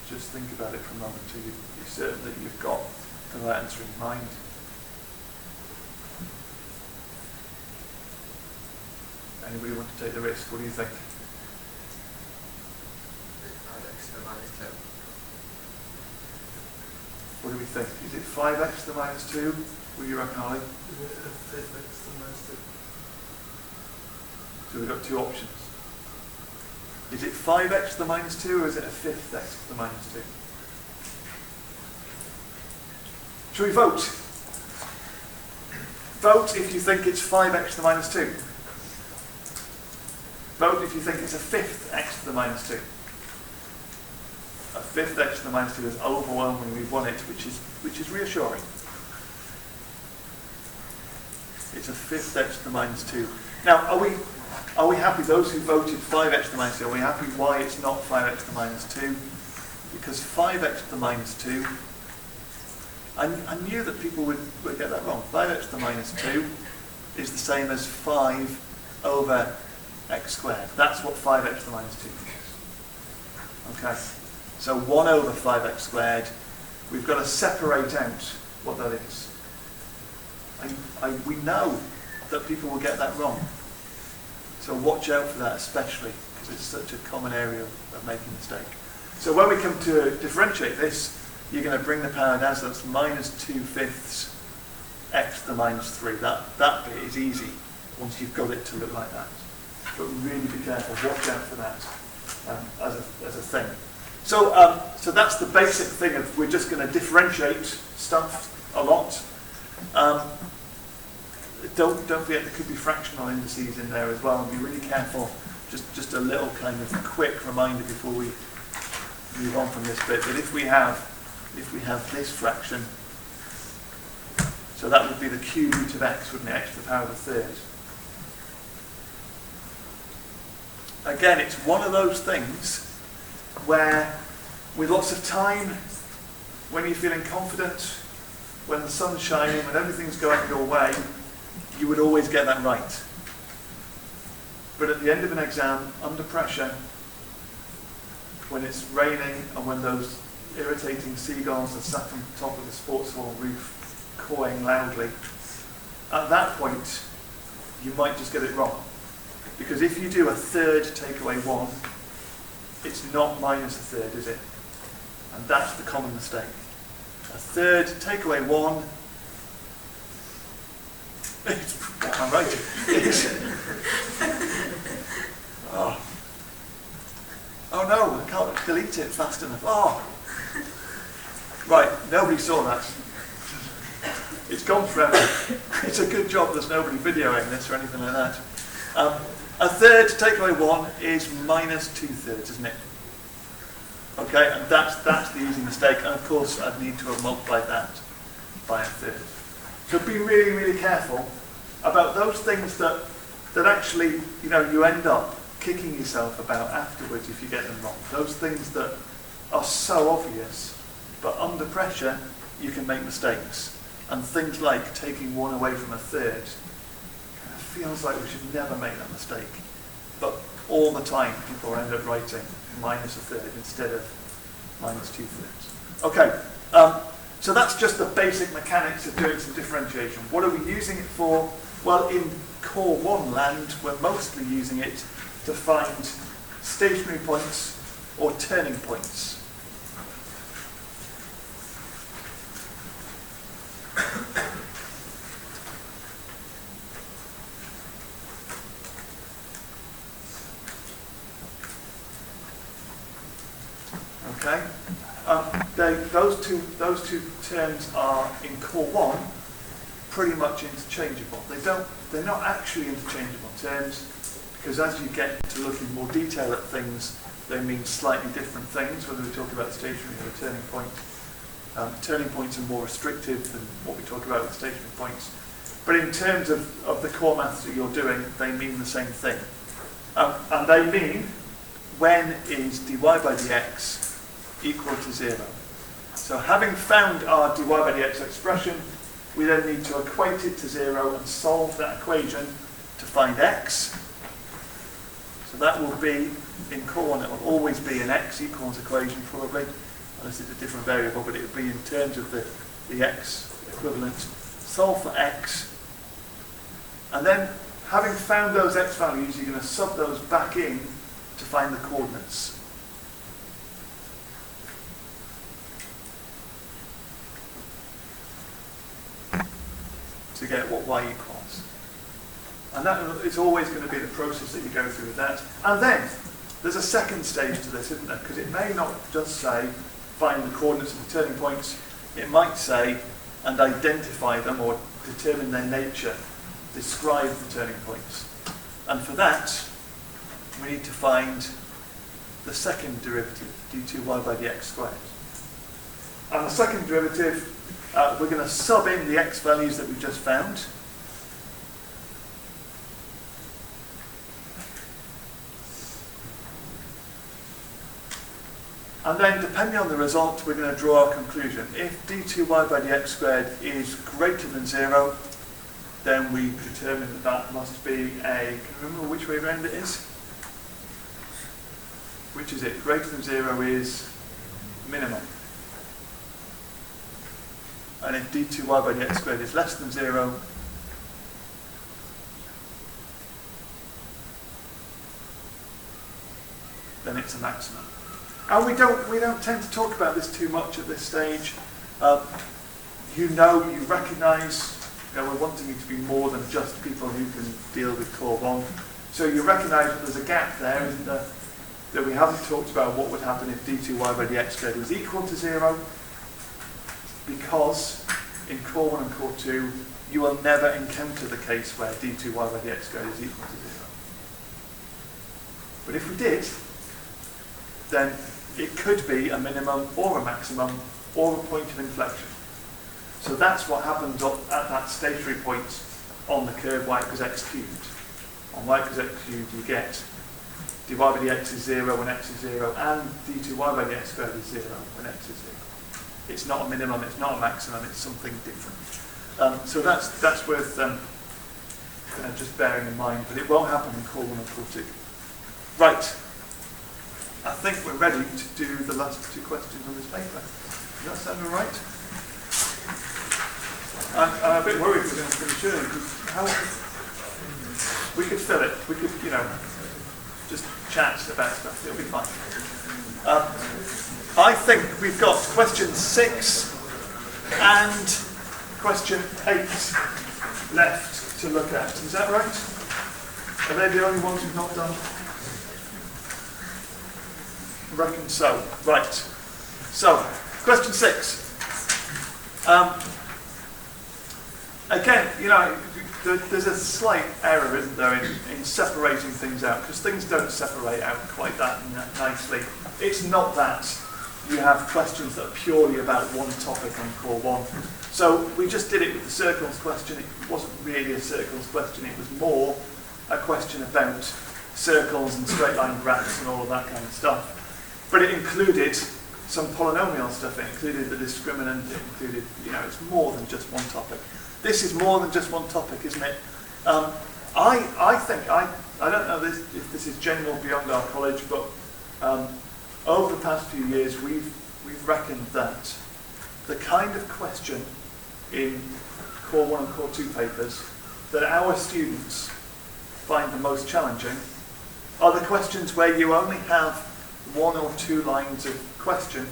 Just think about it for a moment till you're certain that you've got the right answer in mind. Anybody want to take the risk? What do you think? 5x to the minus 2. What do we think? Is it 5x to the minus 2? What do you reckon, Ollie? Is it a fifth x to the minus 2? So we've got two options. Is it 5x to the minus 2 or is it a fifth x to the minus 2? Shall we vote? Vote if you think it's 5x to the minus 2. Vote if you think it's a fifth x to the minus 2. A fifth x to the minus 2 is overwhelming. We've won it, which is reassuring. It's a fifth x to the minus 2. Now, are we happy, those who voted 5x to the minus 2, are we happy why it's not 5x to the minus 2? Because 5x to the minus 2, I knew that people would get that wrong. 5x to the minus 2 is the same as 5 over x squared. That's what 5x to the minus 2 is. Okay, so 1 over 5x squared, we've got to separate out what that is. We know that people will get that wrong. So watch out for that especially, because it's such a common area of making a mistake. So when we come to differentiate this, you're going to bring the power down, so that's minus 2/5 x to the minus 3. That bit is easy once you've got it to look like that. But really be careful, watch out for that as a thing. So that's the basic thing of we're just going to differentiate stuff a lot. Don't forget there could be fractional indices in there as well, and be really careful. Just a little kind of quick reminder before we move on from this bit, that if we have this fraction, so that would be the cube root of x, wouldn't it? X to the power of a third. Again, it's one of those things where, with lots of time, when you're feeling confident, when the sun's shining, when everything's going your way, you would always get that right. But at the end of an exam, under pressure, when it's raining and when those irritating seagulls are sat on top of the sports hall roof cawing loudly, at that point, you might just get it wrong. Because if you do a third take away 1, it's not minus a third, is it? And that's the common mistake. A third take away 1, it's what I'm writing. Oh no, I can't delete it fast enough. Oh! Right, nobody saw that. It's gone forever. It's a good job there's nobody videoing this or anything like that. A third take away 1 is minus 2/3, isn't it? Okay, and that's the easy mistake. And of course, I'd need to have multiplied that by a third. So be really, really careful about those things that actually, you end up kicking yourself about afterwards if you get them wrong. Those things that are so obvious, but under pressure, you can make mistakes. And things like taking 1 away from a third, feels like we should never make that mistake. But all the time, people end up writing minus a third instead of minus 2/3. Okay, so that's just the basic mechanics of doing some differentiation. What are we using it for? Well, in Core 1 land, we're mostly using it to find stationary points or turning points. Okay, those two terms are in Core 1 pretty much interchangeable. They're not actually interchangeable terms, because as you get to look in more detail at things, they mean slightly different things, whether we talk about stationary or a turning point. Turning points are more restrictive than what we talk about with stationary points. But in terms of the core maths that you're doing, they mean the same thing. And they mean, when is dy by dx equal to 0? So having found our dy by dx expression, we then need to equate it to 0 and solve that equation to find x. So that will be, in Core 1, it will always be an x equals equation, probably, unless it's a different variable, but it would be in terms of the the x equivalent, solve for x, and then having found those x values, you're going to sub those back in to find the coordinates. To get what y equals. And that is always going to be the process that you go through with that. And then, there's a second stage to this, isn't there? Because it may not just say, find the coordinates of the turning points. It might say, and identify them, or determine their nature, describe the turning points. And for that, we need to find the second derivative, d2y by dx squared. And the second derivative, we're going to sub in the x values that we just found. And then, depending on the result, we're going to draw our conclusion. If d2y by dx squared is greater than 0, then we determine that that must be a, can you remember which way around it is? Which is it? Greater than 0 is minimum. And if d2y by dx squared is less than 0, then it's a maximum. And we don't tend to talk about this too much at this stage. You recognise, we're wanting it to be more than just people who can deal with core 1. So you recognise that there's a gap there, isn't there? That we haven't talked about what would happen if d2y by dx squared was equal to 0, because in core 1 and core 2, you will never encounter the case where d2y by dx squared is equal to 0. But if we did, then it could be a minimum or a maximum or a point of inflection. So that's what happens at that stationary point on the curve y equals x cubed. On y equals x cubed, you get dy by dx is 0 when x is 0, and d2y by dx squared is 0 when x is 0. It's not a minimum, it's not a maximum, it's something different. So that's worth just bearing in mind, but it won't happen in core 1 and core 2. Right. I think we're ready to do the last two questions on this paper. Does that sound all right? I'm a bit worried we're going to finish early, because we could fill it. We could, just chat about stuff. It'll be fine. I think we've got question 6 and question 8 left to look at. Is that right? Are they the only ones we've not done? I reckon so. Right. So, question 6. Again, there's a slight error, isn't there, in separating things out, because things don't separate out quite that nicely. It's not that you have questions that are purely about one topic on core 1. So we just did it with the circles question. It wasn't really a circles question. It was more a question about circles and straight line graphs and all of that kind of stuff. But it included some polynomial stuff. It included the discriminant. It included, it's more than just one topic. This is more than just one topic, isn't it? I think, I don't know if this is general beyond our college, but over the past few years, we've reckoned that the kind of question in core 1 and core 2 papers that our students find the most challenging are the questions where you only have 1 or 2 lines of question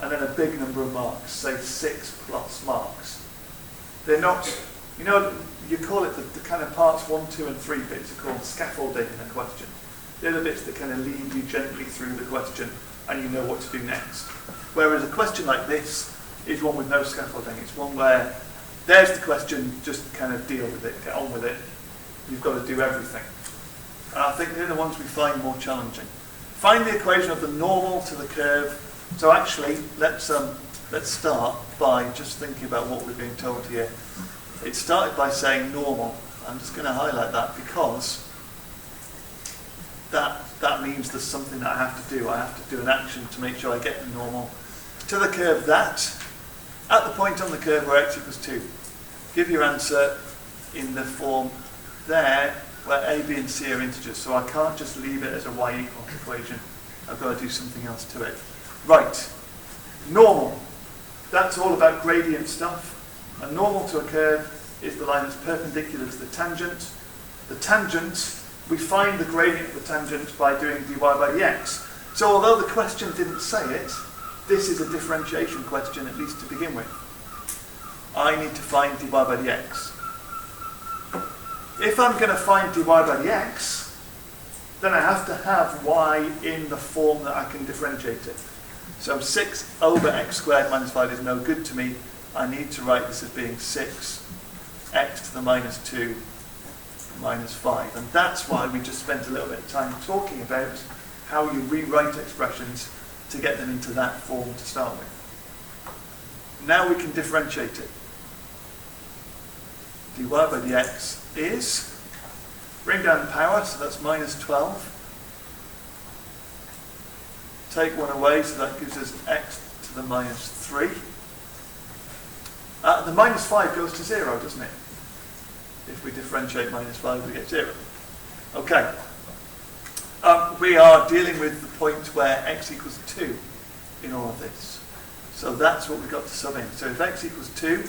and then a big number of marks, say 6+ marks. They're not, you call it the kind of parts 1, 2 and 3 bits are called scaffolding in a question. They're the bits that kind of lead you gently through the question and you know what to do next. Whereas a question like this is one with no scaffolding. It's one where there's the question, just kind of deal with it, get on with it. You've got to do everything. And I think they're the ones we find more challenging. Find the equation of the normal to the curve. So actually, let's start by just thinking about what we're being told here. It started by saying normal. I'm just going to highlight that because that means there's something that I have to do. I have to do an action to make sure I get the normal to the curve that, at the point on the curve where x equals 2, give your answer in the form there where a, b and c are integers. So I can't just leave it as a y equals equation. I've got to do something else to it. Right. Normal. that's all about gradient stuff. A normal to a curve is the line that's perpendicular to the tangent. The tangent, we find the gradient of the tangent by doing dy by dx. So although the question didn't say it, this is a differentiation question, at least to begin with. I need to find dy by dx. If I'm going to find dy by dx, then I have to have y in the form that I can differentiate it. So 6 over x squared minus 5 is no good to me. I need to write this as being 6x to the minus 2 minus 5. And that's why we just spent a little bit of time talking about how you rewrite expressions to get them into that form to start with. Now we can differentiate it. dy by dx is, bring down the power, so that's minus 12. Take 1 away, so that gives us x to the minus 3. The minus 5 goes to 0, doesn't it? If we differentiate minus 5, we get 0. Okay. We are dealing with the point where x equals 2 in all of this. So that's what we've got to sub in. So if x equals 2,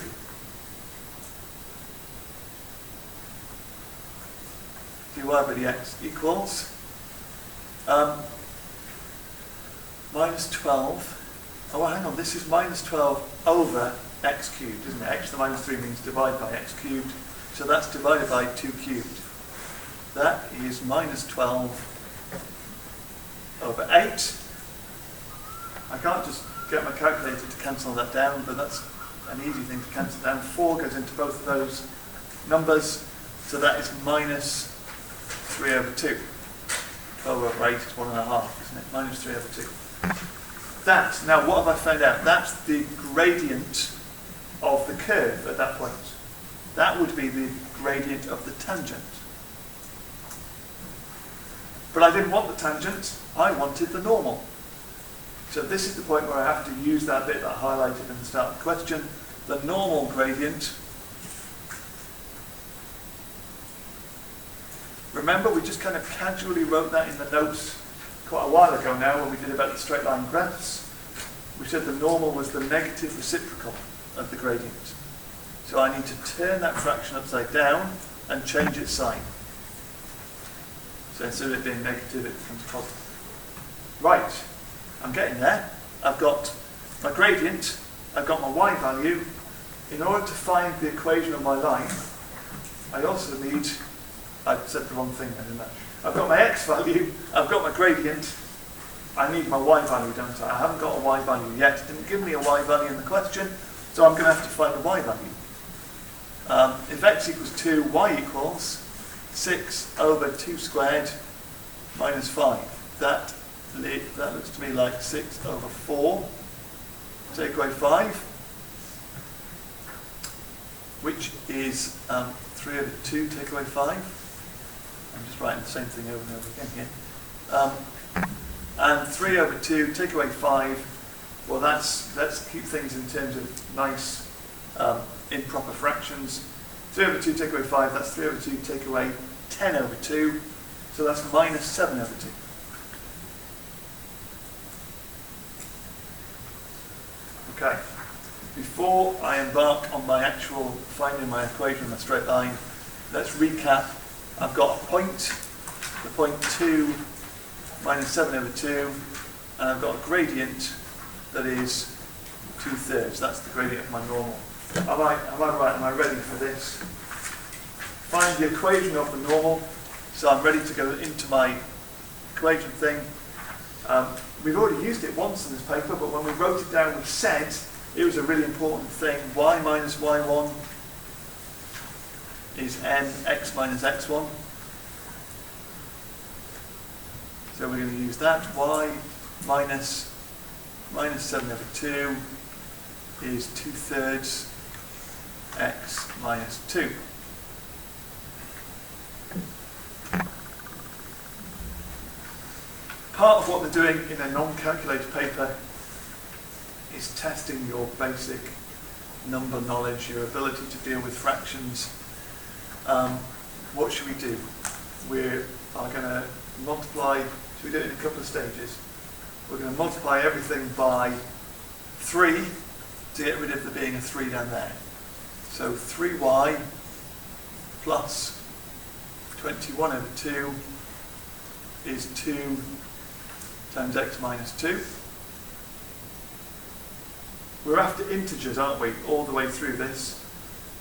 dy by dx equals minus 12. Oh, well, hang on, this is minus 12 over x cubed, isn't it? X to the minus 3 means divide by x cubed. So that's divided by 2 cubed. That is minus 12 over 8. I can't just get my calculator to cancel that down, but that's an easy thing to cancel down. 4 goes into both of those numbers, so that is minus 3 over 2. 12 over 8 is 1.5, isn't it? Minus 3 over 2. That, now what have I found out? That's the gradient of the curve at that point. That would be the gradient of the tangent. But I didn't want the tangent, I wanted the normal. So this is the point where I have to use that bit that I highlighted in the start of the question. The normal gradient. Remember, we just kind of casually wrote that in the notes quite a while ago now when we did about the straight line graphs. We said the normal was the negative reciprocal of the gradient. So I need to turn that fraction upside down and change its sign. So instead of it being negative, it becomes positive. Right, I'm getting there. I've got my gradient, I've got my y value. In order to find the equation of my line, I also need, I said the wrong thing then, didn't I? I've got my x value, I've got my gradient, I need my y value, don't I? I haven't got a y value yet. It didn't give me a y value in the question, so I'm going to have to find a y value. If x equals 2, y equals 6 over 2 squared minus 5. That looks to me like 6 over 4. Take away 5, which is 3 over 2, take away 5. I'm just writing the same thing over and over again here. And 3 over 2, take away 5. Well, let's keep things in terms of nice improper fractions. 3 over 2 take away 5, that's 3 over 2 take away 10 over 2. So that's minus 7 over 2. Okay. Before I embark on my actual finding my equation in a straight line, let's recap. I've got a point, the point 2 minus 7 over 2, and I've got a gradient that is 2/3. That's the gradient of my normal. Am I right? Am I ready for this? Find the equation of the normal. So I'm ready to go into my equation thing. We've already used it once in this paper, but when we wrote it down, we said it was a really important thing. Y minus y1 is mx minus x1. So we're going to use that. Y minus 7 over 2 is 2/3 x minus 2. Part of what they're doing in a non-calculator paper is testing your basic number knowledge, your ability to deal with fractions. What should we do? We are going to multiply, should we do it in a couple of stages? We're going to multiply everything by 3 to get rid of there being a 3 down there. So 3y plus 21 over 2 is 2 times x minus 2. We're after integers, aren't we, all the way through this.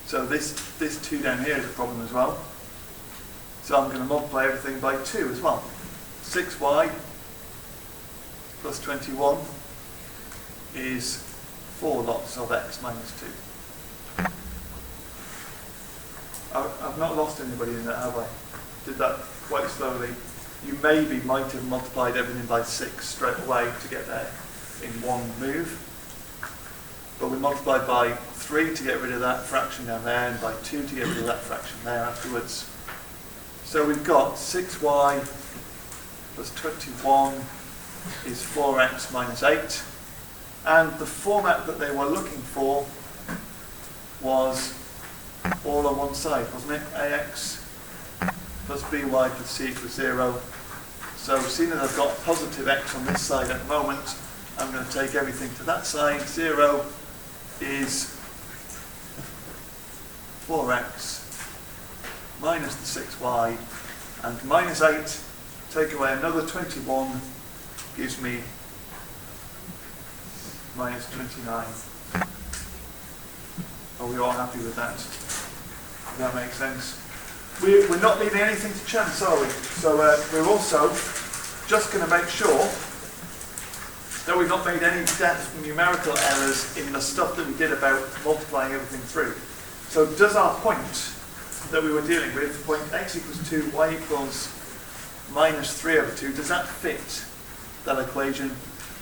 So this 2 down here is a problem as well. So I'm going to multiply everything by 2 as well. 6y plus 21 is 4 lots of x minus 2. I've not lost anybody in that, have I? Did that quite slowly. You might have multiplied everything by 6 straight away to get there in one move. But we multiplied by 3 to get rid of that fraction down there, and by 2 to get rid of that fraction there afterwards. So we've got 6y plus 21 is 4x minus 8. And the format that they were looking for was all on one side, wasn't it? ax plus by plus c equals 0. So seeing as I've got positive x on this side at the moment, I'm going to take everything to that side. 0 is 4x minus the 6y, and minus 8, take away another 21, gives me minus 29. Are we all happy with that? Does that make sense? We're not leaving anything to chance, are we? So we're also just going to make sure that we've not made any numerical errors in the stuff that we did about multiplying everything through. So does our point that we were dealing with, point x equals 2, y equals minus 3 over 2, does that fit that equation?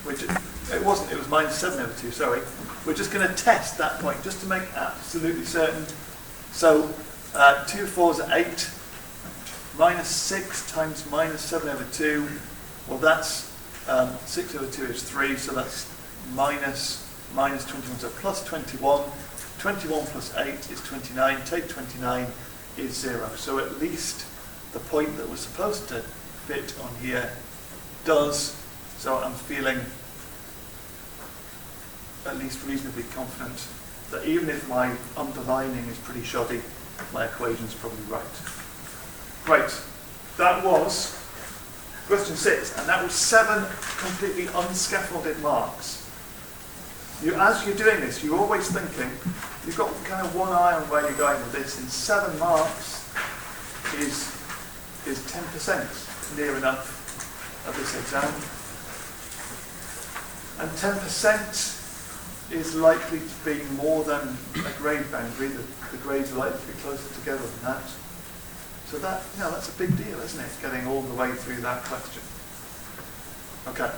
Which it wasn't, it was minus 7 over 2, sorry. We're just going to test that point just to make absolutely certain. So 2 4s are 8, minus 6 times minus 7 over 2, well that's 6 over 2 is 3, so that's minus 21, so plus 21. 21 plus 8 is 29, take 29 is 0. So at least the point that was supposed to fit on here does, so I'm feeling at least reasonably confident that even if my underlining is pretty shoddy, my equation's probably right. Right, that was question 6, and that was 7 completely unscaffolded marks. As you're doing this, you're always thinking, you've got kind of one eye on where you're going with this, and 7 marks is 10% near enough of this exam. And 10% is likely to be more than a grade boundary. The grades are likely to be closer together than that. So that, that's a big deal, isn't it? Getting all the way through that question. Okay.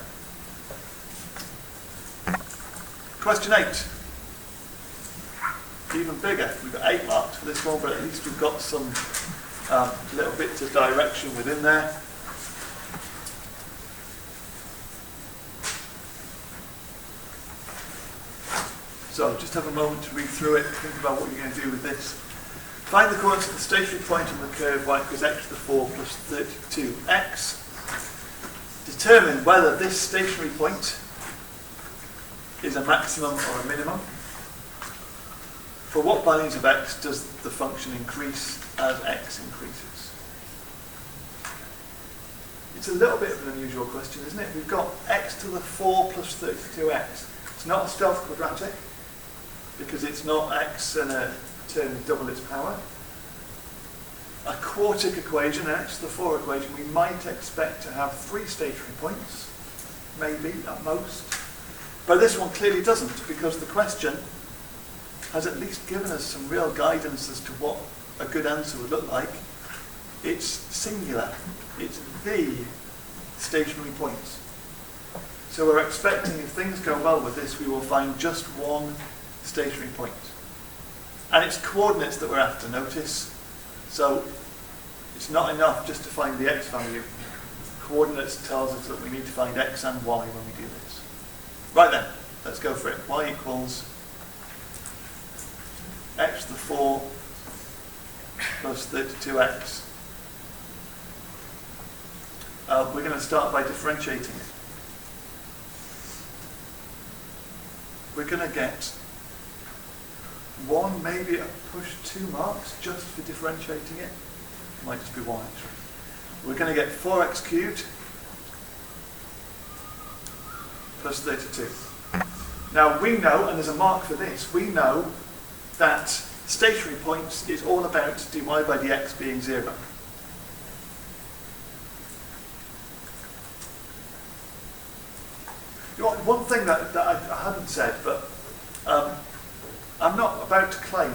Question 8. Even bigger. We've got 8 marks for this one, but at least we've got some little bits of direction within there. So just have a moment to read through it, think about what you're going to do with this. Find the coordinates of the stationary point on the curve y equals x to the 4 plus 32x. Determine whether this stationary point is a maximum or a minimum. For what values of x does the function increase as x increases? It's a little bit of an unusual question, isn't it? We've got x to the 4 plus 32x. It's not a stealth quadratic, because it's not x and a term with double its power. A quartic equation, an x to the 4 equation, we might expect to have 3 stationary points, maybe at most. But this one clearly doesn't, because the question has at least given us some real guidance as to what a good answer would look like. It's singular. It's the stationary point. So we're expecting, if things go well with this, we will find just one stationary point. And it's coordinates that we're after, notice. So it's not enough just to find the x value. Coordinates tells us that we need to find x and y when we do this. Right then, let's go for it. Y equals x to the 4 plus 32x. We're going to start by differentiating it. We're going to get 1, maybe a push 2 marks just for differentiating it. Might just be 1 actually. We're going to get 4x cubed plus 32. Now we know, and there's a mark for this, we know that stationary points is all about dy by dx being 0. You know, one thing that I hadn't said, but I'm not about to claim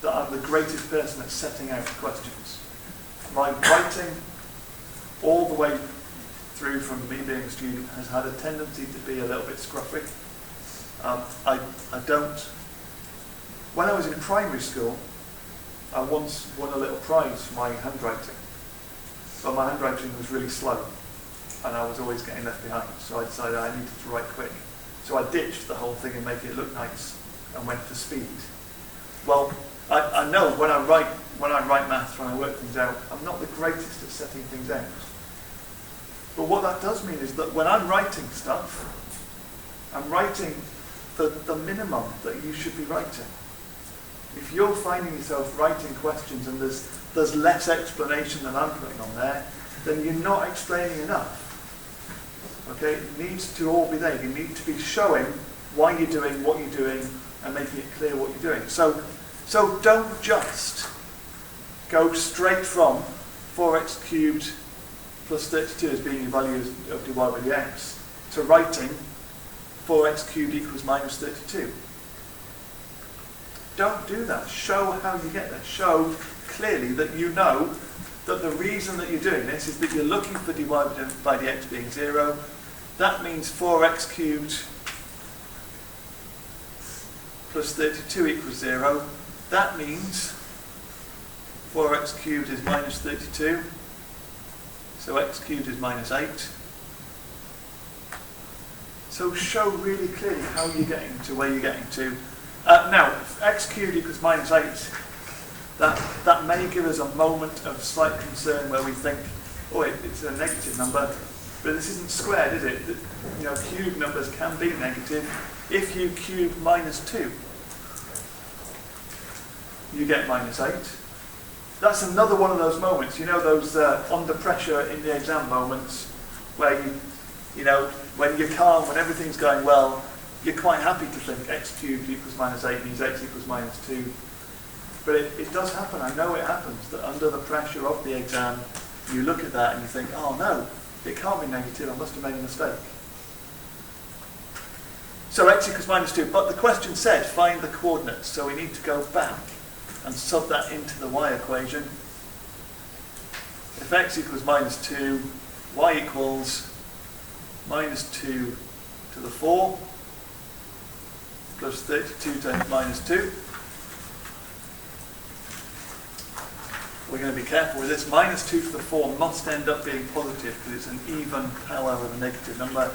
that I'm the greatest person at setting out questions. My writing, all the way through from me being a student, has had a tendency to be a little bit scruffy. I don't. When I was in primary school, I once won a little prize for my handwriting. But my handwriting was really slow, and I was always getting left behind. So I decided I needed to write quick. So I ditched the whole thing and make it look nice, and went for speed. Well, I know when I write maths, when I work things out, I'm not the greatest at setting things out. But what that does mean is that when I'm writing stuff, I'm writing the minimum that you should be writing. If you're finding yourself writing questions and there's less explanation than I'm putting on there, then you're not explaining enough. Okay, it needs to all be there. You need to be showing why you're doing what you're doing and making it clear what you're doing. So don't just go straight from 4x cubed plus 32 as being your value of dy by dx to writing 4x cubed equals minus 32. Don't do that. Show how you get there. Show clearly that you know that the reason that you're doing this is that you're looking for dy by dx being 0. That means 4x cubed plus 32 equals 0. That means 4x cubed is minus 32. So x cubed is minus 8. So show really clearly how you're getting to where you're getting to. Now, if x cubed equals minus 8, that may give us a moment of slight concern where we think, oh, it's a negative number, but this isn't squared, is it? You know, cube numbers can be negative. If you cube minus 2, you get minus 8. That's another one of those moments, you know, those under pressure in the exam moments where you know, when you're calm, when everything's going well, you're quite happy to think x cubed equals minus 8 means x equals minus 2. But it does happen, I know it happens, that under the pressure of the exam, you look at that and you think, oh no, it can't be negative, I must have made a mistake. So x equals minus 2, but the question said find the coordinates, so we need to go back and sub that into the y equation. If x equals minus 2, y equals minus 2 to the 4 plus 32 times minus 2. We're going to be careful with this. Minus 2 to the 4 must end up being positive because it's an even power with a negative number.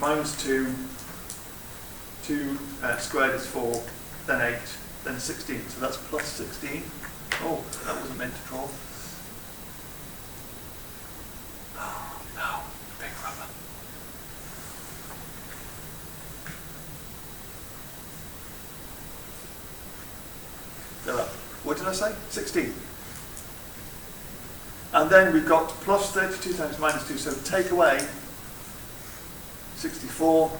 Minus 2 squared is 4, then 8, then 16. So that's plus 16. Oh, that wasn't meant to draw. Oh, no. Big rubber. What did I say? 16. And then we've got plus 32 times minus 2, so take away 64,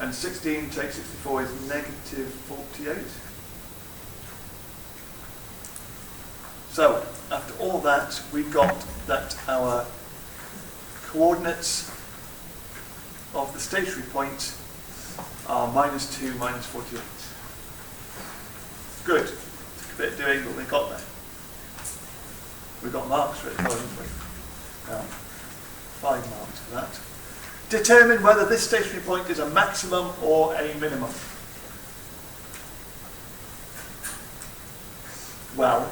and 16 take 64 is negative 48. So, after all that, we've got that our coordinates of the stationary point are minus 2, minus 48. Good. Took a bit of doing, but we got there. We got marks for it, didn't we? 5 marks for that. Determine whether this stationary point is a maximum or a minimum. Well,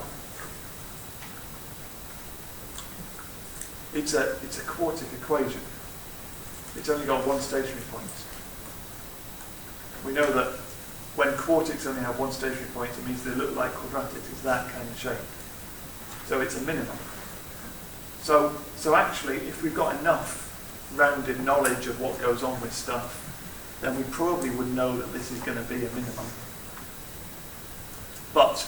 it's a quartic equation. It's only got one stationary point. We know that when quartics only have one stationary point, it means they look like quadratics. It's that kind of shape. So it's a minimum. So actually, if we've got enough rounded knowledge of what goes on with stuff, then we probably would know that this is going to be a minimum. But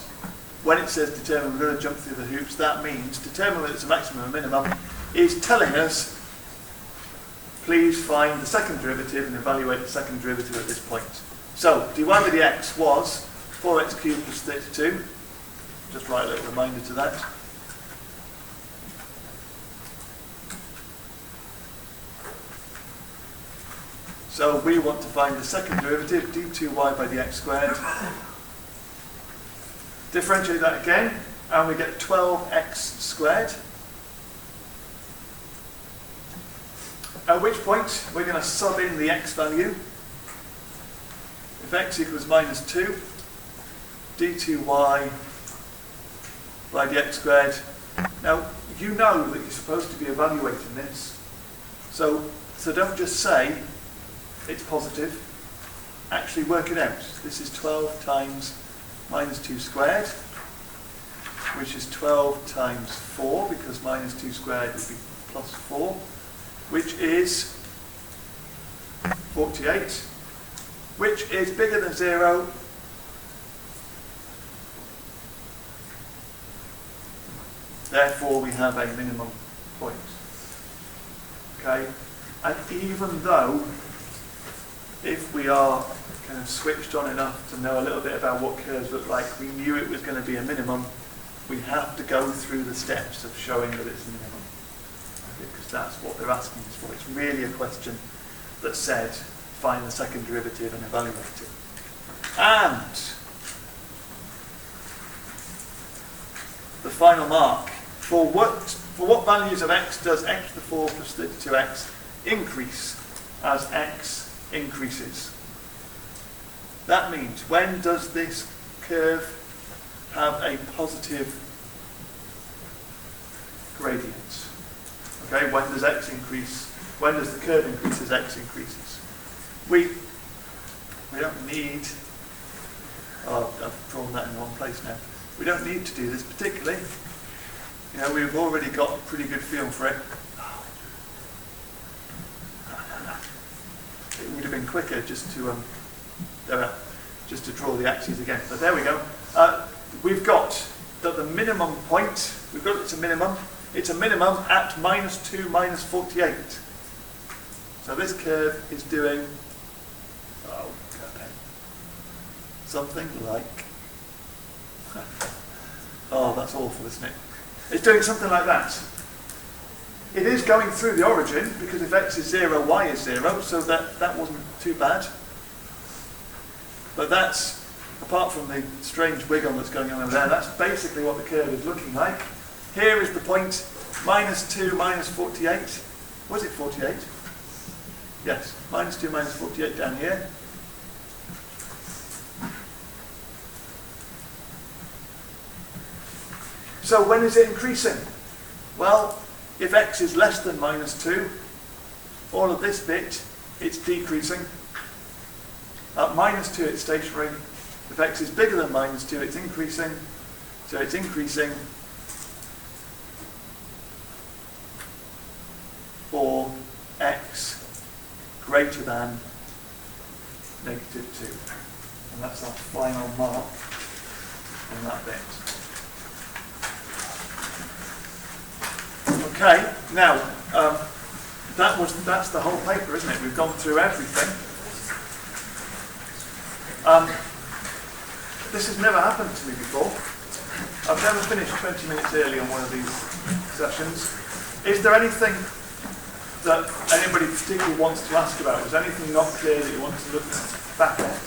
when it says determine, we're going to jump through the hoops, that means determine whether it's a maximum or minimum is telling us, please find the second derivative and evaluate the second derivative at this point. So dy by dx was 4x cubed plus 32. Just write a little reminder to that. So we want to find the second derivative, d2y by dx squared. Differentiate that again, and we get 12x squared. At which point we're going to sub in the x value. If x equals minus 2, d2y by dx squared. Now, you know that you're supposed to be evaluating this. So don't just say it's positive. Actually work it out. This is 12 times minus 2 squared, which is 12 times 4, because minus 2 squared would be plus 4, which is 48, which is bigger than 0. Therefore, we have a minimum point. Okay? And even though, if we are kind of switched on enough to know a little bit about what curves look like, we knew it was going to be a minimum, we have to go through the steps of showing that it's a minimum. Because that's what they're asking us for. It's really a question that said, find the second derivative and evaluate it. And the final mark. For what values of x does x to the 4 plus 32x increase as x increases? That means, when does this curve have a positive gradient? Okay, when does x increase? When does the curve increase as x increases? We don't need, I've drawn that in the wrong place now. We don't need to do this particularly. You know, we've already got a pretty good feel for it. It would have been quicker just to draw the axes again. But there we go. We've got that the minimum point. We've got it's a minimum. It's a minimum at minus 2 minus 48. So this curve is doing something like. Oh, that's awful, isn't it? It's doing something like that. It is going through the origin, because if x is 0, y is 0, so that wasn't too bad. But that's, apart from the strange wiggle that's going on over there, that's basically what the curve is looking like. Here is the point, minus 2 minus 48. Was it 48? Yes, minus 2 minus 48 down here. So when is it increasing? Well, if x is less than minus 2, all of this bit, it's decreasing. At minus 2, it's stationary. If x is bigger than minus 2, it's increasing. So it's increasing for x greater than negative 2. And that's our final mark on that bit. Okay, now that's the whole paper, isn't it? We've gone through everything. This has never happened to me before. I've never finished 20 minutes early on one of these sessions. Is there anything that anybody particularly wants to ask about? Is there anything not clear that you want to look back at?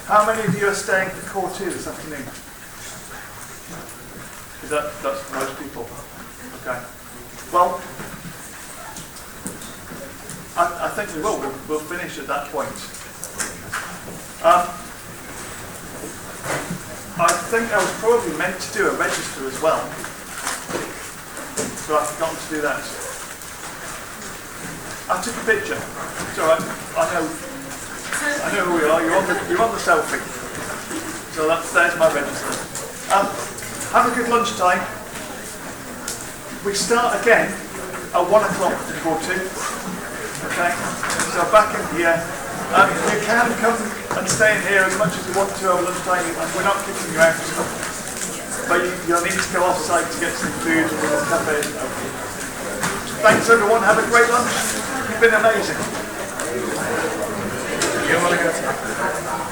How many of you are staying for core 2 this afternoon? That's most people. Okay. Well, I think we will. We'll finish at that point. I think I was probably meant to do a register as well. So I've forgotten to do that. I took a picture. It's all right. I know who we are. You're on the selfie. So there's my register. Have a good lunchtime. We start again at 1 o'clock for core 2. Okay? So back in here. You can come and stay in here as much as you want to over lunchtime. We're not kicking you out. But you'll need to go off-site to get some food from the cafe. Thanks everyone, have a great lunch. You've been amazing. You want to go to